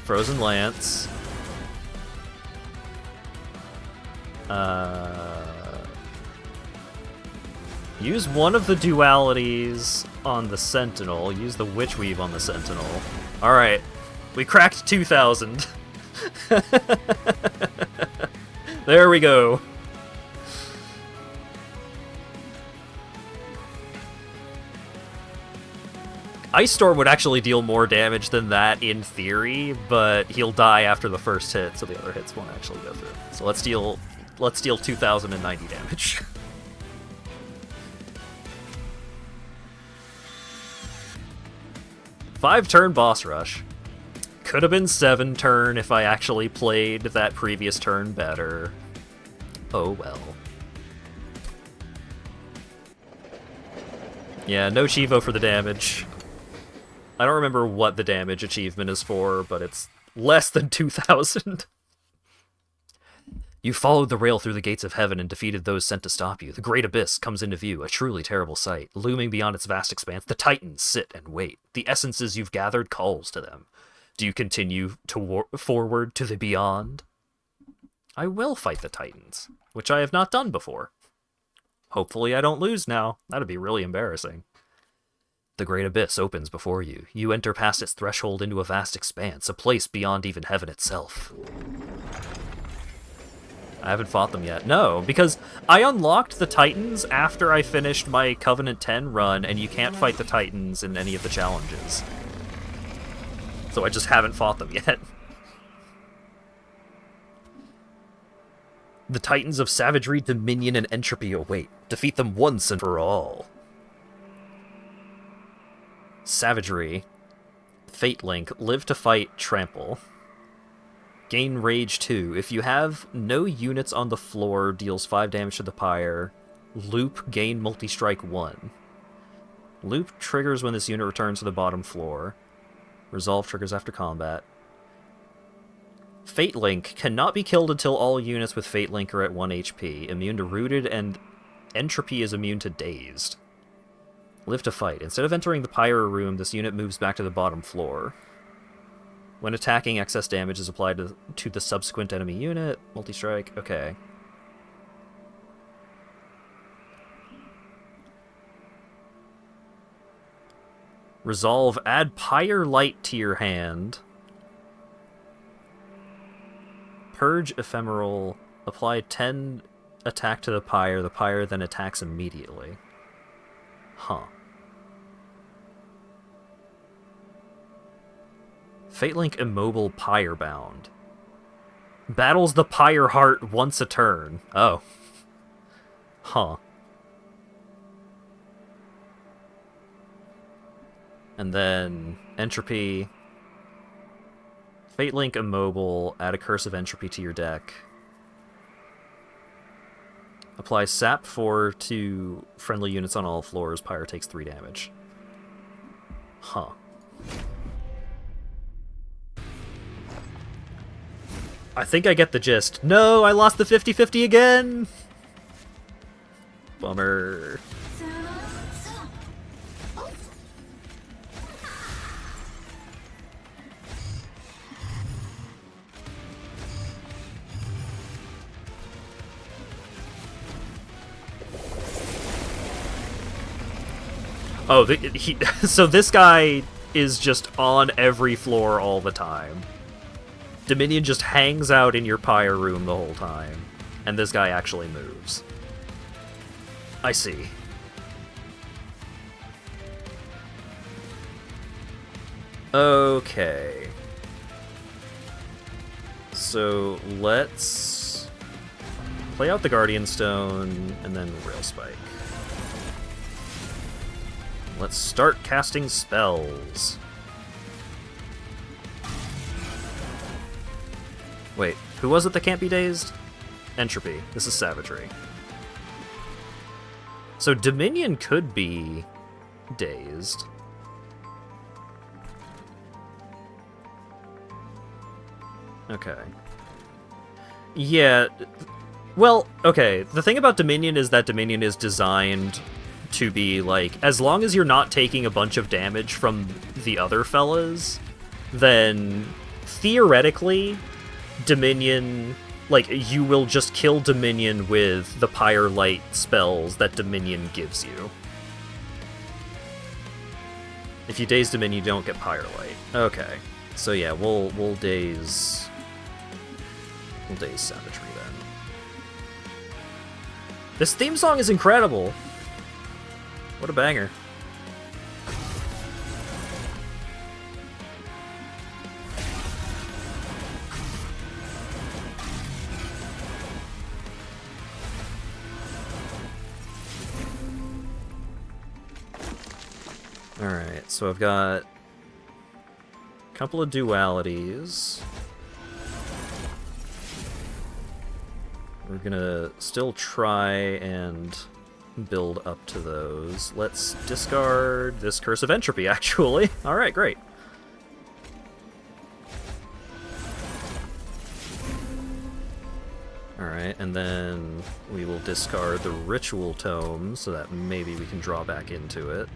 Frozen Lance. Use one of the dualities on the Sentinel. Use the Witch Weave on the Sentinel. Alright. We cracked 2,000. There we go. Ice Storm would actually deal more damage than that in theory, but he'll die after the first hit, so the other hits won't actually go through. So let's deal 2,090 damage. Five-turn boss rush. Could have been 7-turn if I actually played that previous turn better. Oh well. Yeah, no Chivo for the damage. I don't remember what the damage achievement is for, but it's less than 2,000. You followed the rail through the gates of heaven and defeated those sent to stop you. The great abyss comes into view, a truly terrible sight. Looming beyond its vast expanse, the titans sit and wait. The essences you've gathered calls to them. Do you continue to forward to the beyond? I will fight the titans, which I have not done before. Hopefully I don't lose now. That'd be really embarrassing. The great abyss opens before you. You enter past its threshold into a vast expanse, a place beyond even heaven itself. I haven't fought them yet. No, because I unlocked the Titans after I finished my Covenant 10 run, and you can't fight the Titans in any of the challenges. So I just haven't fought them yet. The Titans of Savagery, Dominion, and Entropy await. Defeat them once and for all. Savagery. Fate Link. Live to fight. Trample. Gain Rage 2. If you have no units on the floor, deals 5 damage to the pyre. Loop, gain Multi-Strike 1. Loop triggers when this unit returns to the bottom floor. Resolve triggers after combat. Fate Link cannot be killed until all units with Fate Link are at 1 HP. Immune to Rooted, and Entropy is immune to Dazed. Live to fight. Instead of entering the pyre room, this unit moves back to the bottom floor. When attacking, excess damage is applied to the subsequent enemy unit. Multi-strike, okay. Resolve, add Pyre Light to your hand. Purge Ephemeral, apply 10 attack to the pyre then attacks immediately. Huh. Fatelink Immobile Pyrebound. Battles the Pyre Heart once a turn. Oh. Huh. And then Entropy. Fatelink Immobile. Add a Curse of Entropy to your deck. Apply Sap 4 to friendly units on all floors. Pyre takes 3 damage. Huh. I think I get the gist. No, I lost the 50-50 again! Bummer. Oh, so this guy is just on every floor all the time. Dominion just hangs out in your pyre room the whole time, and this guy actually moves. I see. Okay. So let's play out the Guardian Stone and then Rail Spike. Let's start casting spells. Wait, who was it that can't be dazed? Entropy. This is Savagery. So Dominion could be dazed. Okay. Yeah. Well, okay. The thing about Dominion is that Dominion is designed to be, like, as long as you're not taking a bunch of damage from the other fellas, then theoretically, Dominion, like, you will just kill Dominion with the Pyre Light spells that Dominion gives you. If you daze Dominion, you don't get Pyre Light. Okay. So yeah, we'll daze Savagery then. This theme song is incredible. What a banger. Alright, so I've got a couple of dualities. We're gonna still try and build up to those. Let's discard this Curse of Entropy, actually. Alright, great. Alright, and then we will discard the Ritual Tome so that maybe we can draw back into it.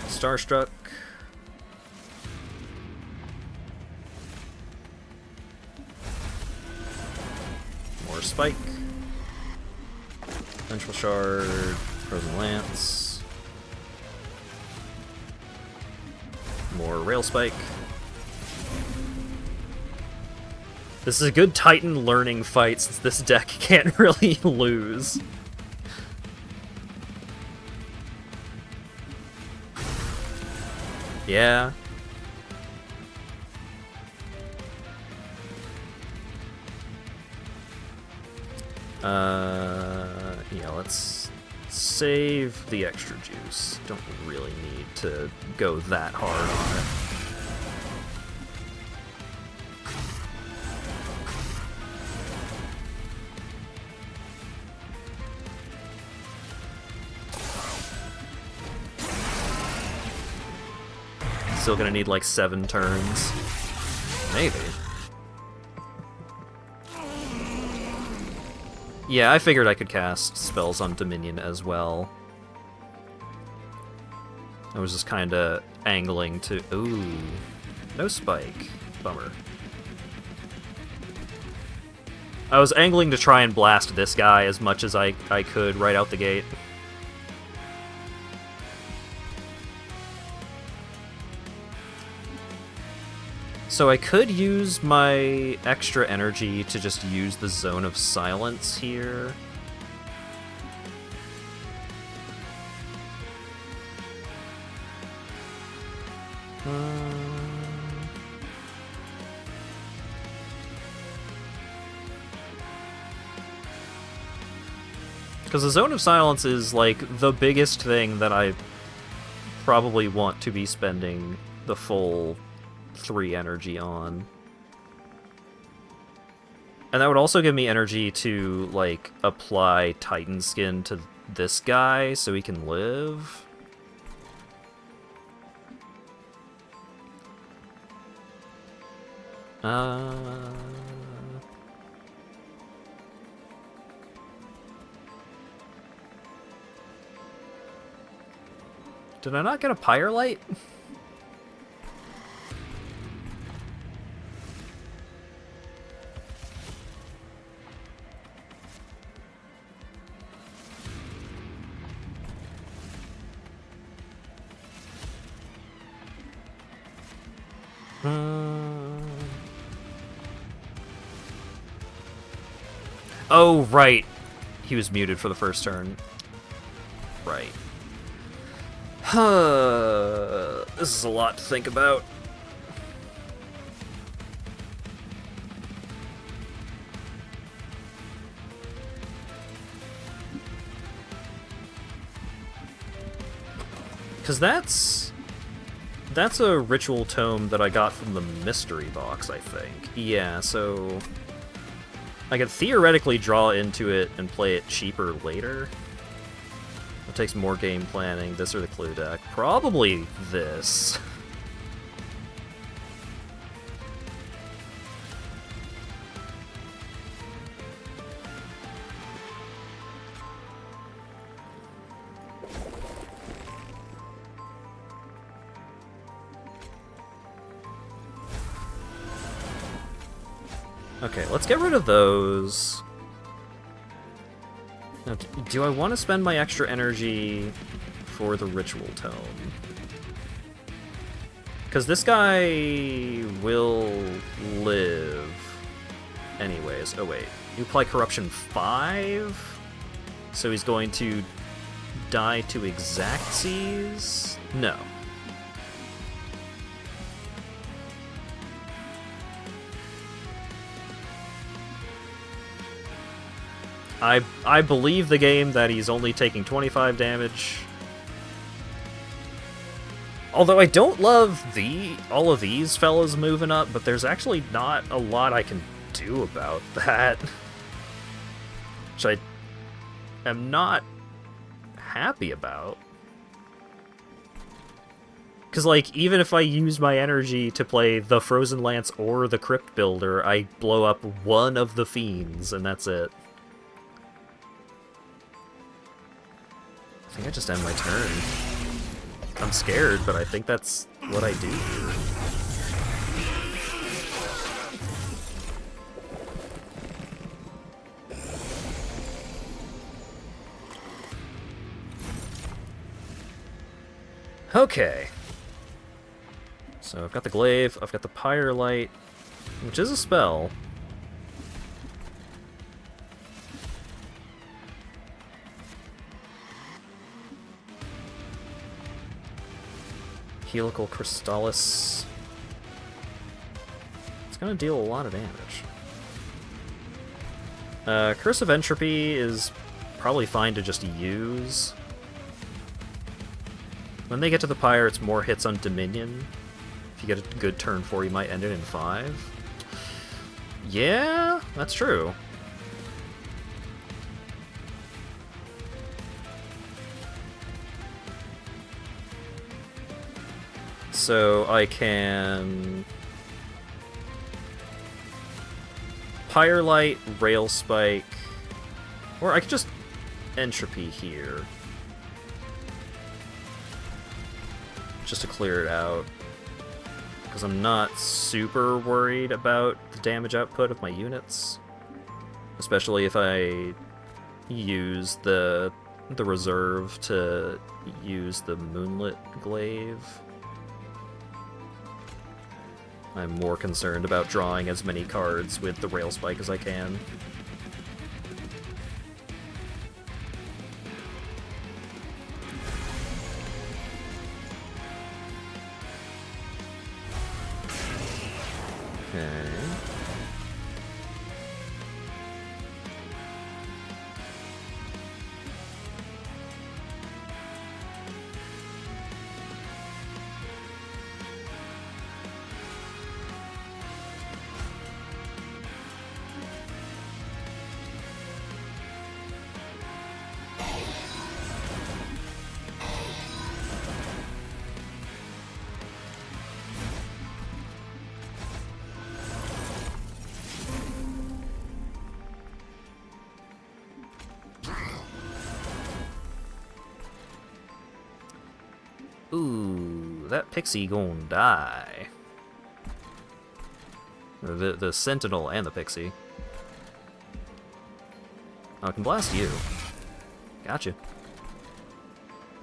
Starstruck. More Spike. Vengeful Shard. Frozen Lance. More Rail Spike. This is a good Titan learning fight since this deck can't really lose. Yeah. Yeah, let's save the extra juice. Don't really need to go that hard on it. Still gonna need like 7 turns. Maybe. Yeah, I figured I could cast spells on Dominion as well. I was just kinda angling to... Ooh. No Spike. Bummer. I was angling to try and blast this guy as much as I could right out the gate. So I could use my extra energy to just use the Zone of Silence here. Because the Zone of Silence is, like, the biggest thing that I probably want to be spending the full 3 energy on. And that would also give me energy to, like, apply Titan Skin to this guy so he can live. Did I not get a Pyre Light? Oh, right. He was muted for the first turn. Right. This is a lot to think about. Because that's a Ritual Tome that I got from the Mystery Box, I think. Yeah, so I could theoretically draw into it and play it cheaper later. It takes more game planning, this or the clue deck. Probably this. Okay, let's get rid of those. Now, do I want to spend my extra energy for the Ritual Tome? Because this guy will live anyways. Oh wait, you apply Corruption 5? So he's going to die to Exact-Seize? No. I believe the game that he's only taking 25 damage. Although I don't love all of these fellas moving up, but there's actually not a lot I can do about that. Which I am not happy about. Because, like, even if I use my energy to play the Frozen Lance or the Crypt Builder, I blow up one of the fiends, and that's it. I think I just end my turn. I'm scared, but I think that's what I do here. Okay. So I've got the Glaive, I've got the Pyre Light, which is a spell. Helical Crystallis. It's gonna deal a lot of damage. Curse of Entropy is probably fine to just use. When they get to the Pyre, it's more hits on Dominion. If you get a good turn 4, you might end it in 5. Yeah, that's true. So I can Pyre Light, Rail Spike, or I could just Entropy here. Just to clear it out. Because I'm not super worried about the damage output of my units. Especially if I use the reserve to use the Moonlit Glaive. I'm more concerned about drawing as many cards with the Rail Spike as I can. Okay. Ooh, that pixie gon' die. Or the sentinel and the pixie. Oh, I can blast you. Gotcha.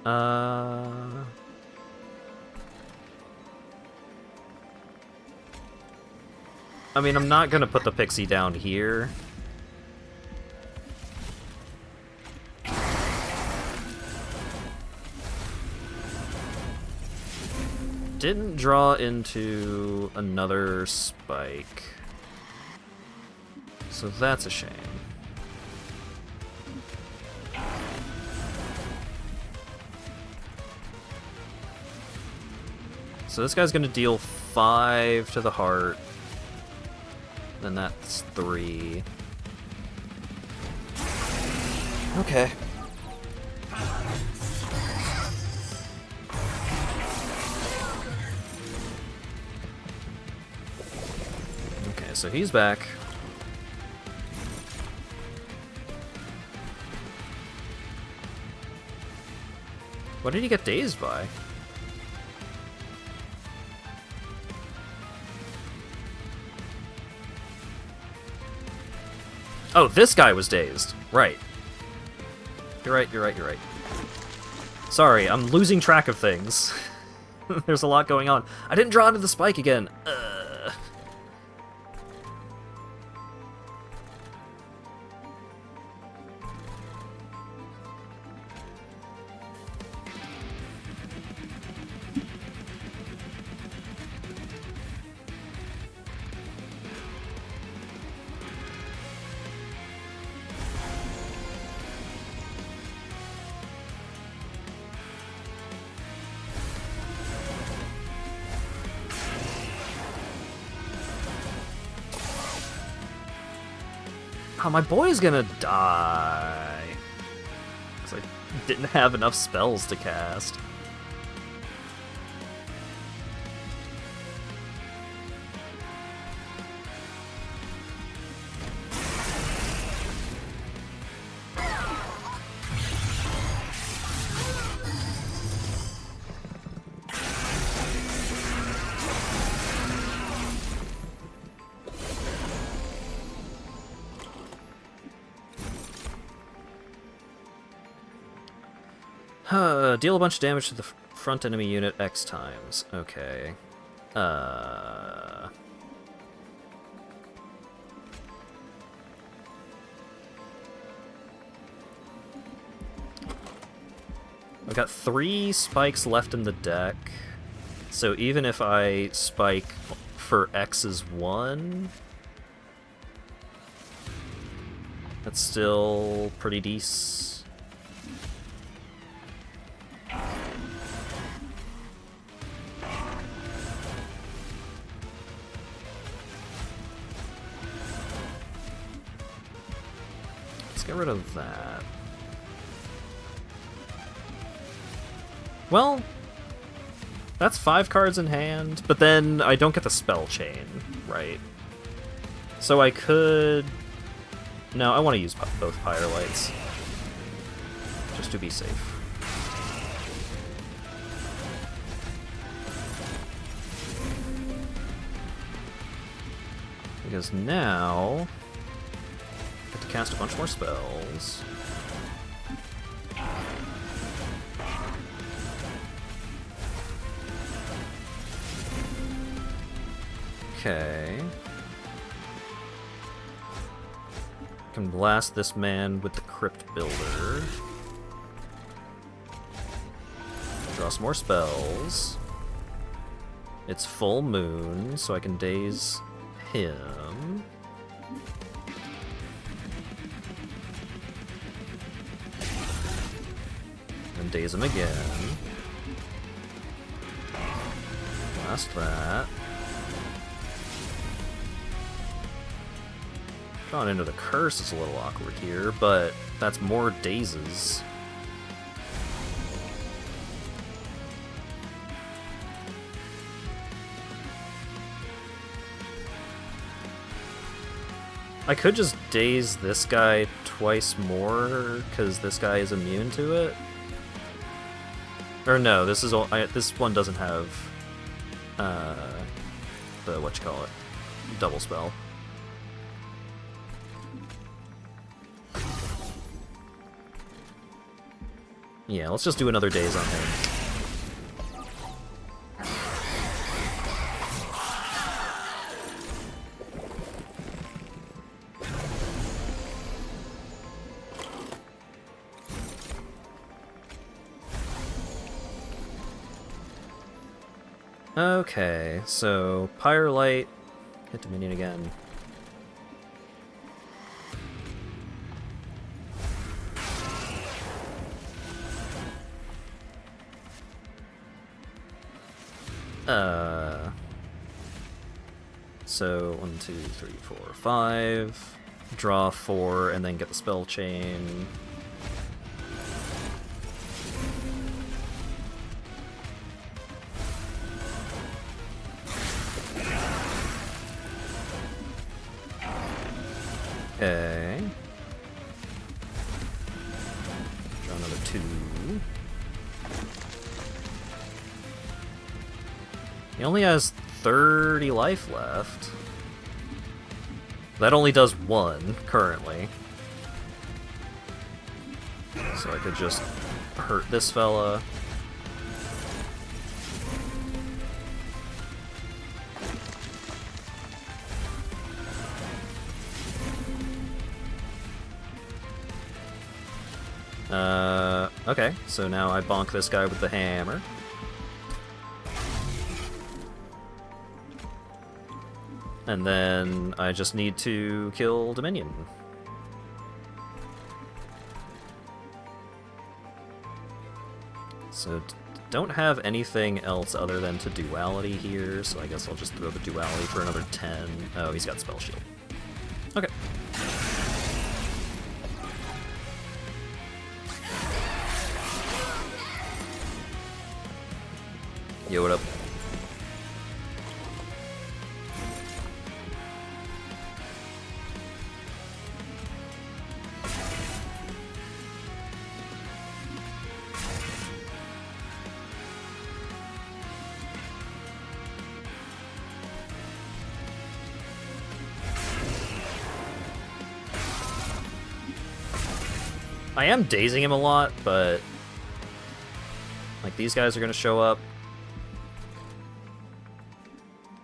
I mean, I'm not gonna put the pixie down here. Didn't draw into another spike. So that's a shame. So this guy's gonna deal 5 to the heart. Then that's 3. Okay. Okay, so he's back. What did he get dazed by? Oh, this guy was dazed. Right. You're right, you're right, you're right. Sorry, I'm losing track of things. There's a lot going on. I didn't draw into the spike again. Oh, my boy's gonna die. Because I didn't have enough spells to cast. Deal a bunch of damage to the front enemy unit X times. Okay. I've got 3 spikes left in the deck, so even if I spike for X is 1, that's still pretty decent. Let's get rid of that. Well, that's 5 cards in hand, but then I don't get the spell chain, right? So I could... No, I want to use both Firelights, just to be safe. Because now I get to cast a bunch more spells. Okay. Can blast this man with the Crypt Builder. Draw some more spells. It's full moon, so I can daze him. And daze him again. Blast that. Drawn into the curse is a little awkward here, but that's more dazes. I could just daze this guy twice more, because this guy is immune to it. Or no, this is all, this one doesn't have the whatchamacallit, double spell. Yeah, let's just do another daze on him. Okay, so Firelight, hit the minion again. So 1, 2, 3, 4, 5. Draw 4 and then get the spell chain. Okay. Draw another 2. He only has 30 life left. That only does 1 currently. So I could just hurt this fella. Okay, so now I bonk this guy with the hammer. And then I just need to kill Dominion. So don't have anything else other than to duality here, so I guess I'll just throw the duality for another 10. Oh, he's got spell shield. Okay. Yo, what up? I am dazing him a lot, but Like, these guys are gonna show up.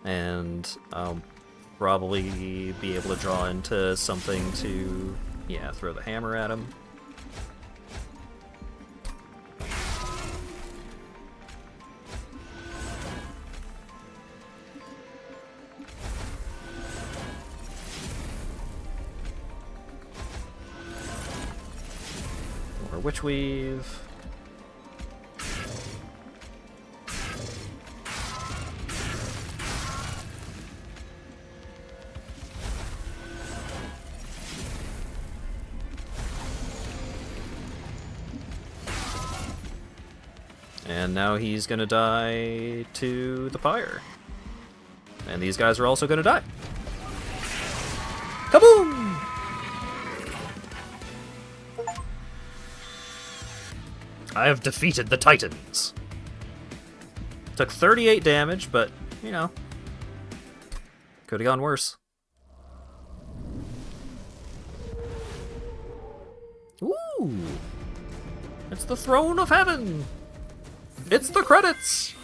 And I'll probably be able to draw into something to, yeah, throw the hammer at him. More Witch Weave. And now he's gonna die to the pyre. And these guys are also gonna die. Kaboom! I have defeated the Titans. Took 38 damage, but, you know, could have gone worse. Ooh! It's the Throne of Heaven! It's the credits!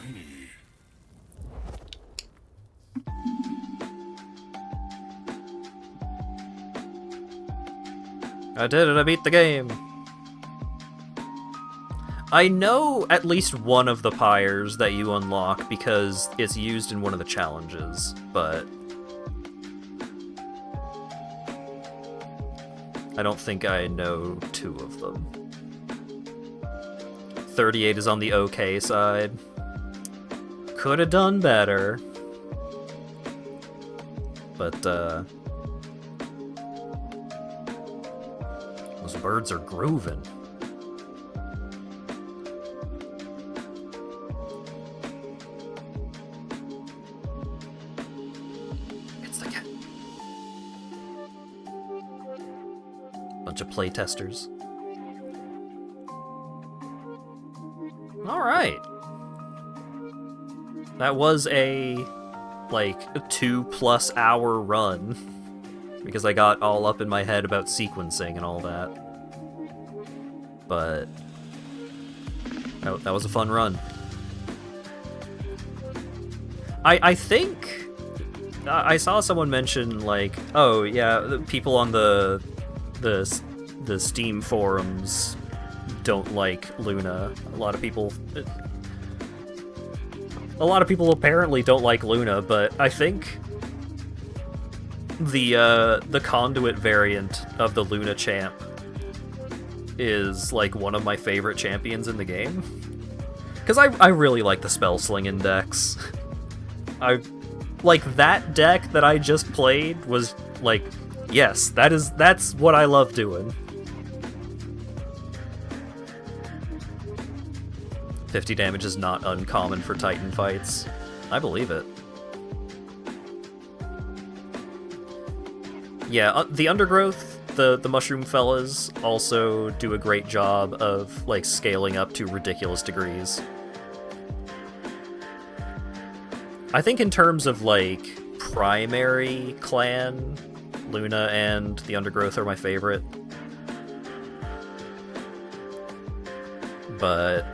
I did it, I beat the game. I know at least one of the pyres that you unlock because it's used in one of the challenges, but I don't think I know two of them. 38 is on the okay side. Could have done better. But, those birds are grooving. It's the cat. Bunch of playtesters. Alright. That was a, like, a 2+ hour run. Because I got all up in my head about sequencing and all that. But that was a fun run. I think I saw someone mention, like, oh yeah, the people on the Steam forums don't like Luna. A lot of people apparently don't like Luna, but I think the conduit variant of the Luna champ is like one of my favorite champions in the game. Because I really like the spell sling index. I like that deck that I just played was like, yes, that's what I love doing. 50 damage is not uncommon for Titan fights. I believe it. Yeah, the Undergrowth, the Mushroom Fellas, also do a great job of, like, scaling up to ridiculous degrees. I think in terms of, like, primary clan, Luna and the Undergrowth are my favorite. But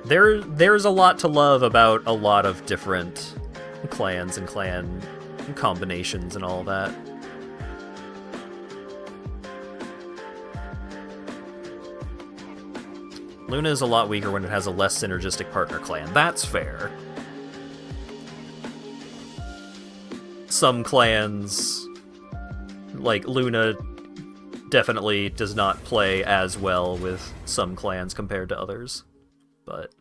there's a lot to love about a lot of different clans and clan combinations and all that. Luna is a lot weaker when it has a less synergistic partner clan. That's fair. Some clans, like Luna, definitely does not play as well with some clans compared to others. But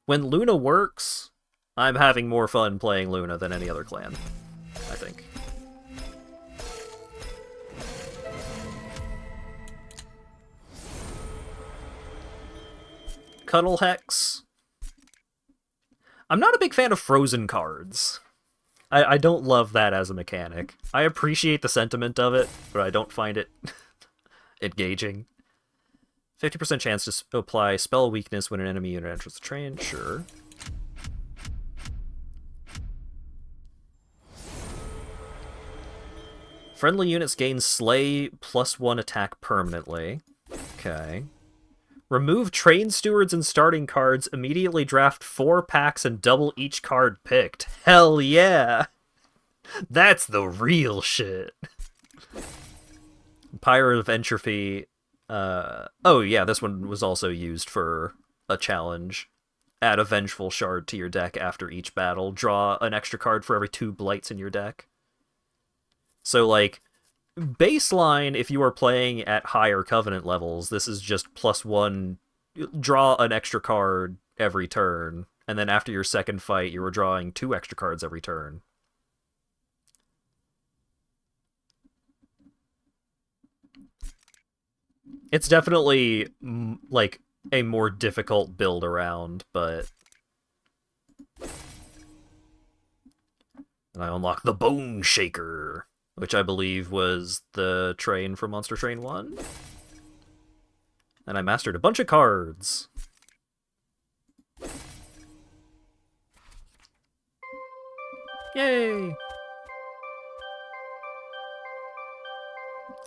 when Luna works, I'm having more fun playing Luna than any other clan, I think. Cuddle Hex. I'm not a big fan of frozen cards. I don't love that as a mechanic. I appreciate the sentiment of it, but I don't find it engaging. 50% chance to apply spell weakness when an enemy unit enters the train. Sure. Friendly units gain Slay +1 attack permanently. Okay. Remove train stewards and starting cards, immediately draft 4 packs and double each card picked. Hell yeah! That's the real shit. Pyre of Entropy. Oh yeah, this one was also used for a challenge. Add a Vengeful Shard to your deck after each battle. Draw an extra card for every 2 blights in your deck. So, like, baseline, if you are playing at higher Covenant levels, this is just +1. Draw an extra card every turn, and then after your second fight, you were drawing 2 extra cards every turn. It's definitely, like, a more difficult build around, but... And I unlock the Bone Shaker, which I believe was the train from Monster Train 1. And I mastered a bunch of cards. Yay!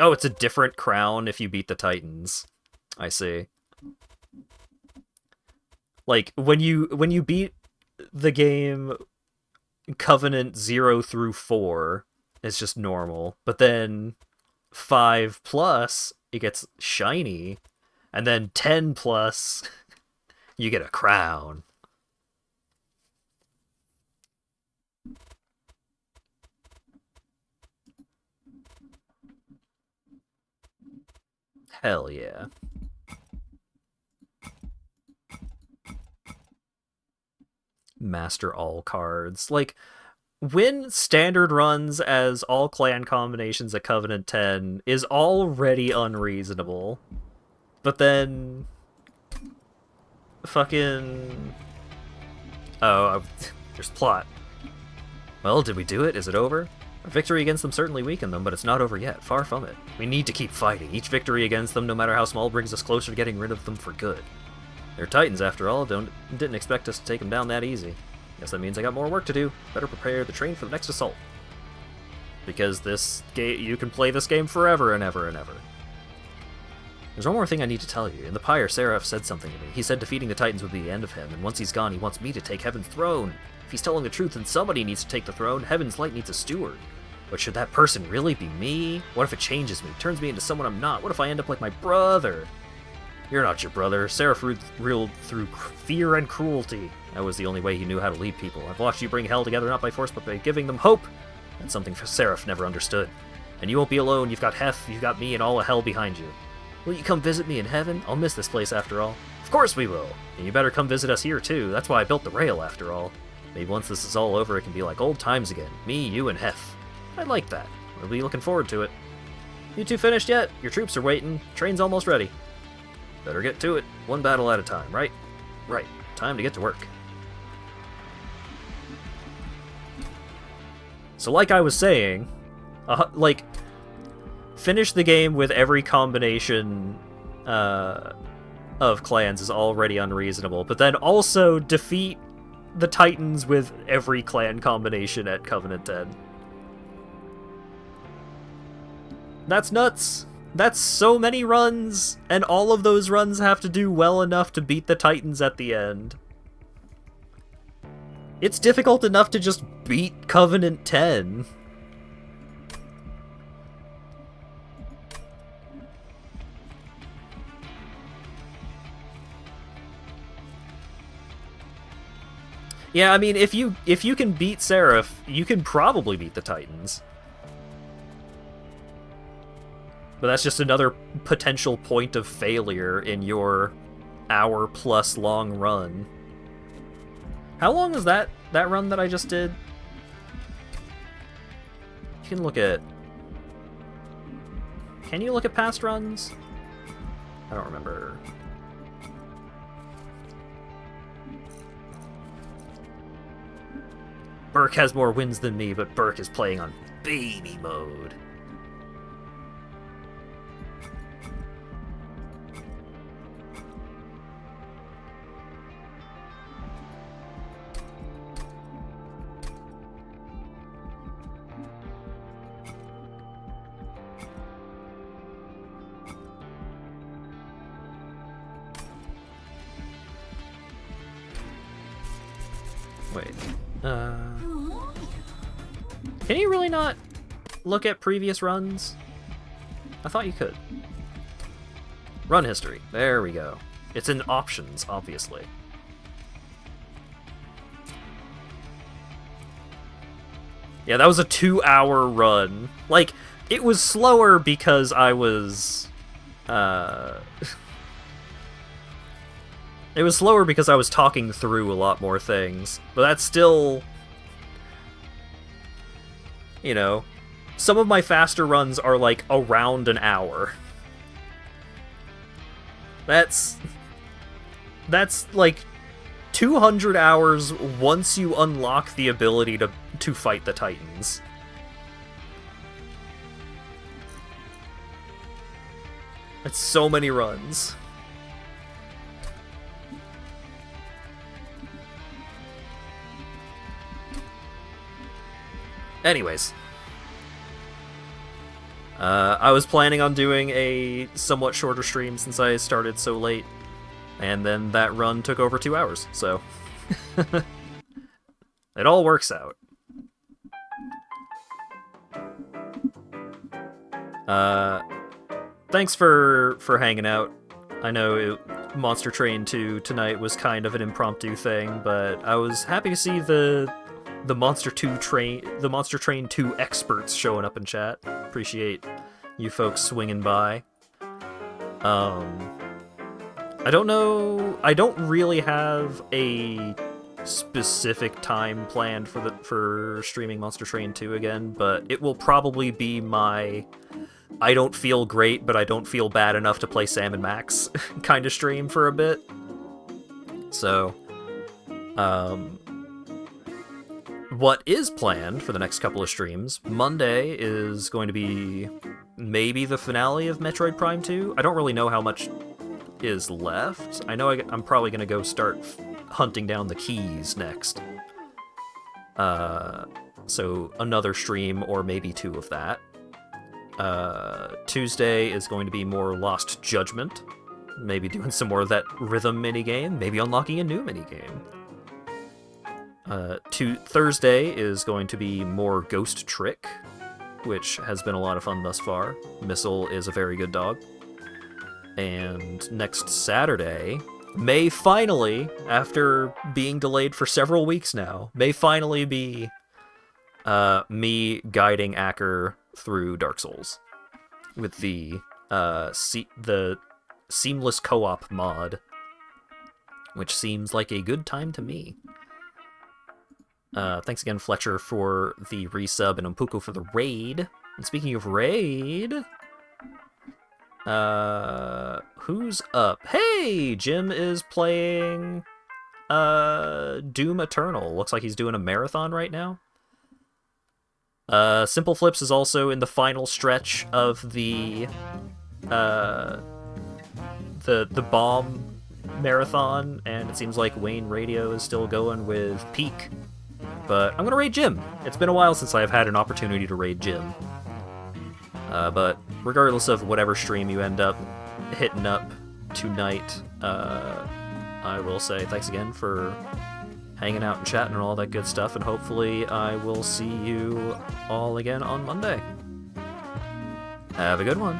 Oh, it's a different crown if you beat the Titans. I see. Like, when you beat the game Covenant 0 through 4, it's just normal. But then 5 plus, it gets shiny. And then 10 plus, you get a crown. Hell yeah. Master all cards. Like, when standard runs as all clan combinations at Covenant 10 is already unreasonable. But then... Fucking... Oh, there's plot. Well, did we do it? Is it over? Our victory against them certainly weakened them, but it's not over yet. Far from it. We need to keep fighting. Each victory against them, no matter how small, brings us closer to getting rid of them for good. They're Titans, after all. Didn't expect us to take them down that easy. Guess that means I got more work to do. Better prepare the train for the next assault. Because this game, you can play this game forever and ever and ever. There's one more thing I need to tell you. In the Pyre, Seraph said something to me. He said defeating the Titans would be the end of him, and once he's gone, he wants me to take Heaven's throne. If he's telling the truth, then somebody needs to take the throne. Heaven's light needs a steward. But should that person really be me? What if it changes me, turns me into someone I'm not? What if I end up like my brother? You're not your brother. Seraph ruled through fear and cruelty. That was the only way he knew how to lead people. I've watched you bring hell together not by force, but by giving them hope. That's something Seraph never understood. And you won't be alone. You've got Hef, you've got me, and all of hell behind you. Will you come visit me in heaven? I'll miss this place after all. Of course we will. And you better come visit us here too. That's why I built the rail after all. Maybe once this is all over, it can be like old times again. Me, you, and Hef. I like that. We'll be looking forward to it. You two finished yet? Your troops are waiting. Train's almost ready. Better get to it. One battle at a time, right? Right. Time to get to work. So like I was saying, like, finish the game with every combination of clans is already unreasonable, but then also defeat the Titans with every clan combination at Covenant 10. That's nuts! That's so many runs, and all of those runs have to do well enough to beat the Titans at the end. It's difficult enough to just beat Covenant 10. Yeah, I mean, if you can beat Seraph, you can probably beat the Titans. But that's just another potential point of failure in your hour-plus long run. How long was that run that I just did? You can look at... Can you look at past runs? I don't remember. Burke has more wins than me, but Burke is playing on baby mode. Wait. Can you really not look at previous runs? I thought you could. Run history. There we go. It's in options, obviously. Yeah, that was a 2-hour run. Like, it was slower because I was... It was slower because I was talking through a lot more things. But that's still... You know, some of my faster runs are like around an hour. That's like 200 hours once you unlock the ability to fight the Titans. That's so many runs. Anyways. I was planning on doing a somewhat shorter stream since I started so late, and then that run took over 2 hours, so... It all works out. Thanks for hanging out. I know Monster Train 2 tonight was kind of an impromptu thing, but I was happy to see the Monster Train 2 experts showing up in chat. Appreciate you folks swinging by. I don't know. I don't really have a specific time planned for streaming Monster Train 2 again, but it will probably be my I don't feel great, but I don't feel bad enough to play Sam and Max kind of stream for a bit. So, what is planned for the next couple of streams? Monday is going to be maybe the finale of Metroid Prime 2. I don't really know how much is left. I know I'm probably going to go start hunting down the keys next. So another stream or maybe 2 of that. Tuesday is going to be more Lost Judgment. Maybe doing some more of that rhythm minigame. Maybe unlocking a new minigame. Thursday is going to be more Ghost Trick, which has been a lot of fun thus far. Missile is a very good dog. And next Saturday may finally, after being delayed for several weeks now, may finally be me guiding Acker through Dark Souls with the seamless co-op mod, which seems like a good time to me. Thanks again, Fletcher, for the resub, and Umpuko for the raid. And speaking of raid, who's up? Hey, Jim is playing Doom Eternal. Looks like he's doing a marathon right now. Simple Flips is also in the final stretch of the bomb marathon, and it seems like Wayne Radio is still going with Peak. But I'm gonna raid Jim. It's been a while since I've had an opportunity to raid Jim. But regardless of whatever stream you end up hitting up tonight, I will say thanks again for hanging out and chatting and all that good stuff, and hopefully I will see you all again on Monday. Have a good one.